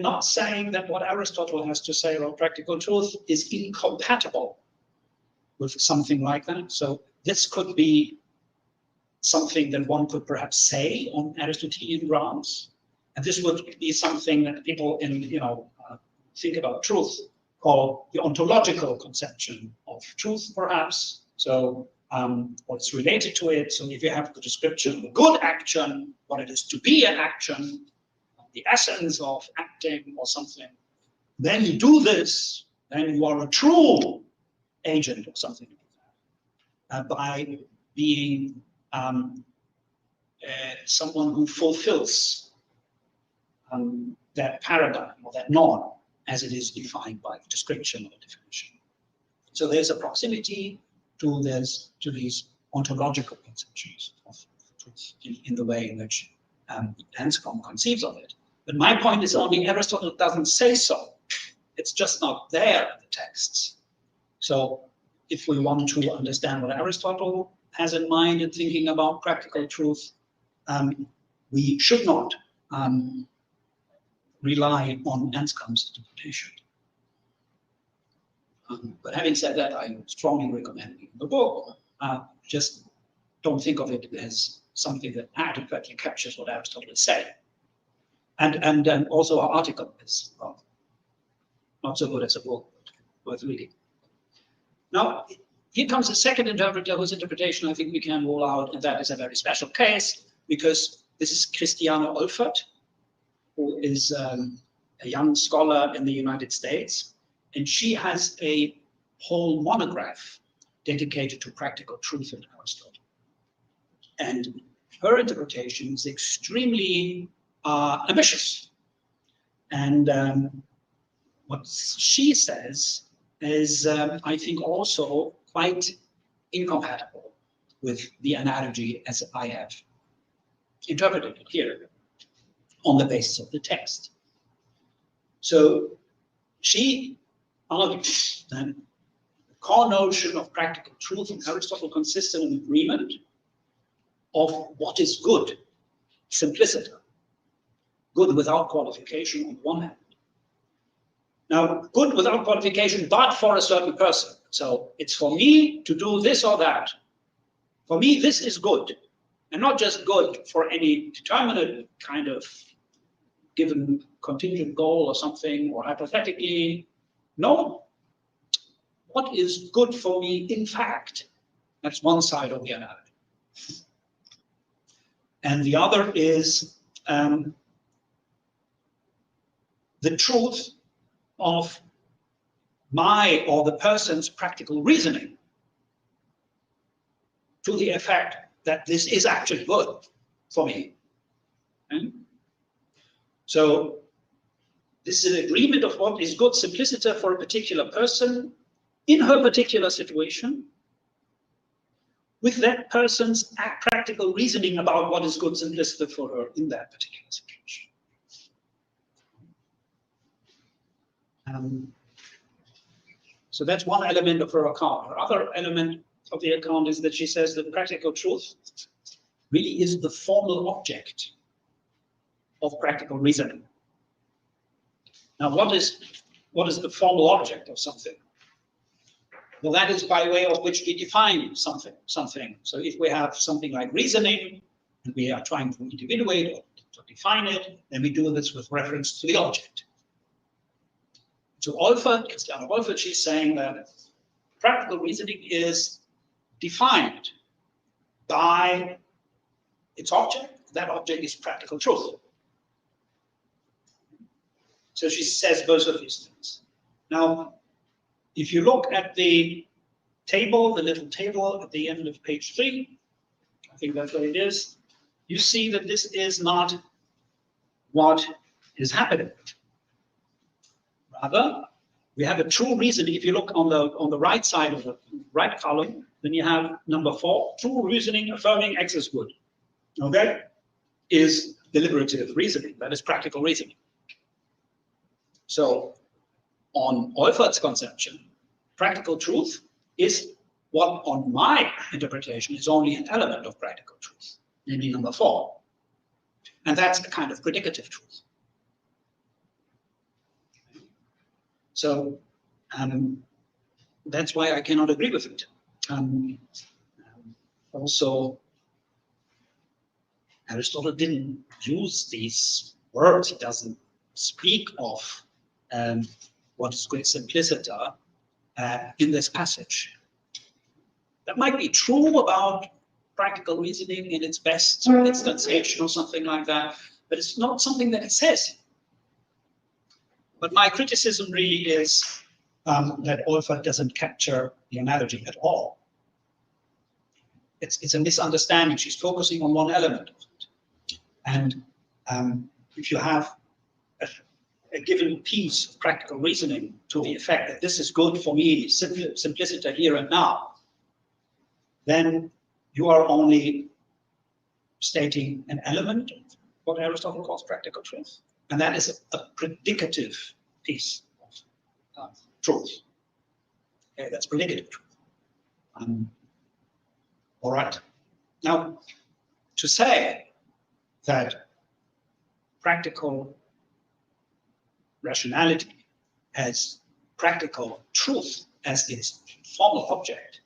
not saying that what Aristotle has to say about practical truth is incompatible with something like that. So this could be something that one could perhaps say on Aristotelian grounds. And this would be something that people think about truth call the ontological conception of truth, perhaps. So what's related to it. So if you have the description of a good action, what it is to be an action, the essence of acting or something, then you do this, then you are a true agent or something like that, by being someone who fulfills that paradigm or that norm as it is defined by the description or definition. So there's a proximity to these ontological conceptions of truth in the way in which Anscombe conceives of it. But my point is only Aristotle doesn't say so. It's just not there in the texts. So if we want to understand what Aristotle has in mind in thinking about practical truth, we should not rely on Anscombe's interpretation. But having said that, I strongly recommend reading the book. Just don't think of it as something that adequately captures what Aristotle is saying. And also our article is not so good as a book, but worth reading. Now, here comes a second interpreter whose interpretation I think we can rule out, and that is a very special case, because this is Christiane Olfert, who is a young scholar in the United States, and she has a whole monograph dedicated to practical truth in Aristotle. And her interpretation is extremely ambitious. And what she says is, I think, also quite incompatible with the analogy as I have interpreted it here on the basis of the text. So she argues that the core notion of practical truth in Aristotle consists in an agreement of what is good, simplicity, good without qualification on one hand. Now, good without qualification, but for a certain person. So it's for me to do this or that. For me, this is good. And not just good for any determinate kind of given contingent goal or something, or hypothetically. No. What is good for me, in fact? That's one side of the analogy. And the other is the truth of my or the person's practical reasoning to the effect that this is actually good for me. Okay? So this is an agreement of what is good simpliciter for a particular person in her particular situation, with that person's practical reasoning about what is good simplicity for her in that particular situation. So that's one element of her account. Her other element of the account is that she says that practical truth really is the formal object of practical reasoning. Now, what is the formal object of something? Well, that is by way of which we define something. So if we have something like reasoning, and we are trying to individuate or to define it, then we do this with reference to the object. To Christiane Olfert, she's saying that practical reasoning is defined by its object. That object is practical truth. So she says both of these things. Now, if you look at the table, the little table at the end of page 3, I think that's what it is, you see that this is not what is happening. Rather, we have a true reasoning. If you look on the right side of the right column, then you have number 4, true reasoning affirming X is good. Okay? Is deliberative reasoning. That is practical reasoning. So, on Olfert's conception, practical truth is what, on my interpretation, is only an element of practical truth, namely number 4. And that's a kind of predicative truth. So that's why I cannot agree with it. Also, Aristotle didn't use these words. He doesn't speak of what is great simplicity in this passage. That might be true about practical reasoning in its best instantiation or something like that, but it's not something that it says. But my criticism really is that Olfert doesn't capture the analogy at all. It's a misunderstanding. She's focusing on one element of it. And if you have a given piece of practical reasoning to the effect that this is good for me, simplicity here and now, then you are only stating an element of what Aristotle calls practical truth. And that is a predicative piece of truth. Okay, that's predicative truth. All right. Now, to say that practical rationality has practical truth as its formal object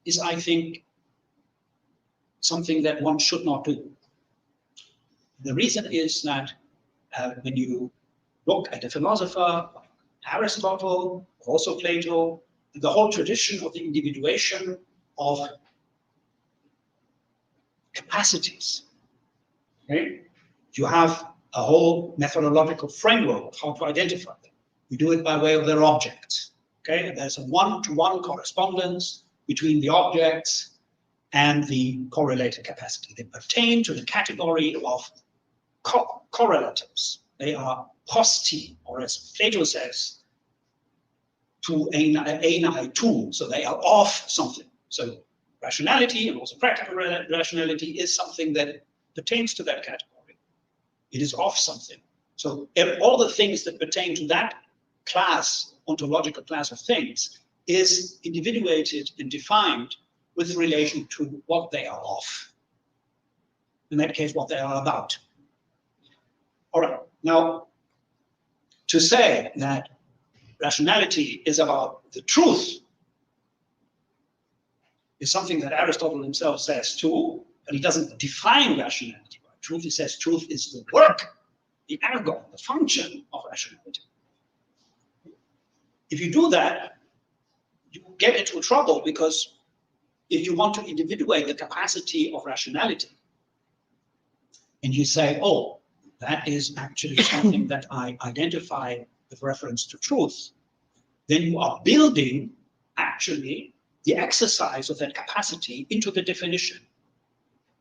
is, I think, something that one should not do. The reason is that when you look at the philosopher, Aristotle, also Plato, the whole tradition of the individuation of capacities, okay? You have a whole methodological framework of how to identify them. We do it by way of their objects, okay? And there's a one-to-one correspondence between the objects and the correlated capacity. They pertain to the category of correlatives. They are posti, or as Plato says, to einai tu, so they are of something. So rationality and also practical rationality is something that pertains to that category. It is of something. So all the things that pertain to that class, ontological class of things, is individuated and defined with relation to what they are of. In that case, what they are about. All right, now, to say that rationality is about the truth is something that Aristotle himself says too, but he doesn't define rationality by truth. He says truth is the work, the ergon, the function of rationality. If you do that, you get into trouble, because if you want to individuate the capacity of rationality, and you say, oh, that is actually something that I identify with reference to truth, then you are building actually the exercise of that capacity into the definition.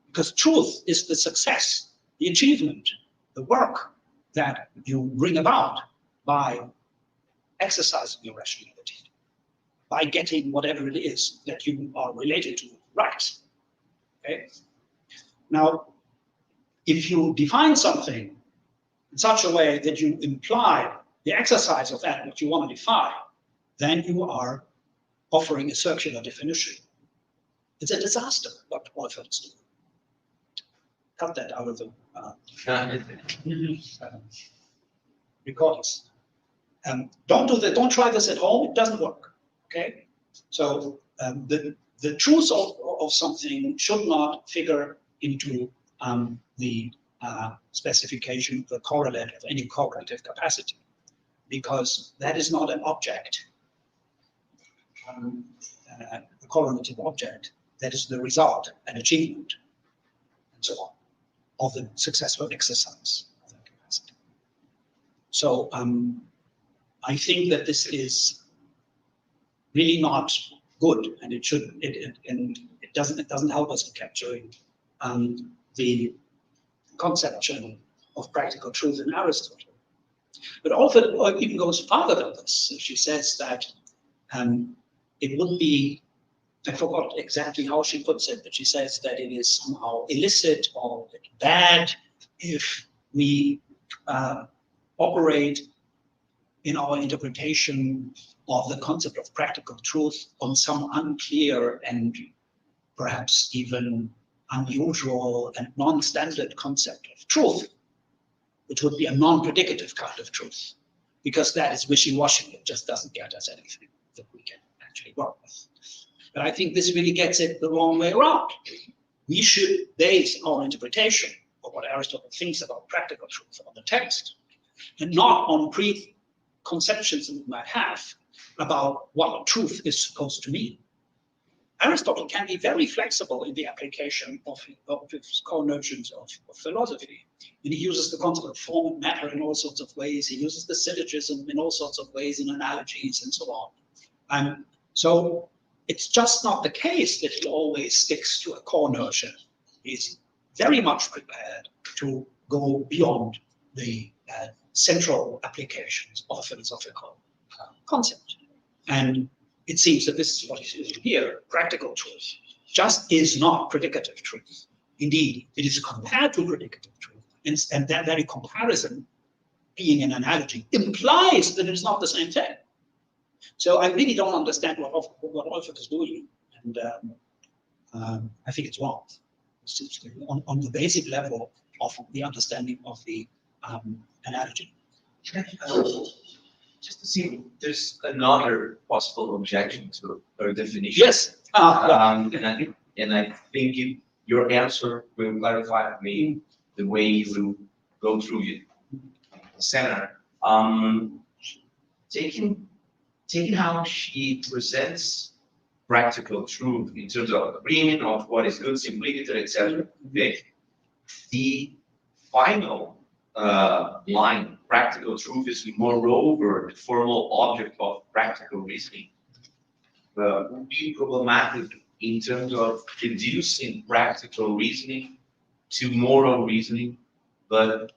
Because truth is the success, the achievement, the work that you bring about by exercising your rationality, by getting whatever it is that you are related to right. Okay. Now, if you define something in such a way that you imply the exercise of that what you want to define, then you are offering a circular definition. It's a disaster what authors do. Cut that out of the recordings. Don't do that. Don't try this at home. It doesn't work. Okay. So the truth of something should not figure into the specification, the correlate of any cognitive capacity, because that is not an object, a correlative object. That is the result, an achievement, and so on, of the successful exercise of that capacity. So I think that this is really not good, and it should, it doesn't help us in capturing the conception of practical truth in Aristotle. But also even goes farther than this. She says that it would be, I forgot exactly how she puts it, but she says that it is somehow illicit or bad if we operate in our interpretation of the concept of practical truth on some unclear and perhaps even unusual and non-standard concept of truth, which would be a non-predicative kind of truth, because that is wishy-washy. It just doesn't get us anything that we can actually work with. But I think this really gets it the wrong way around. We should base our interpretation of what Aristotle thinks about practical truth on the text, and not on preconceptions that we might have about what truth is supposed to mean. Aristotle can be very flexible in the application of his core notions of philosophy. And he uses the concept of form and matter in all sorts of ways. He uses the syllogism in all sorts of ways, in analogies and so on. So it's just not the case that he always sticks to a core notion. He's very much prepared to go beyond the central applications of a philosophical concept. And it seems that this is what he's doing here. Practical truth just is not predicative truth. Indeed, it is compared to predicative truth. And that very comparison, being an analogy, implies that it is not the same thing. So I really don't understand what Olfert is doing. And I think it's wrong. It's on the basic level of the understanding of the analogy. Just to see, there's another possible objection to her definition. Yes. And I think your answer will clarify for me the way you will go through it. Senator, taking how she presents practical truth in terms of agreement of what is good, simplicity, etc. The final line, practical truth, is moreover the formal object of practical reasoning, would be problematic in terms of reducing practical reasoning to moral reasoning, but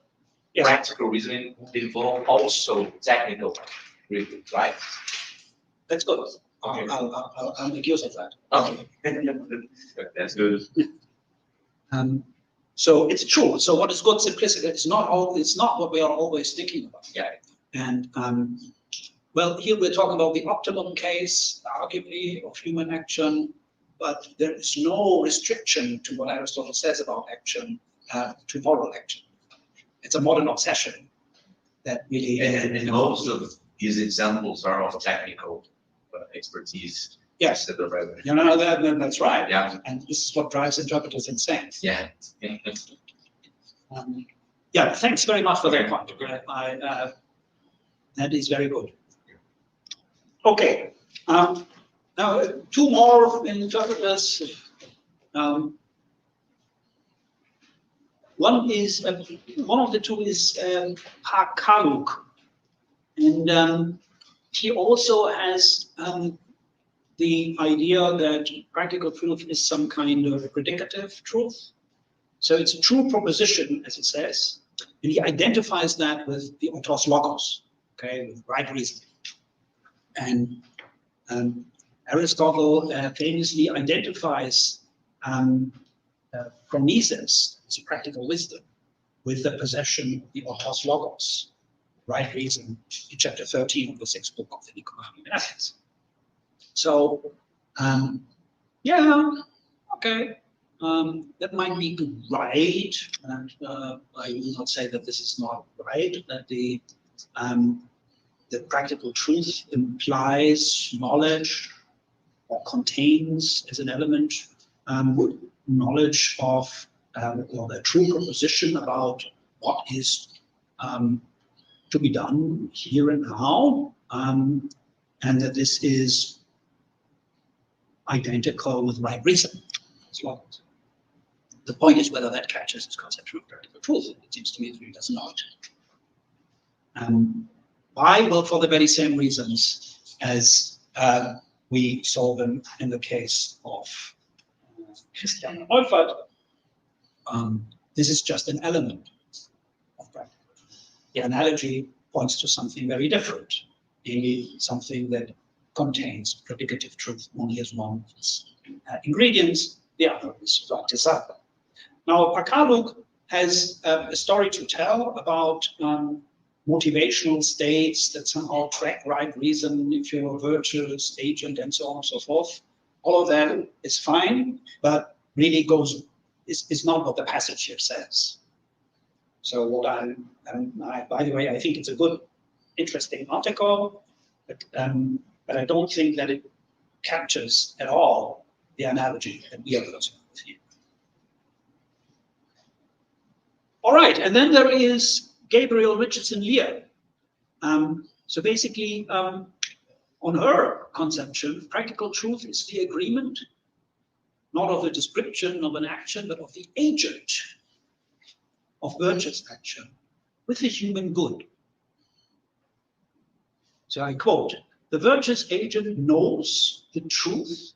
yes, practical reasoning would involve also technical reasoning, right? That's good. Okay. I'll make use of that. Okay. That's good. So it's true. So what is good simplicity? It's not what we are always thinking about. Yeah. And well, here we're talking about the optimum case, arguably, of human action, but there is no restriction to what Aristotle says about action to moral action. It's a modern obsession that really. And most of his examples are of technical expertise. Yes, that's right. Yeah, and this is what drives interpreters insane. Yeah. Yeah. Thanks very much for that point. That is very good. Okay. Now, two more interpreters. One of the two is Kaluk, and he also has the idea that practical truth is some kind of predicative truth. So it's a true proposition, as it says, and he identifies that with the autos logos, okay, with right reason. And Aristotle famously identifies phronesis, it's a practical wisdom, with the possession of the autos logos, right reason, in chapter 13 of the 6th book of the Ethics. So, yeah, okay, that might be right, and I will not say that this is not right, that the practical truth implies knowledge or contains as an element knowledge of or the true proposition about what is to be done here and now, and that this is identical with right reason. The point is whether that catches this conception of practical truth. It seems to me that it does not. Why? Well, for the very same reasons as we saw them in the case of Christian Wolfert. This is just an element of practical truth. The analogy points to something very different, namely something that contains predicative truth only as one of its ingredients, the other is desire. Now, Pakaluk has a story to tell about motivational states that somehow track right reason, if you're a virtuous agent, and so on and so forth. All of that is fine, but really is not what the passage here says. So what by the way, I think it's a good, interesting article, but I don't think that it captures at all the analogy that we are using here. All right, and then there is Gabriel Richardson Lear. So basically, on her conception, practical truth is the agreement, not of the description of an action, but of the agent of virtuous action with the human good. So I quote, the virtuous agent knows the truth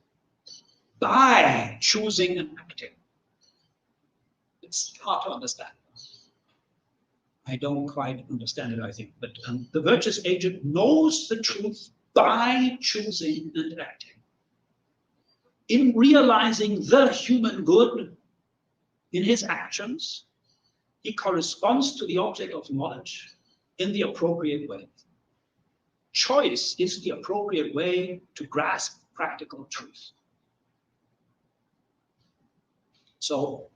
by choosing and acting. It's hard to understand. I don't quite understand it, I think, but the virtuous agent knows the truth by choosing and acting. In realizing the human good in his actions, he corresponds to the object of knowledge in the appropriate way. Choice is the appropriate way to grasp practical truth. So,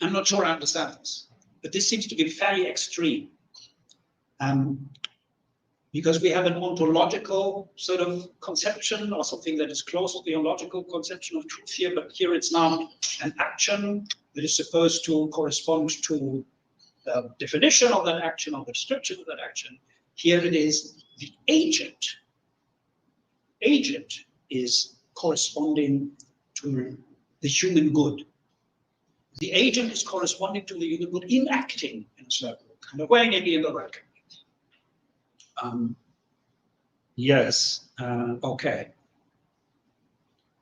I'm not sure I understand this, but this seems to be very extreme. Because we have an ontological sort of conception or something that is close to the ontological conception of truth here, but here it's now an action that is supposed to correspond to the definition of that action or the description of that action. Here it is the agent. Agent is corresponding to the human good. The agent is corresponding to the human good in acting in a certain kind of way, maybe in the right kind. Yes, okay.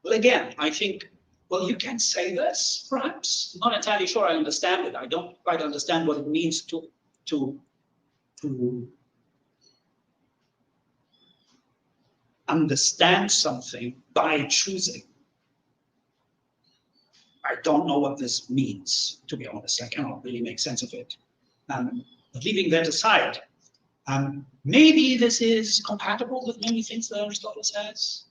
Well, again, I think, well, you can say this, perhaps. I'm not entirely sure I understand it. I don't quite understand what it means to understand something by choosing. I don't know what this means, to be honest. I cannot really make sense of it. But leaving that aside, maybe this is compatible with many things that Aristotle says.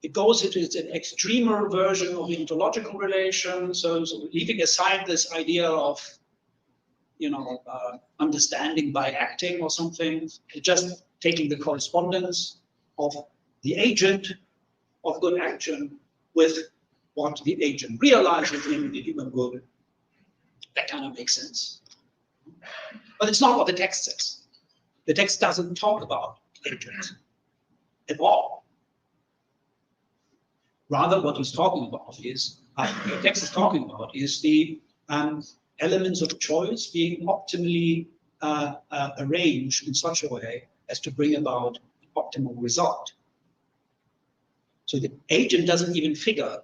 It goes into an extremer version of the ontological relation. So leaving aside this idea of, understanding by acting or something, just taking the correspondence of the agent of good action with what the agent realizes in the human good. That kind of makes sense. But it's not what the text says. The text doesn't talk about agents at all. Rather, what he's talking about is, the text is talking about is the elements of choice being optimally arranged in such a way as to bring about an optimal result. So the agent doesn't even figure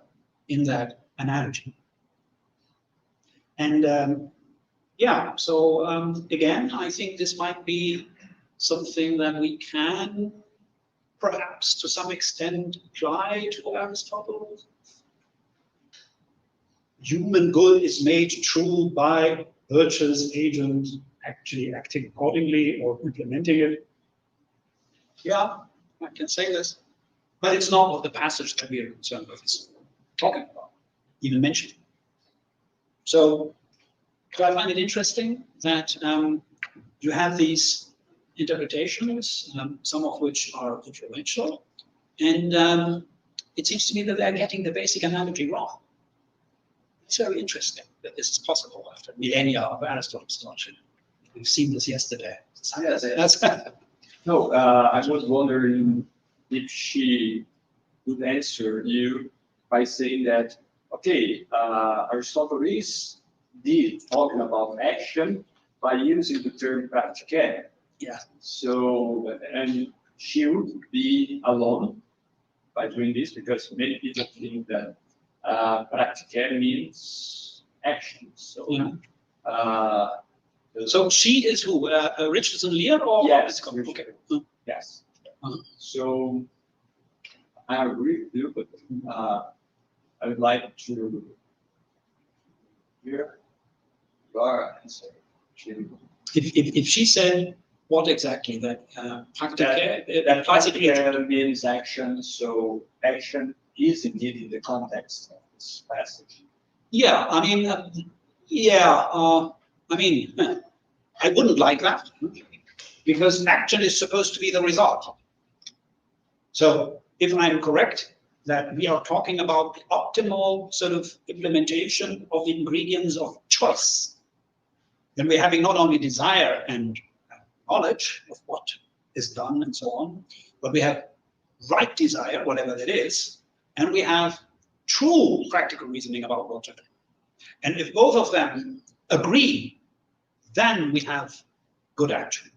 in that analogy. And yeah, so again, I think this might be something that we can perhaps to some extent apply to Aristotle. Human good is made true by virtuous agent actually acting accordingly or implementing it. Yeah, I can say this, but it's not what the passage that we are concerned with is talking about, even mentioning. So, do I find it interesting that you have these interpretations, some of which are influential, and it seems to me that they're getting the basic analogy wrong. It's very interesting that this is possible after millennia of Aristotle's logic. We've seen this yesterday. Yes. No, I was wondering if she would answer you by saying that, okay, Aristotle did talking about action by using the term prática. Yeah. So, and she would be alone by doing this because many people think that prática means action. So, yeah. So she is who? Richardson Lear or? Yes. Okay. Yes. So I agree with you, but I would like to hear your answer. If she said what exactly that prática That prática means action, so action is indeed in the context of this passage. Yeah, I mean, I wouldn't like that because action is supposed to be the result. So if I'm correct that we are talking about the optimal sort of implementation of the ingredients of choice, then we're having not only desire and knowledge of what is done and so on, but we have right desire, whatever that is, and we have true practical reasoning about what to do. And if both of them agree, then we have good action.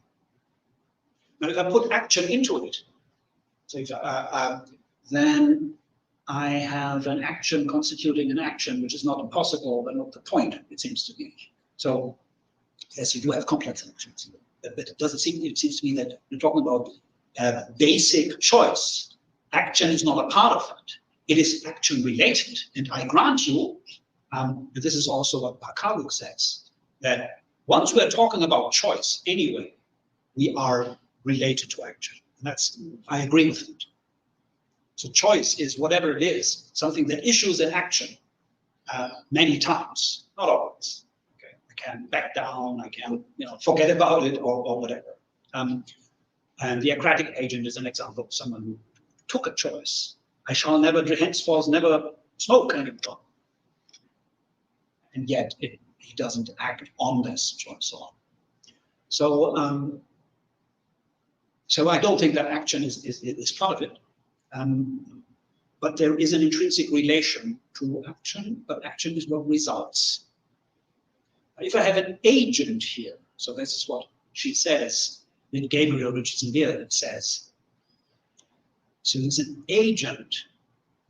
Now, if I put action into it, so then I have an action constituting an action, which is not impossible, but not the point, it seems to me. So, yes, you do have complex actions, but it doesn't seem, it seems to me that you're talking about basic choice. Action is not a part of it. It is action related. And I grant you, this is also what Pakaluk says, that once we're talking about choice anyway, we are related to action. And that's, I agree with it. So choice is whatever it is, something that issues an action many times, not always. Okay, I can back down, I can forget about it or whatever. And the acratic agent is an example of someone who took a choice. I shall never, henceforth, never smoke anymore. And yet he doesn't act on this choice. So, so I don't think that action is part of it. But there is an intrinsic relation to action, but action is what results. If I have an agent here, so this is what she says, in Gabriel Richardson Lear says. So it's an agent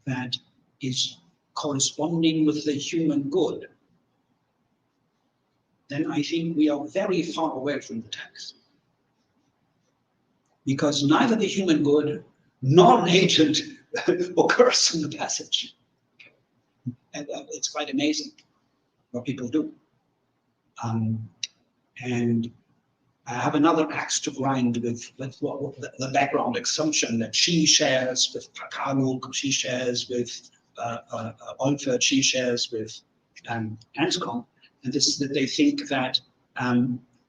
that is corresponding with the human good. Then I think we are very far away from the text. Because neither the human good nor an agent occurs in the passage. And it's quite amazing what people do. And I have another axe to grind with the background assumption that she shares with Pakaluk, she shares with Olfert, she shares with Anscombe. And this is that they think that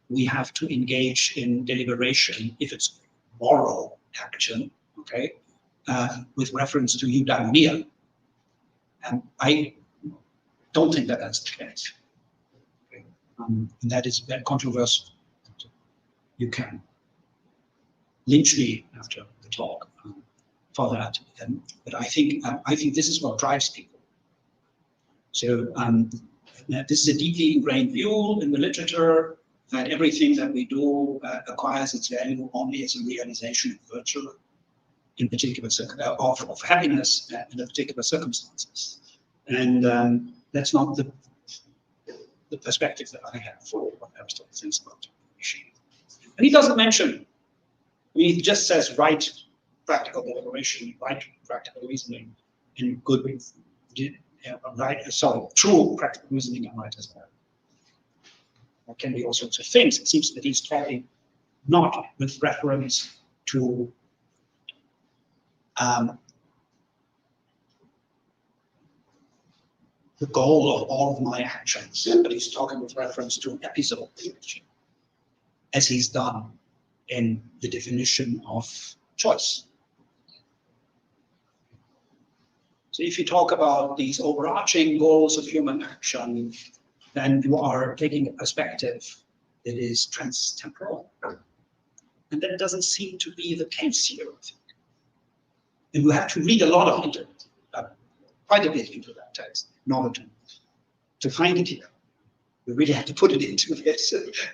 we have to engage in deliberation if it's moral action, okay, with reference to eudaimonia. And I don't think that that's the case. Okay. And that is very controversial. You can lynch me after the talk for that, but I think this is what drives people. So this is a deeply ingrained view in the literature that everything that we do acquires its value only as a realization of virtue, in particular of happiness in a particular circumstances, and that's not the perspective that I have for what Aristotle thinks about machine. And he doesn't mention. I mean, he just says right practical deliberation, right practical reasoning, and good true practical reasoning and right as well. There can be all sorts of things. It seems that he's talking not with reference to the goal of all of my actions, but he's talking with reference to episode theology, as he's done in the definition of choice. So if you talk about these overarching goals of human action, then you are taking a perspective that is transtemporal. And that doesn't seem to be the case here, I think. And we have to read a lot into it, quite a bit into that text in order to find it here. We really have to put it into it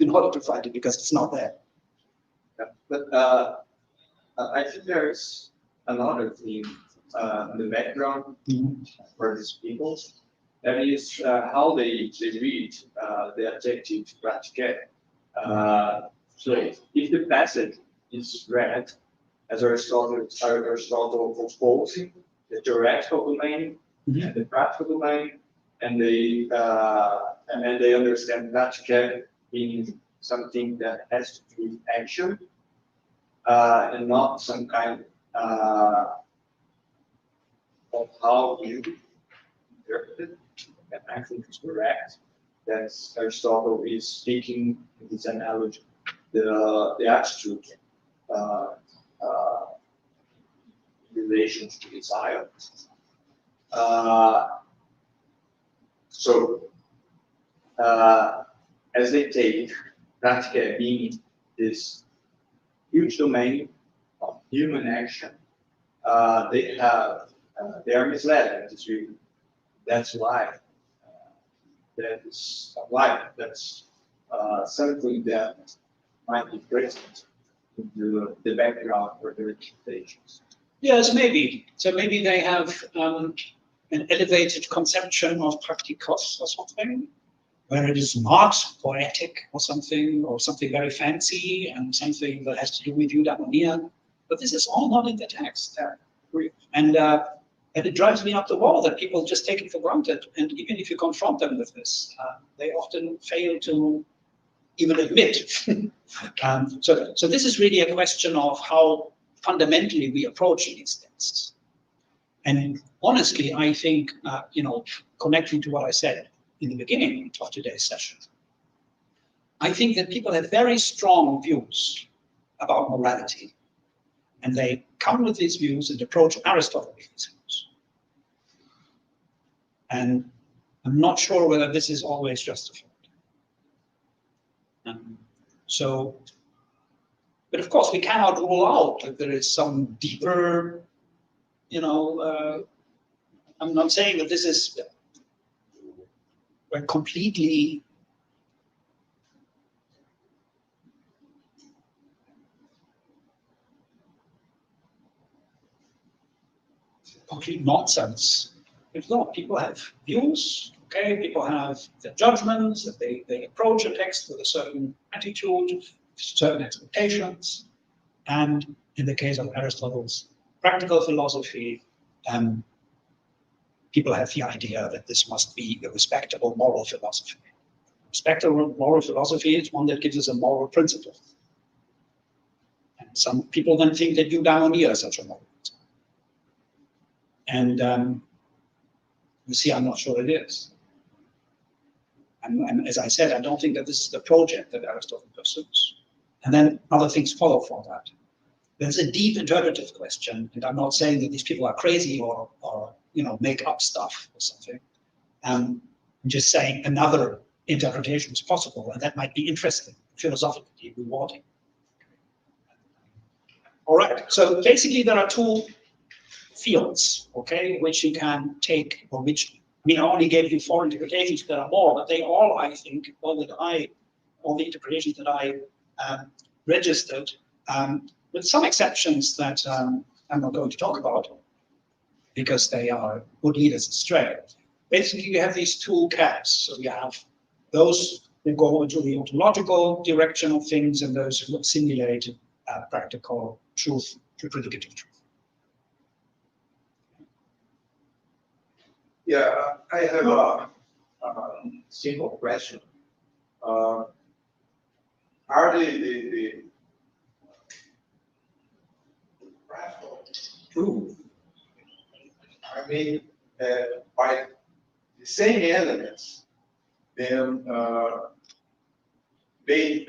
in order to find it, because it's not there. Yeah, but I think there's another theme in the background for these people. That is how they read the adjective prática. So if the passage is read as Aristotle proposing the theoretical domain and the practical domain, and they understand prática being something that has to do with action and not some kind of how you interpret it. And I think it's correct that Aristotle is speaking in this analogy the attitude in relation to desire. So as they take prática being this huge domain of human action, they are misled in this view. That's why that's something that might be present in the background for their interpretations. Yes, maybe. So maybe they have an elevated conception of practicos or something, where it is not poetic or something very fancy and something that has to do with eudaimonia. But this is all not in the text. And it drives me up the wall that people just take it for granted. And even if you confront them with this, they often fail to even admit. So this is really a question of how fundamentally we approach these texts. And honestly, I think, connecting to what I said in the beginning of today's session, I think that people have very strong views about morality. And they come with these views and approach Aristotle with these views. And I'm not sure whether this is always justified. But of course, we cannot rule out that there is some deeper, I'm not saying that this is completely nonsense. It's not. People have views, okay? People have their judgments, that they approach a text with a certain attitude, certain expectations. And in the case of Aristotle's practical philosophy, people have the idea that this must be a respectable moral philosophy. Respectable moral philosophy is one that gives us a moral principle. And some people then think that eudaimonia is such a moral principle. And you see, I'm not sure it is. And as I said, I don't think that this is the project that Aristotle pursues. And then other things follow from that. There's a deep interpretive question, and I'm not saying that these people are crazy or make up stuff or something. I'm just saying another interpretation is possible, and that might be interesting, philosophically rewarding. All right, so basically there are two fields, okay, which you can take, or which, I only gave you 4 interpretations, there are more, but they all, I think, all the interpretations that I registered, with some exceptions that I'm not going to talk about, because they would lead us astray. Basically, you have these two camps. So you have those who go into the ontological direction of things and those who simulate practical truth, predicative truth. Yeah, I have a simple question. Are the practical proof are made by the same elements, then they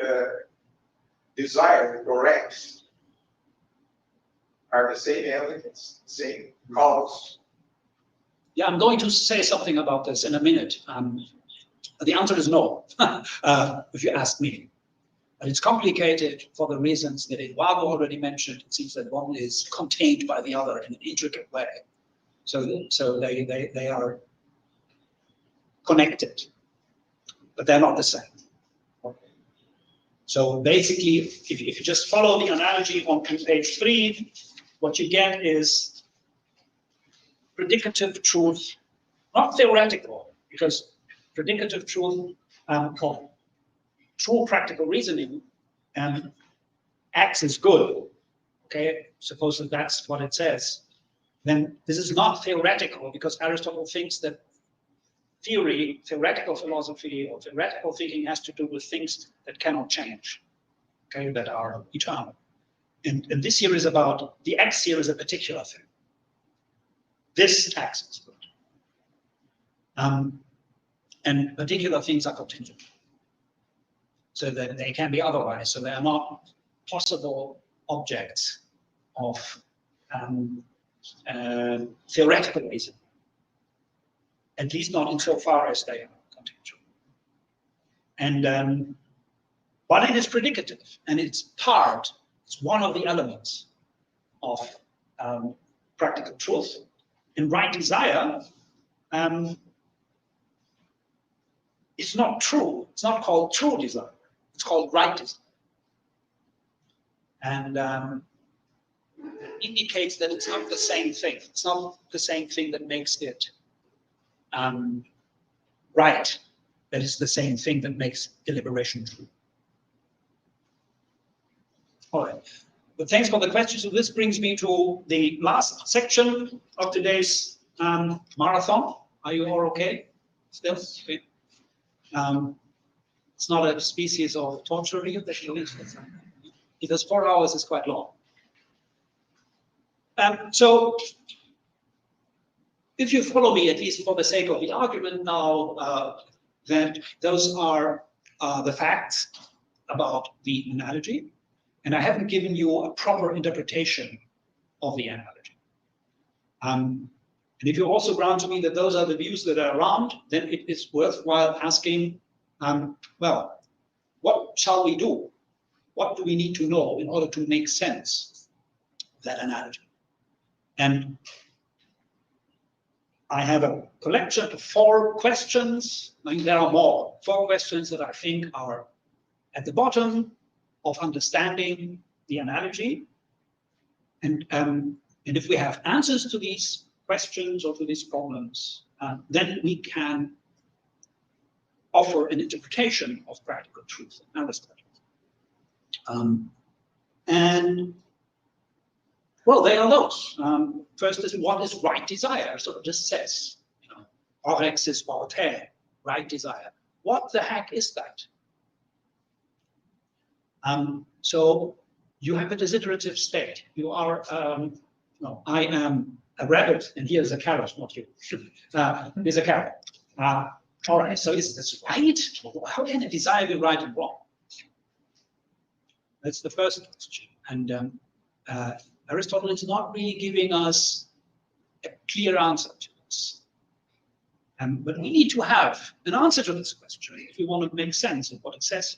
desire or X are the same elements, same cause? Yeah, I'm going to say something about this in a minute. The answer is no, if you ask me. But it's complicated for the reasons that Eduardo already mentioned. It seems that one is contained by the other in an intricate way. So they are connected, but they're not the same. So basically, if you just follow the analogy on page 3, what you get is predicative truth, not theoretical, because predicative truth for true practical reasoning X is good. Okay, suppose that that's what it says. Then this is not theoretical, because Aristotle thinks that theory, theoretical philosophy, or theoretical thinking has to do with things that cannot change, okay, that are eternal. And this here is about, the X here is a particular thing. This X is good. And particular things are contingent. So that they can be otherwise. So they are not possible objects of theoretical reason. At least not insofar as they are contingent. And but it is predicative, and it's one of the elements of practical truth. And right desire it's not true. It's not called true desire. It's called right desire. And it indicates that it's not the same thing. It's not the same thing that makes it right. That is the same thing that makes deliberation true. All right. But thanks for the question. So this brings me to the last section of today's marathon. Are you all okay? Still? Okay. It's not a species of torture here, because 4 hours is quite long. So if you follow me, at least for the sake of the argument now, that those are the facts about the analogy, and I haven't given you a proper interpretation of the analogy. And if you also grant to me that those are the views that are around, then it is worthwhile asking, well, what shall we do? What do we need to know in order to make sense of that analogy? And I have a collection of 4 questions. I mean, there are more. 4 questions that I think are at the bottom of understanding the analogy. And if we have answers to these questions or to these problems, then we can offer an interpretation of practical truth in Aristotle. And well, they are those. First is what is right desire? So it just says, you know, Orex is Voltaire, right desire. What the heck is that? So you have a desiderative state. You are, no, I am a rabbit, and here's a carrot, not you. Here's a carrot. All right, so is this right? How can a desire be right and wrong? That's the first question. And Aristotle is not really giving us a clear answer to this. But we need to have an answer to this question if we want to make sense of what it says.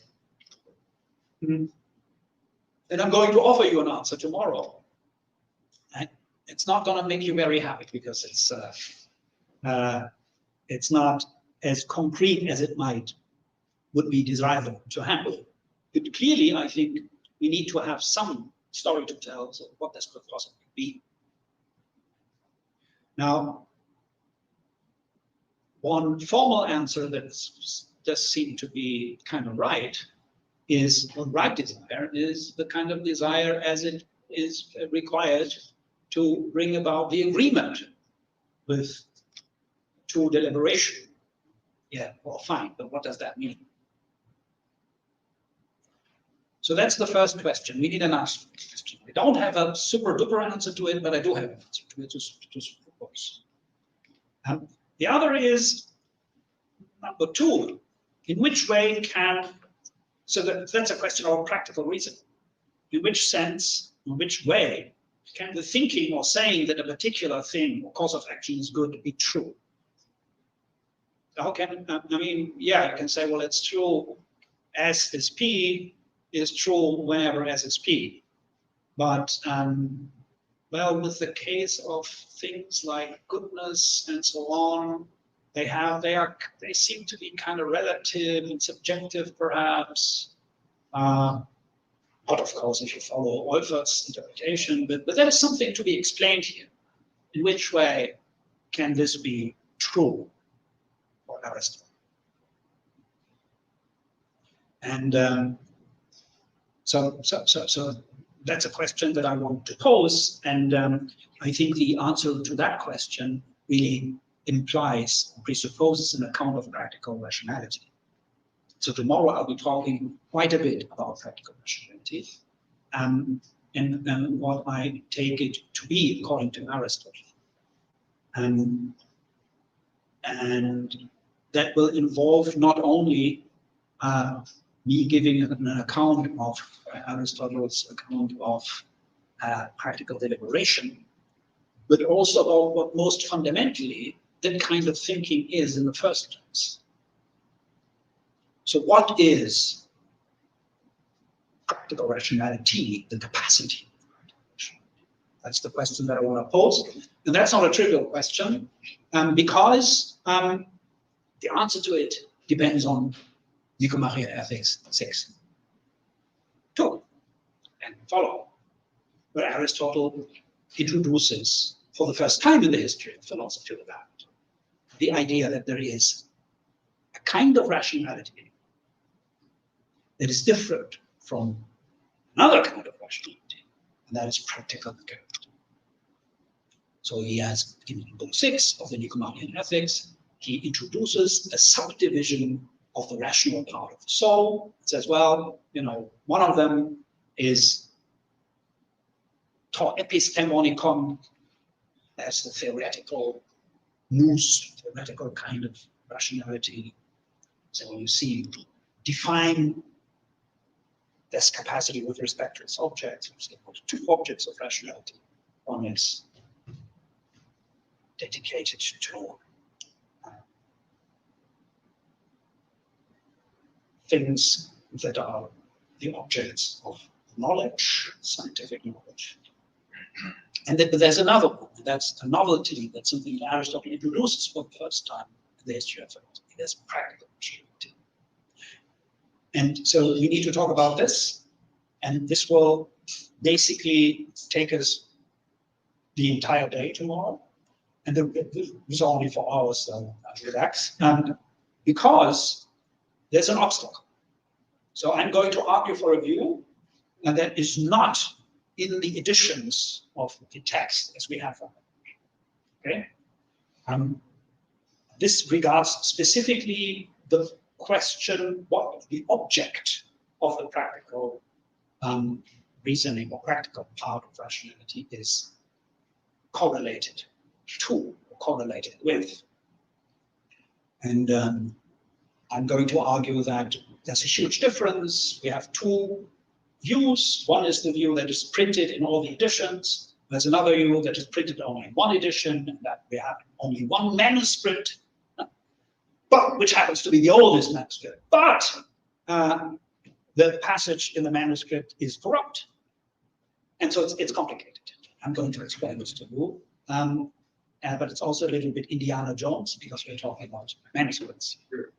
And I'm going to offer you an answer tomorrow. And it's not going to make you very happy because it's not as concrete as it would be desirable to handle. But clearly, I think we need to have some story to tell, so what this could possibly be. Now, one formal answer that does seem to be kind of right is, well, right desire is the kind of desire as it is required to bring about the agreement with to deliberation. Yeah, well, fine, but what does that mean? So that's the first question. We need an answer to this question. We don't have a super duper answer to it, but I do have an answer to it to propose. The other is number two. In which way can, so that's a question of practical reason. In which sense, in which way can the thinking or saying that a particular thing or cause of action is good be true? How can, I mean, yeah, you can say, well, it's true S is P is true whenever S is P. But, well, with the case of things like goodness and so on, they seem to be kind of relative and subjective, perhaps. But of course, if you follow Wolfert's interpretation, but that is something to be explained here. In which way can this be true for Aristotle? And so that's a question that I want to pose, and I think the answer to that question really implies, presupposes an account of practical rationality. So tomorrow I'll be talking quite a bit about practical rationality and what I take it to be according to Aristotle. And that will involve not only me giving an account of Aristotle's account of practical deliberation, but also about what most fundamentally that kind of thinking is in the first place. So what is practical rationality, the capacity of practical rationality? That's the question that I want to pose. And that's not a trivial question, because the answer to it depends on Nicomachean Ethics 6. 2 and follow, where Aristotle introduces, for the first time in the history of philosophy, the idea that there is a kind of rationality that is different from another kind of rationality, and that is practical character. So he has, in book 6 of the Nicomachean Ethics, he introduces a subdivision of the rational part of the soul. It says, well, you know, one of them is to epistemonicon, as the theoretical nous, theoretical kind of rationality. So you see, define this capacity with respect to its objects. There's 2 objects of rationality. One is dedicated to things that are the objects of knowledge, scientific knowledge. And then there's another one, that's a novelty, that's something that Aristotle introduces for the first time in the history of philosophy. There's practical rationality. And so we need to talk about this, and this will basically take us the entire day tomorrow. And this is only 4 hours, so relax. And because there's an obstacle. So I'm going to argue for a view that is not in the editions of the text as we have them. Okay? This regards specifically the question what the object of the practical reasoning or practical part of rationality is correlated to, or correlated with. And I'm going to argue that there's a huge difference. We have 2 views. One is the view that is printed in all the editions. There's another view that is printed only in 1 edition, and that we have only 1 manuscript, but which happens to be the oldest manuscript. But the passage in the manuscript is corrupt. And so it's complicated. I'm going to explain this to you. But it's also a little bit Indiana Jones because we're talking about manuscripts here.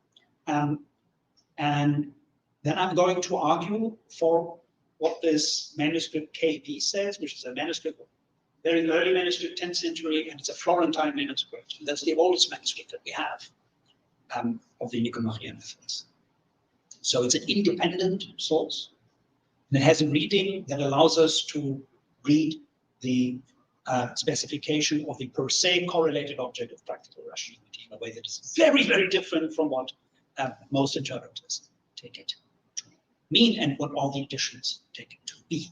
And then I'm going to argue for what this manuscript KP says, which is a manuscript, very early manuscript, 10th century, and it's a Florentine manuscript. And that's the oldest manuscript that we have of the Nicomachean Ethics. So it's an independent source, and it has a reading that allows us to read the specification of the per se correlated object of practical rationality in a way that is very, very different from what most interpreters take it to mean and what all the editions take it to be.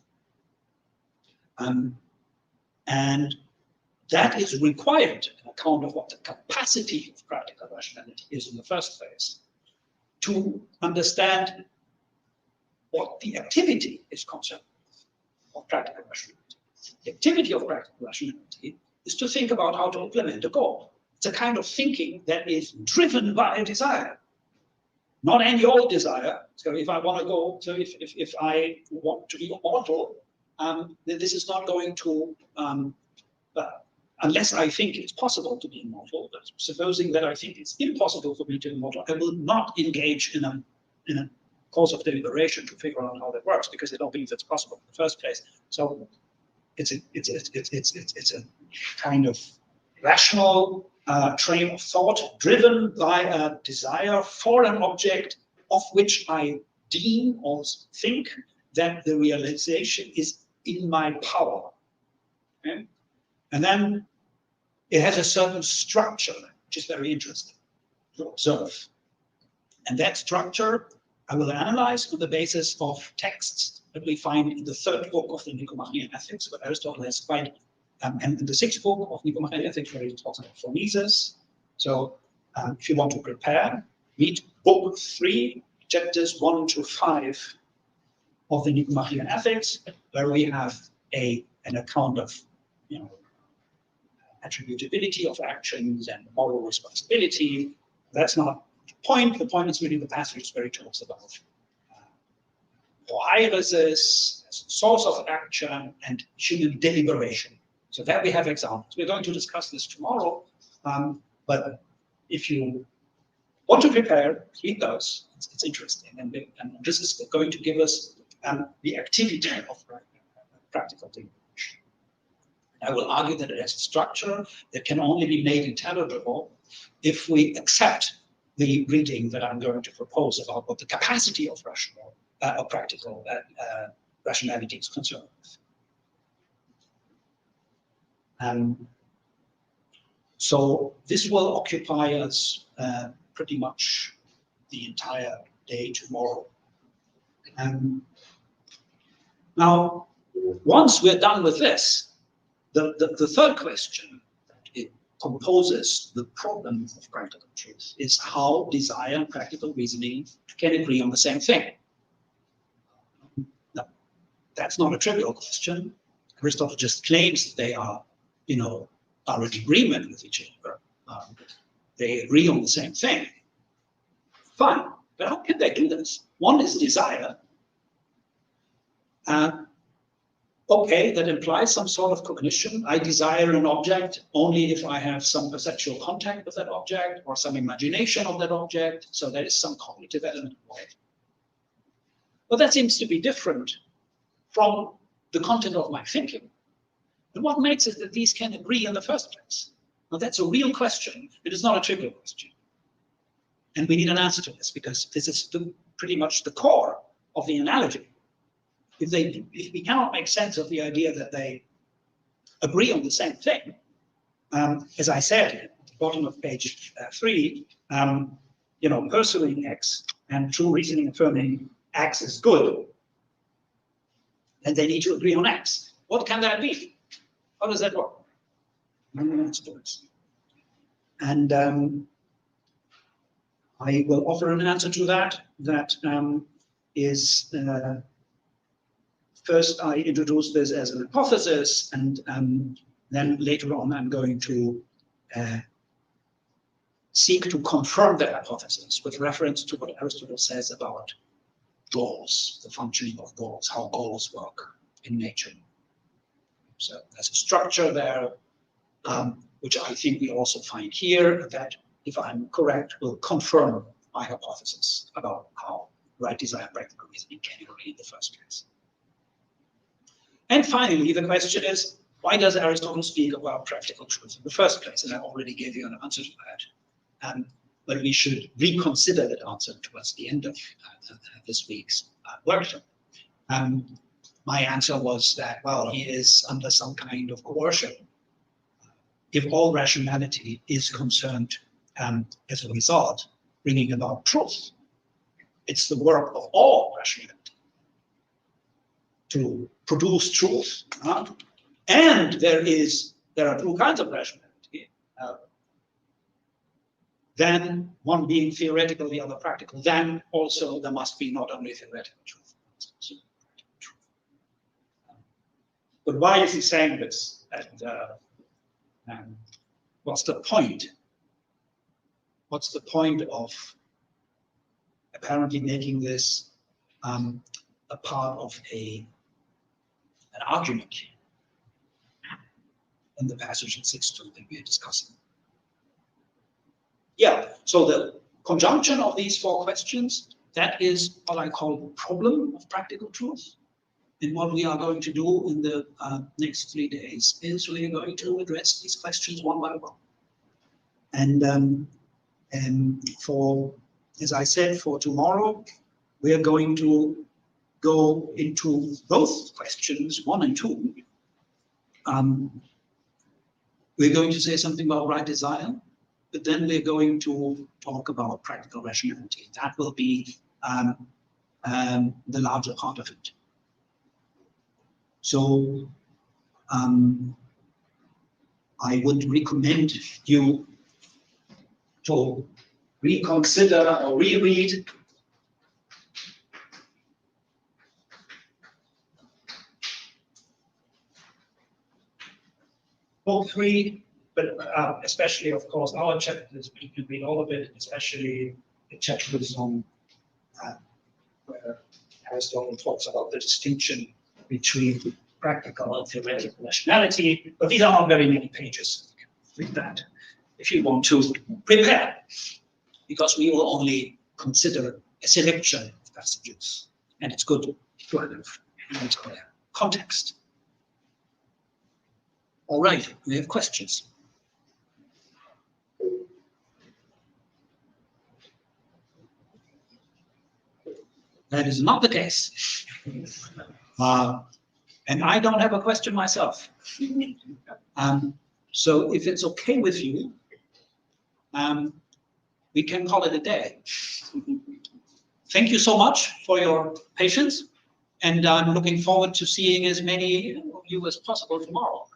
And that is required on account of what the capacity of practical rationality is in the first place, to understand what the activity is concerned of practical rationality. The activity of practical rationality is to think about how to implement a goal. It's a kind of thinking that is driven by a desire, not any old desire. So if I want to go, so if I want to be immortal, then this is not going to, unless I think it's possible to be immortal, but supposing that I think it's impossible for me to be immortal, I will not engage in a course of deliberation to figure out how that works, because I don't believe it's possible in the first place. So it's a kind of rational train of thought driven by a desire for an object of which I deem or think that the realization is in my power. Okay? And then it has a certain structure, which is very interesting to observe. And that structure I will analyze on the basis of texts that we find in the third book of the Nicomachean Ethics, where Aristotle has quite, and in the sixth book of Nicomachean Ethics, where he talks about phronesis. So if you want to prepare, read book 3, chapters 1 to 5 of the Nicomachean Ethics, where we have an account of, attributability of actions and moral responsibility. That's not the point. The point is really the passage where he talks about hieresis as a source of action and human deliberation. So there we have examples. We're going to discuss this tomorrow, but if you want to prepare, read those. It's interesting, and this is going to give us the activity of practical deliberation. I will argue that it has a structure that can only be made intelligible if we accept the reading that I'm going to propose about what the capacity of practical rationality is concerned with. So this will occupy us pretty much the entire day tomorrow. Now, once we're done with this, the third question that it composes the problem of practical truth is how desire and practical reasoning can agree on the same thing. Now, that's not a trivial question. Aristotle just claims that they are, are in agreement with each other. They agree on the same thing. Fine, but how can they do this? One is desire. Okay, that implies some sort of cognition. I desire an object only if I have some perceptual contact with that object or some imagination of that object. So there is some cognitive element involved. But that seems to be different from the content of my thinking. And what makes it that these can agree in the first place? Now that's a real question. It is not a trivial question. And we need an answer to this, because this is pretty much the core of the analogy. If we cannot make sense of the idea that they agree on the same thing, as I said at the bottom of page 3, pursuing X and true reasoning affirming X is good, then they need to agree on X. What can that be? How does that work? And I will offer an answer to that. That is. First, I introduce this as an hypothesis, and then later on, I'm going to seek to confirm that hypothesis with reference to what Aristotle says about goals, the functioning of goals, how goals work in nature. So there's a structure there, which I think we also find here, that, if I'm correct, will confirm my hypothesis about how right desire and practical reasoning can agree in the first place. And finally, the question is, why does Aristotle speak about practical truth in the first place? And I already gave you an answer to that. But we should reconsider that answer towards the end of this week's workshop. my answer was that, well, he is under some kind of coercion. If all rationality is concerned as a result, bringing about truth, it's the work of all rationality to produce truth. And there are two kinds of rationality. Then one being theoretical, the other practical. Then also there must be not only theoretical truth. But why is he saying this? And what's the point? What's the point of apparently making this a part of an argument in the passage in 6.2 that we are discussing? Yeah, so the conjunction of these four questions, that is what I call the problem of practical truth. And what we are going to do in the next 3 days is we are going to address these questions one by one. And for, as I said, for tomorrow, we are going to go into both questions 1 and 2. We're going to say something about right desire, but then we're going to talk about practical rationality. That will be the larger part of it. So I would recommend you to reconsider or reread book 3, but especially, of course, our chapters. You can read all of it, especially the chapters on where Aristotle talks about the distinction between practical and theoretical rationality. But these are not very many pages. You can read that if you want to prepare, because we will only consider a selection of passages, and it's good to have context. All right, we have questions. That is not the case. And I don't have a question myself. So if it's okay with you, we can call it a day. Thank you so much for your patience, and I'm looking forward to seeing as many of you as possible tomorrow.